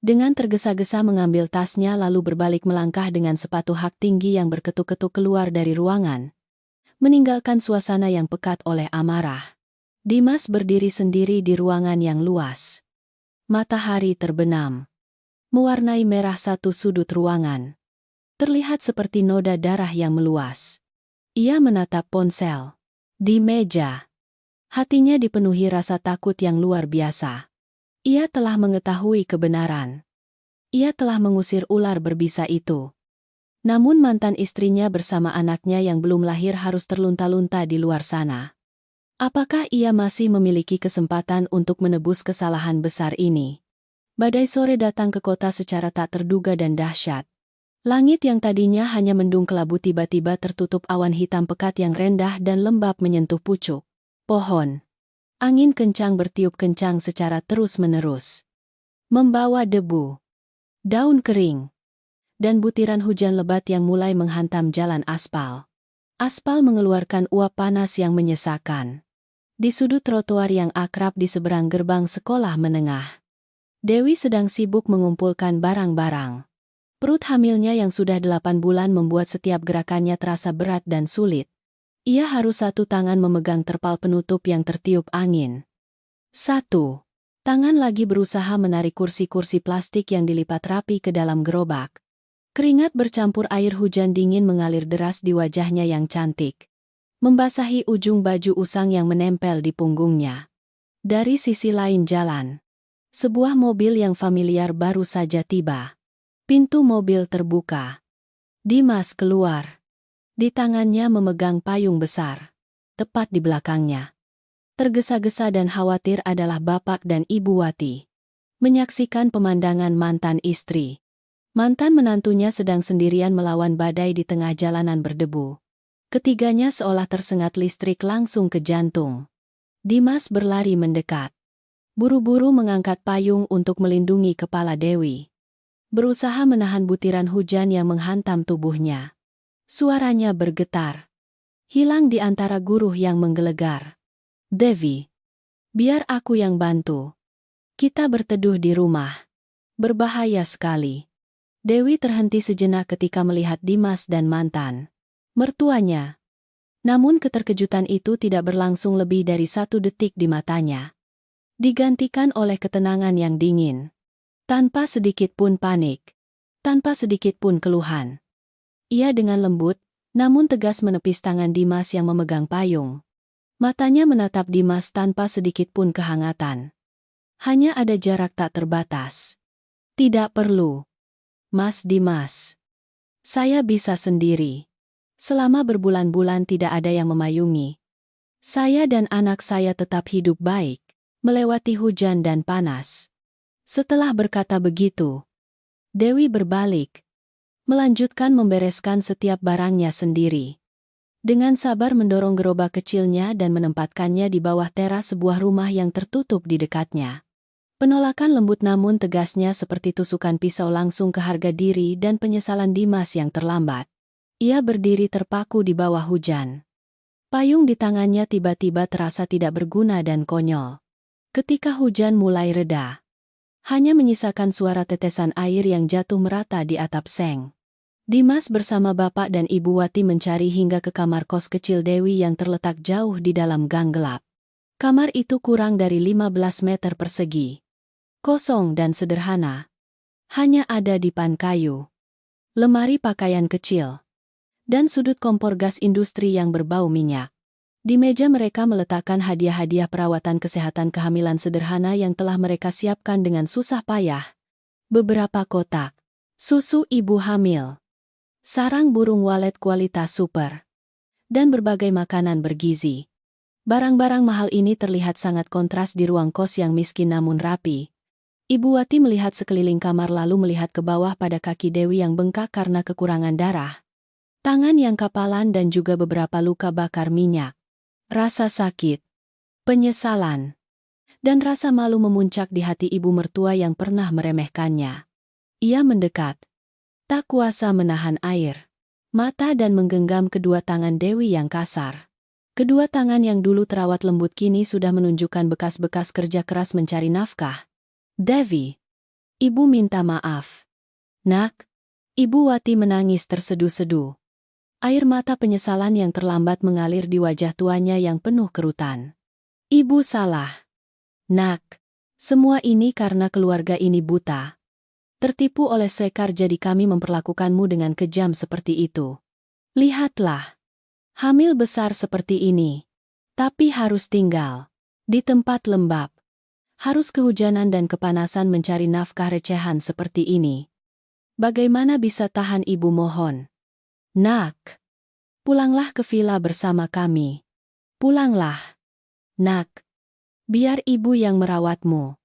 Dengan tergesa-gesa mengambil tasnya lalu berbalik melangkah dengan sepatu hak tinggi yang berketuk-ketuk keluar dari ruangan, meninggalkan suasana yang pekat oleh amarah. Dimas berdiri sendiri di ruangan yang luas. Matahari terbenam, mewarnai merah satu sudut ruangan. Terlihat seperti noda darah yang meluas. Ia menatap ponsel di meja. Hatinya dipenuhi rasa takut yang luar biasa. Ia telah mengetahui kebenaran. Ia telah mengusir ular berbisa itu. Namun mantan istrinya bersama anaknya yang belum lahir harus terlunta-lunta di luar sana. Apakah ia masih memiliki kesempatan untuk menebus kesalahan besar ini? Badai sore datang ke kota secara tak terduga dan dahsyat. Langit yang tadinya hanya mendung kelabu tiba-tiba tertutup awan hitam pekat yang rendah dan lembab menyentuh pucuk pohon. Angin kencang bertiup kencang secara terus-menerus, membawa debu, daun kering, dan butiran hujan lebat yang mulai menghantam jalan aspal. Aspal mengeluarkan uap panas yang menyesakan. Di sudut trotoar yang akrab di seberang gerbang sekolah menengah, Dewi sedang sibuk mengumpulkan barang-barang. Perut hamilnya yang sudah 8 bulan membuat setiap gerakannya terasa berat dan sulit. Ia harus satu tangan memegang terpal penutup yang tertiup angin. Satu tangan lagi berusaha menarik kursi-kursi plastik yang dilipat rapi ke dalam gerobak. Keringat bercampur air hujan dingin mengalir deras di wajahnya yang cantik, membasahi ujung baju usang yang menempel di punggungnya. Dari sisi lain jalan, sebuah mobil yang familiar baru saja tiba. Pintu mobil terbuka. Dimas keluar. Di tangannya memegang payung besar. Tepat di belakangnya, tergesa-gesa dan khawatir adalah bapak dan ibu Wati. Menyaksikan pemandangan mantan istri. Mantan menantunya sedang sendirian melawan badai di tengah jalanan berdebu. Ketiganya seolah tersengat listrik langsung ke jantung. Dimas berlari mendekat. Buru-buru mengangkat payung untuk melindungi kepala Dewi. Berusaha menahan butiran hujan yang menghantam tubuhnya. Suaranya bergetar. Hilang di antara guruh yang menggelegar. Devi, biar aku yang bantu. Kita berteduh di rumah. Berbahaya sekali. Dewi terhenti sejenak ketika melihat Dimas dan mantan mertuanya. Namun keterkejutan itu tidak berlangsung lebih dari 1 detik di matanya. Digantikan oleh ketenangan yang dingin. Tanpa sedikit pun panik. Tanpa sedikit pun keluhan. Ia dengan lembut, namun tegas menepis tangan Dimas yang memegang payung. Matanya menatap Dimas tanpa sedikit pun kehangatan. Hanya ada jarak tak terbatas. Tidak perlu. Mas Dimas. Saya bisa sendiri. Selama berbulan-bulan tidak ada yang memayungi. Saya dan anak saya tetap hidup baik, melewati hujan dan panas. Setelah berkata begitu, Dewi berbalik, melanjutkan membereskan setiap barangnya sendiri. Dengan sabar mendorong gerobak kecilnya dan menempatkannya di bawah teras sebuah rumah yang tertutup di dekatnya. Penolakan lembut namun tegasnya seperti tusukan pisau langsung ke harga diri dan penyesalan Dimas yang terlambat. Ia berdiri terpaku di bawah hujan. Payung di tangannya tiba-tiba terasa tidak berguna dan konyol. Ketika hujan mulai reda, hanya menyisakan suara tetesan air yang jatuh merata di atap seng. Dimas bersama bapak dan ibu Wati mencari hingga ke kamar kos kecil Dewi yang terletak jauh di dalam gang gelap. Kamar itu kurang dari 15 meter persegi. Kosong dan sederhana. Hanya ada dipan kayu, lemari pakaian kecil, dan sudut kompor gas industri yang berbau minyak. Di meja mereka meletakkan hadiah-hadiah perawatan kesehatan kehamilan sederhana yang telah mereka siapkan dengan susah payah. Beberapa kotak susu ibu hamil, sarang burung walet kualitas super, dan berbagai makanan bergizi. Barang-barang mahal ini terlihat sangat kontras di ruang kos yang miskin namun rapi. Ibu Wati melihat sekeliling kamar lalu melihat ke bawah pada kaki Dewi yang bengkak karena kekurangan darah, tangan yang kapalan dan juga beberapa luka bakar minyak. Rasa sakit, penyesalan, dan rasa malu memuncak di hati ibu mertua yang pernah meremehkannya. Ia mendekat, tak kuasa menahan air mata dan menggenggam kedua tangan Dewi yang kasar. Kedua tangan yang dulu terawat lembut kini sudah menunjukkan bekas-bekas kerja keras mencari nafkah. Devi, ibu minta maaf. Nak, Ibu Wati menangis terseduh-seduh. Air mata penyesalan yang terlambat mengalir di wajah tuanya yang penuh kerutan. Ibu salah. Nak, semua ini karena keluarga ini buta. Tertipu oleh Sekar jadi kami memperlakukanmu dengan kejam seperti itu. Lihatlah. Hamil besar seperti ini. Tapi harus tinggal di tempat lembab. Harus kehujanan dan kepanasan mencari nafkah recehan seperti ini. Bagaimana bisa tahan ibu mohon? Nak, pulanglah ke villa bersama kami. Pulanglah. Nak, biar ibu yang merawatmu.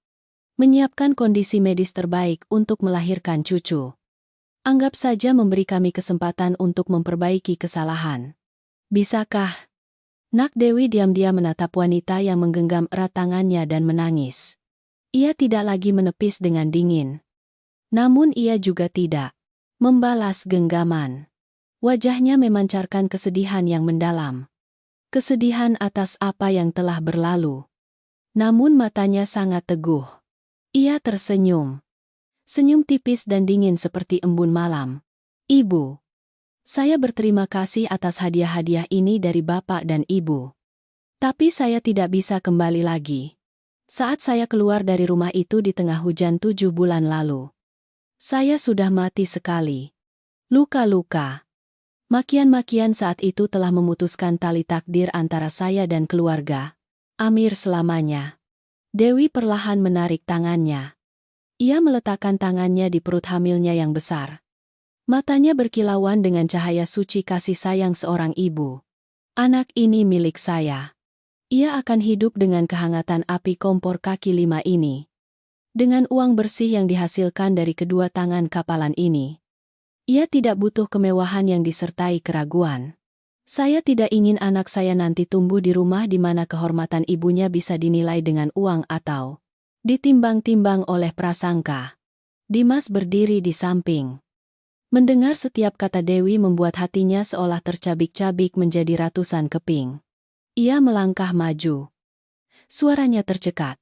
Menyiapkan kondisi medis terbaik untuk melahirkan cucu. Anggap saja memberi kami kesempatan untuk memperbaiki kesalahan. Bisakah? Nak Dewi diam-diam menatap wanita yang menggenggam erat tangannya dan menangis. Ia tidak lagi menepis dengan dingin. Namun ia juga tidak membalas genggaman. Wajahnya memancarkan kesedihan yang mendalam. Kesedihan atas apa yang telah berlalu. Namun matanya sangat teguh. Ia tersenyum. Senyum tipis dan dingin seperti embun malam. Ibu, saya berterima kasih atas hadiah-hadiah ini dari Bapak dan Ibu. Tapi saya tidak bisa kembali lagi. Saat saya keluar dari rumah itu di tengah hujan 7 bulan lalu, saya sudah mati sekali. Luka-luka. Makian-makian saat itu telah memutuskan tali takdir antara saya dan keluarga Amir selamanya. Dewi perlahan menarik tangannya. Ia meletakkan tangannya di perut hamilnya yang besar. Matanya berkilauan dengan cahaya suci kasih sayang seorang ibu. Anak ini milik saya. Ia akan hidup dengan kehangatan api kompor kaki 5 ini. Dengan uang bersih yang dihasilkan dari kedua tangan kapalan ini. Ia tidak butuh kemewahan yang disertai keraguan. Saya tidak ingin anak saya nanti tumbuh di rumah di mana kehormatan ibunya bisa dinilai dengan uang atau ditimbang-timbang oleh prasangka. Dimas berdiri di samping. Mendengar setiap kata Dewi membuat hatinya seolah tercabik-cabik menjadi ratusan keping. Ia melangkah maju. Suaranya tercekat.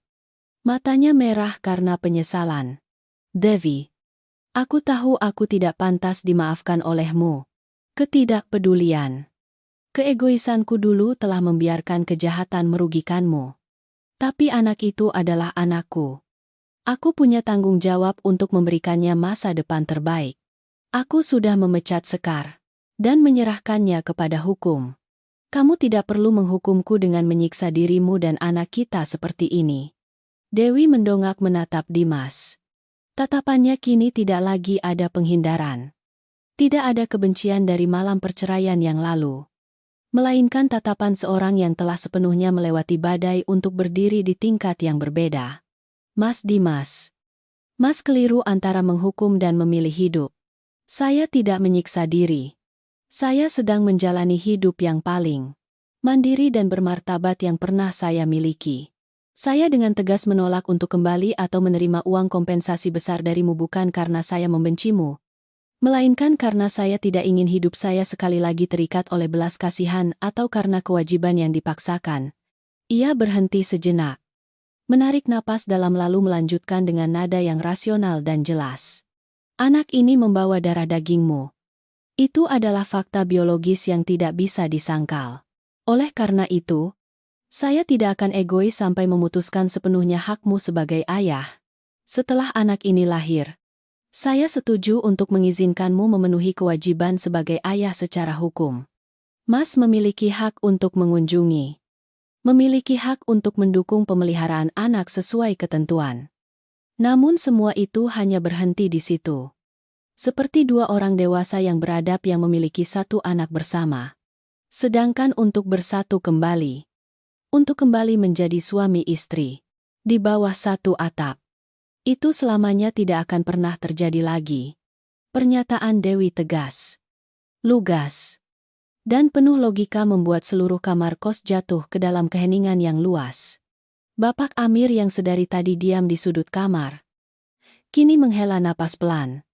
Matanya merah karena penyesalan. Devi, aku tahu aku tidak pantas dimaafkan olehmu. Ketidakpedulian. Keegoisanku dulu telah membiarkan kejahatan merugikanmu. Tapi anak itu adalah anakku. Aku punya tanggung jawab untuk memberikannya masa depan terbaik. Aku sudah memecat Sekar dan menyerahkannya kepada hukum. Kamu tidak perlu menghukumku dengan menyiksa dirimu dan anak kita seperti ini. Dewi mendongak menatap Dimas. Tatapannya kini tidak lagi ada penghindaran. Tidak ada kebencian dari malam perceraian yang lalu. Melainkan tatapan seorang yang telah sepenuhnya melewati badai untuk berdiri di tingkat yang berbeda. Mas Dimas. Mas keliru antara menghukum dan memilih hidup. Saya tidak menyiksa diri. Saya sedang menjalani hidup yang paling mandiri dan bermartabat yang pernah saya miliki. Saya dengan tegas menolak untuk kembali atau menerima uang kompensasi besar darimu bukan karena saya membencimu, melainkan karena saya tidak ingin hidup saya sekali lagi terikat oleh belas kasihan atau karena kewajiban yang dipaksakan. Ia berhenti sejenak. Menarik napas dalam lalu melanjutkan dengan nada yang rasional dan jelas. Anak ini membawa darah dagingmu. Itu adalah fakta biologis yang tidak bisa disangkal. Oleh karena itu, saya tidak akan egois sampai memutuskan sepenuhnya hakmu sebagai ayah. Setelah anak ini lahir, saya setuju untuk mengizinkanmu memenuhi kewajiban sebagai ayah secara hukum. Mas memiliki hak untuk mengunjungi. Memiliki hak untuk mendukung pemeliharaan anak sesuai ketentuan. Namun semua itu hanya berhenti di situ. Seperti dua orang dewasa yang beradab yang memiliki satu anak bersama. Sedangkan untuk bersatu kembali, untuk kembali menjadi suami istri, di bawah satu atap, itu selamanya tidak akan pernah terjadi lagi. Pernyataan Dewi tegas, lugas, dan penuh logika membuat seluruh kamar kos jatuh ke dalam keheningan yang luas. Bapak Amir yang sedari tadi diam di sudut kamar, kini menghela napas pelan.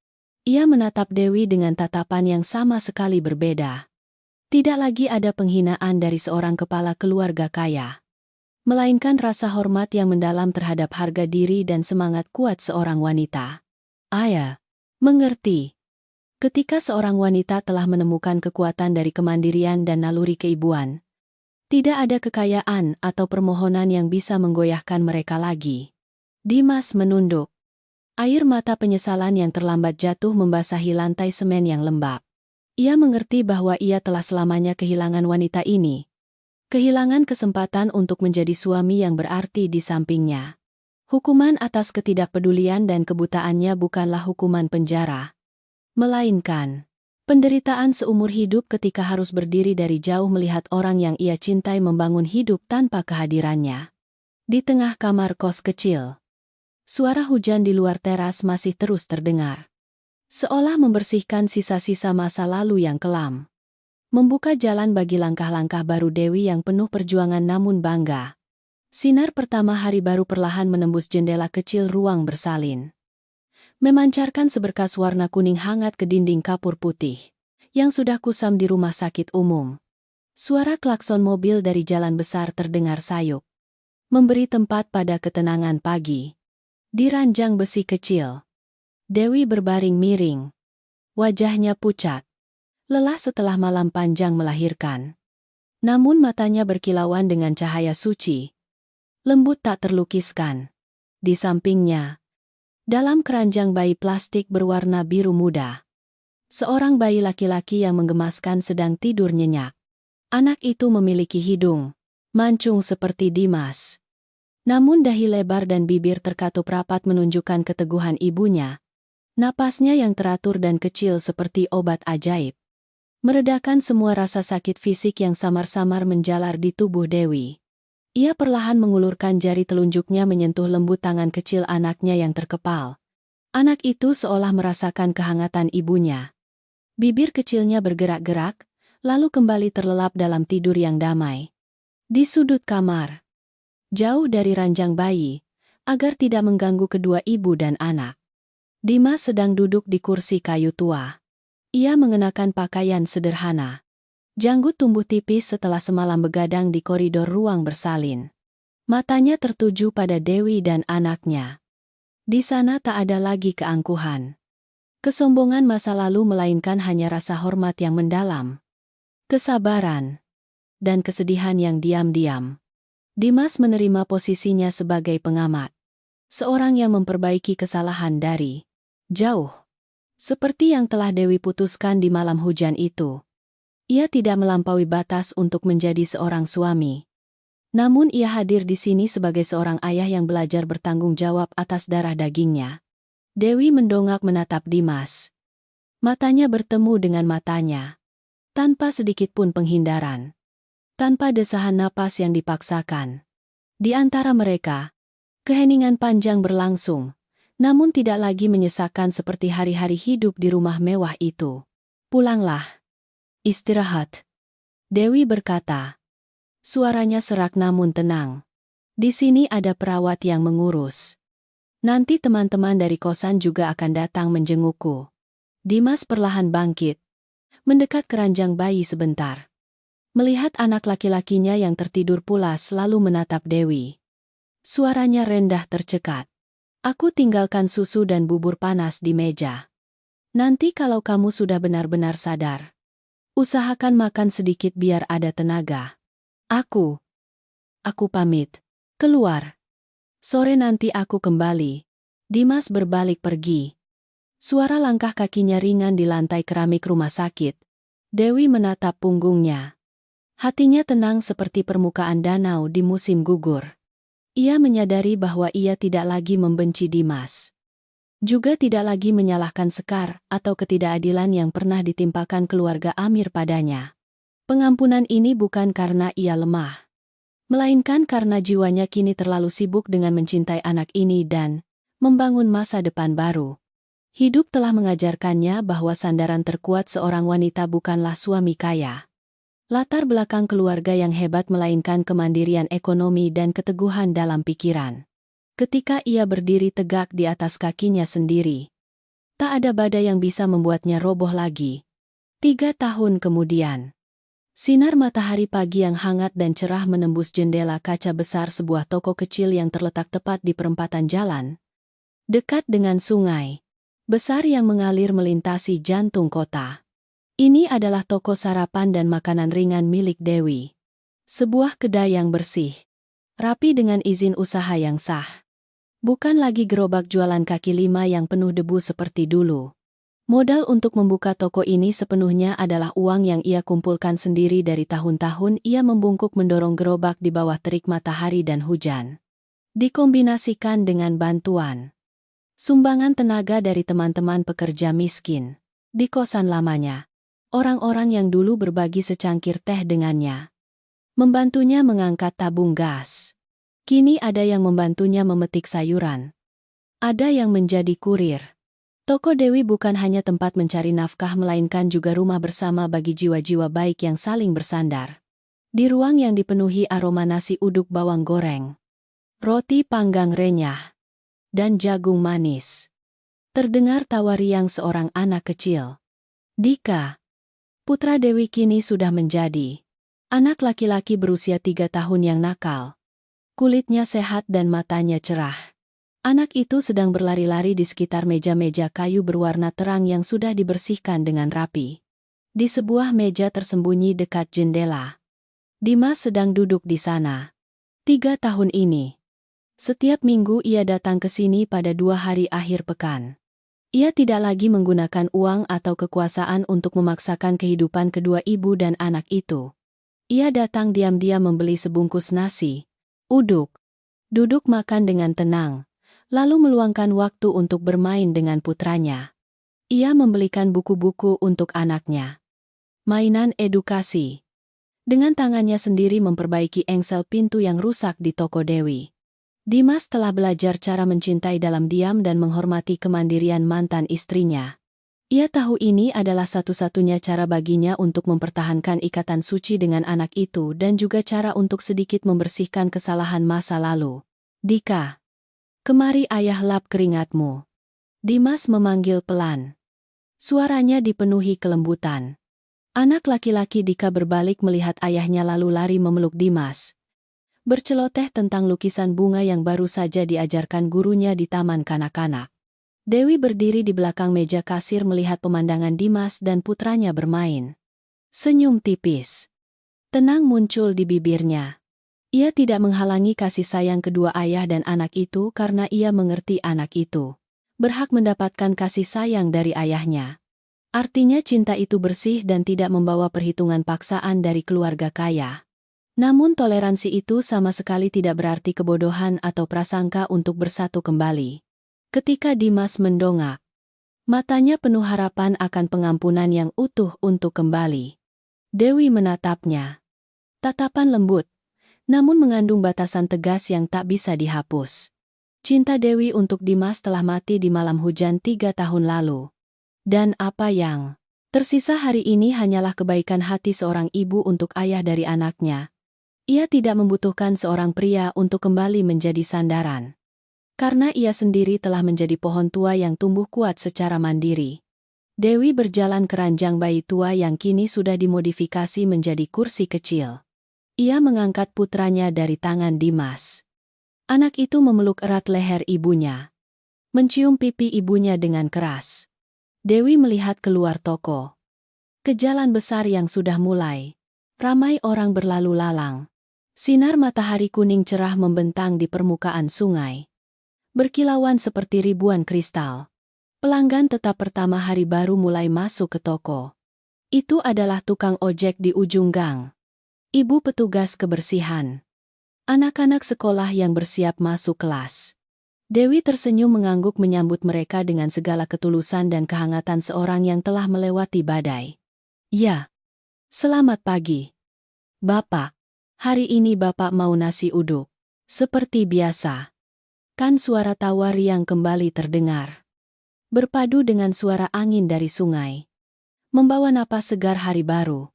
Ia menatap Dewi dengan tatapan yang sama sekali berbeda. Tidak lagi ada penghinaan dari seorang kepala keluarga kaya, melainkan rasa hormat yang mendalam terhadap harga diri dan semangat kuat seorang wanita. Ayah, mengerti. Ketika seorang wanita telah menemukan kekuatan dari kemandirian dan naluri keibuan, tidak ada kekayaan atau permohonan yang bisa menggoyahkan mereka lagi. Dimas menunduk. Air mata penyesalan yang terlambat jatuh membasahi lantai semen yang lembab. Ia mengerti bahwa ia telah selamanya kehilangan wanita ini. Kehilangan kesempatan untuk menjadi suami yang berarti di sampingnya. Hukuman atas ketidakpedulian dan kebutaannya bukanlah hukuman penjara, melainkan penderitaan seumur hidup ketika harus berdiri dari jauh melihat orang yang ia cintai membangun hidup tanpa kehadirannya. Di tengah kamar kos kecil, suara hujan di luar teras masih terus terdengar. Seolah membersihkan sisa-sisa masa lalu yang kelam. Membuka jalan bagi langkah-langkah baru Dewi yang penuh perjuangan namun bangga. Sinar pertama hari baru perlahan menembus jendela kecil ruang bersalin, memancarkan seberkas warna kuning hangat ke dinding kapur putih, yang sudah kusam di rumah sakit umum. Suara klakson mobil dari jalan besar terdengar sayup, memberi tempat pada ketenangan pagi. Di ranjang besi kecil, Dewi berbaring miring. Wajahnya pucat, lelah setelah malam panjang melahirkan. Namun matanya berkilauan dengan cahaya suci, lembut tak terlukiskan. Di sampingnya, dalam keranjang bayi plastik berwarna biru muda, seorang bayi laki-laki yang menggemaskan sedang tidur nyenyak. Anak itu memiliki hidung mancung seperti Dimas. Namun dahi lebar dan bibir terkatup rapat menunjukkan keteguhan ibunya. Napasnya yang teratur dan kecil seperti obat ajaib, meredakan semua rasa sakit fisik yang samar-samar menjalar di tubuh Dewi. Ia perlahan mengulurkan jari telunjuknya menyentuh lembut tangan kecil anaknya yang terkepal. Anak itu seolah merasakan kehangatan ibunya. Bibir kecilnya bergerak-gerak, lalu kembali terlelap dalam tidur yang damai. Di sudut kamar, jauh dari ranjang bayi, agar tidak mengganggu kedua ibu dan anak, Dimas sedang duduk di kursi kayu tua. Ia mengenakan pakaian sederhana. Janggut tumbuh tipis setelah semalam begadang di koridor ruang bersalin. Matanya tertuju pada Dewi dan anaknya. Di sana tak ada lagi keangkuhan, kesombongan masa lalu, melainkan hanya rasa hormat yang mendalam, kesabaran, dan kesedihan yang diam-diam. Dimas menerima posisinya sebagai pengamat, seorang yang memperbaiki kesalahan dari jauh. Seperti yang telah Dewi putuskan di malam hujan itu. Ia tidak melampaui batas untuk menjadi seorang suami. Namun ia hadir di sini sebagai seorang ayah yang belajar bertanggung jawab atas darah dagingnya. Dewi mendongak menatap Dimas. Matanya bertemu dengan matanya, tanpa sedikit pun penghindaran, tanpa desahan napas yang dipaksakan. Di antara mereka, keheningan panjang berlangsung, namun tidak lagi menyesakkan seperti hari-hari hidup di rumah mewah itu. Pulanglah. Istirahat, Dewi berkata. Suaranya serak namun tenang. Di sini ada perawat yang mengurus. Nanti teman-teman dari kosan juga akan datang menjengukku. Dimas perlahan bangkit, mendekat keranjang bayi sebentar. Melihat anak laki-lakinya yang tertidur pulas lalu menatap Dewi. Suaranya rendah tercekat. Aku tinggalkan susu dan bubur panas di meja. Nanti kalau kamu sudah benar-benar sadar, usahakan makan sedikit biar ada tenaga. Aku pamit. Keluar. Sore nanti aku kembali. Dimas berbalik pergi. Suara langkah kakinya ringan di lantai keramik rumah sakit. Dewi menatap punggungnya. Hatinya tenang seperti permukaan danau di musim gugur. Ia menyadari bahwa ia tidak lagi membenci Dimas. Juga tidak lagi menyalahkan Sekar atau ketidakadilan yang pernah ditimpakan keluarga Amir padanya. Pengampunan ini bukan karena ia lemah, melainkan karena jiwanya kini terlalu sibuk dengan mencintai anak ini dan membangun masa depan baru. Hidup telah mengajarkannya bahwa sandaran terkuat seorang wanita bukanlah suami kaya, latar belakang keluarga yang hebat, melainkan kemandirian ekonomi dan keteguhan dalam pikiran. Ketika ia berdiri tegak di atas kakinya sendiri, tak ada badai yang bisa membuatnya roboh lagi. 3 tahun kemudian, sinar matahari pagi yang hangat dan cerah menembus jendela kaca besar sebuah toko kecil yang terletak tepat di perempatan jalan, dekat dengan sungai besar yang mengalir melintasi jantung kota. Ini adalah toko sarapan dan makanan ringan milik Dewi. Sebuah kedai yang bersih, rapi dengan izin usaha yang sah. Bukan lagi gerobak jualan kaki lima yang penuh debu seperti dulu. Modal untuk membuka toko ini sepenuhnya adalah uang yang ia kumpulkan sendiri dari tahun-tahun ia membungkuk mendorong gerobak di bawah terik matahari dan hujan. Dikombinasikan dengan bantuan sumbangan tenaga dari teman-teman pekerja miskin di kosan lamanya. Orang-orang yang dulu berbagi secangkir teh dengannya. Membantunya mengangkat tabung gas. Kini ada yang membantunya memetik sayuran. Ada yang menjadi kurir. Toko Dewi bukan hanya tempat mencari nafkah, melainkan juga rumah bersama bagi jiwa-jiwa baik yang saling bersandar. Di ruang yang dipenuhi aroma nasi uduk bawang goreng, roti panggang renyah, dan jagung manis, terdengar tawa riang seorang anak kecil. Dika, putra Dewi, kini sudah menjadi anak laki-laki berusia 3 tahun yang nakal. Kulitnya sehat dan matanya cerah. Anak itu sedang berlari-lari di sekitar meja-meja kayu berwarna terang yang sudah dibersihkan dengan rapi. Di sebuah meja tersembunyi dekat jendela, Dimas sedang duduk di sana. 3 tahun ini, setiap minggu ia datang ke sini pada 2 hari akhir pekan. Ia tidak lagi menggunakan uang atau kekuasaan untuk memaksakan kehidupan kedua ibu dan anak itu. Ia datang diam-diam membeli sebungkus nasi, uduk, duduk makan dengan tenang, lalu meluangkan waktu untuk bermain dengan putranya. Ia membelikan buku-buku untuk anaknya, mainan edukasi. Dengan tangannya sendiri memperbaiki engsel pintu yang rusak di toko Dewi. Dimas telah belajar cara mencintai dalam diam dan menghormati kemandirian mantan istrinya. Ia tahu ini adalah satu-satunya cara baginya untuk mempertahankan ikatan suci dengan anak itu dan juga cara untuk sedikit membersihkan kesalahan masa lalu. Dika, kemari ayah lap keringatmu. Dimas memanggil pelan. Suaranya dipenuhi kelembutan. Anak laki-laki Dika berbalik melihat ayahnya lalu lari memeluk Dimas, berceloteh tentang lukisan bunga yang baru saja diajarkan gurunya di taman kanak-kanak. Dewi berdiri di belakang meja kasir melihat pemandangan Dimas dan putranya bermain. Senyum tipis, tenang muncul di bibirnya. Ia tidak menghalangi kasih sayang kedua ayah dan anak itu karena ia mengerti anak itu berhak mendapatkan kasih sayang dari ayahnya. Artinya cinta itu bersih dan tidak membawa perhitungan paksaan dari keluarga kaya. Namun toleransi itu sama sekali tidak berarti kebodohan atau prasangka untuk bersatu kembali. Ketika Dimas mendongak, matanya penuh harapan akan pengampunan yang utuh untuk kembali. Dewi menatapnya. Tatapan lembut, namun mengandung batasan tegas yang tak bisa dihapus. Cinta Dewi untuk Dimas telah mati di malam hujan 3 tahun lalu. Dan apa yang tersisa hari ini hanyalah kebaikan hati seorang ibu untuk ayah dari anaknya. Ia tidak membutuhkan seorang pria untuk kembali menjadi sandaran. Karena ia sendiri telah menjadi pohon tua yang tumbuh kuat secara mandiri. Dewi berjalan ke ranjang bayi tua yang kini sudah dimodifikasi menjadi kursi kecil. Ia mengangkat putranya dari tangan Dimas. Anak itu memeluk erat leher ibunya, mencium pipi ibunya dengan keras. Dewi melihat keluar toko. Ke jalan besar yang sudah mulai. Ramai orang berlalu lalang. Sinar matahari kuning cerah membentang di permukaan sungai. Berkilauan seperti ribuan kristal. Pelanggan tetap pertama hari baru mulai masuk ke toko. Itu adalah tukang ojek di ujung gang. Ibu petugas kebersihan. Anak-anak sekolah yang bersiap masuk kelas. Dewi tersenyum mengangguk menyambut mereka dengan segala ketulusan dan kehangatan seorang yang telah melewati badai. Ya. Selamat pagi. Bapak. Hari ini Bapak mau nasi uduk. Seperti biasa. Kan suara tawa riang kembali terdengar. Berpadu dengan suara angin dari sungai. Membawa napas segar hari baru.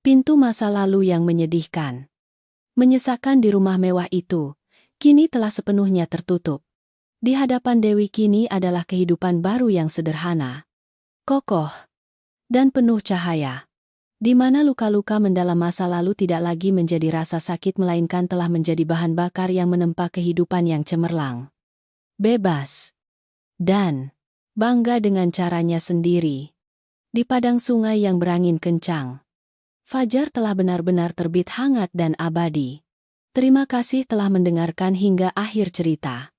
Pintu masa lalu yang menyedihkan. Menyesakan di rumah mewah itu, kini telah sepenuhnya tertutup. Di hadapan Dewi kini adalah kehidupan baru yang sederhana. Kokoh. Dan penuh cahaya. Di mana luka-luka mendalam masa lalu tidak lagi menjadi rasa sakit melainkan telah menjadi bahan bakar yang menempa kehidupan yang cemerlang. Bebas. Dan bangga dengan caranya sendiri. Di padang sungai yang berangin kencang. Fajar telah benar-benar terbit hangat dan abadi. Terima kasih telah mendengarkan hingga akhir cerita.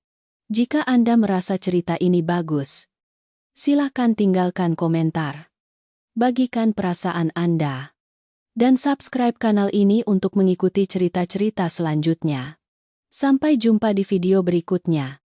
Jika Anda merasa cerita ini bagus, silakan tinggalkan komentar. Bagikan perasaan Anda. Dan subscribe kanal ini untuk mengikuti cerita-cerita selanjutnya. Sampai jumpa di video berikutnya.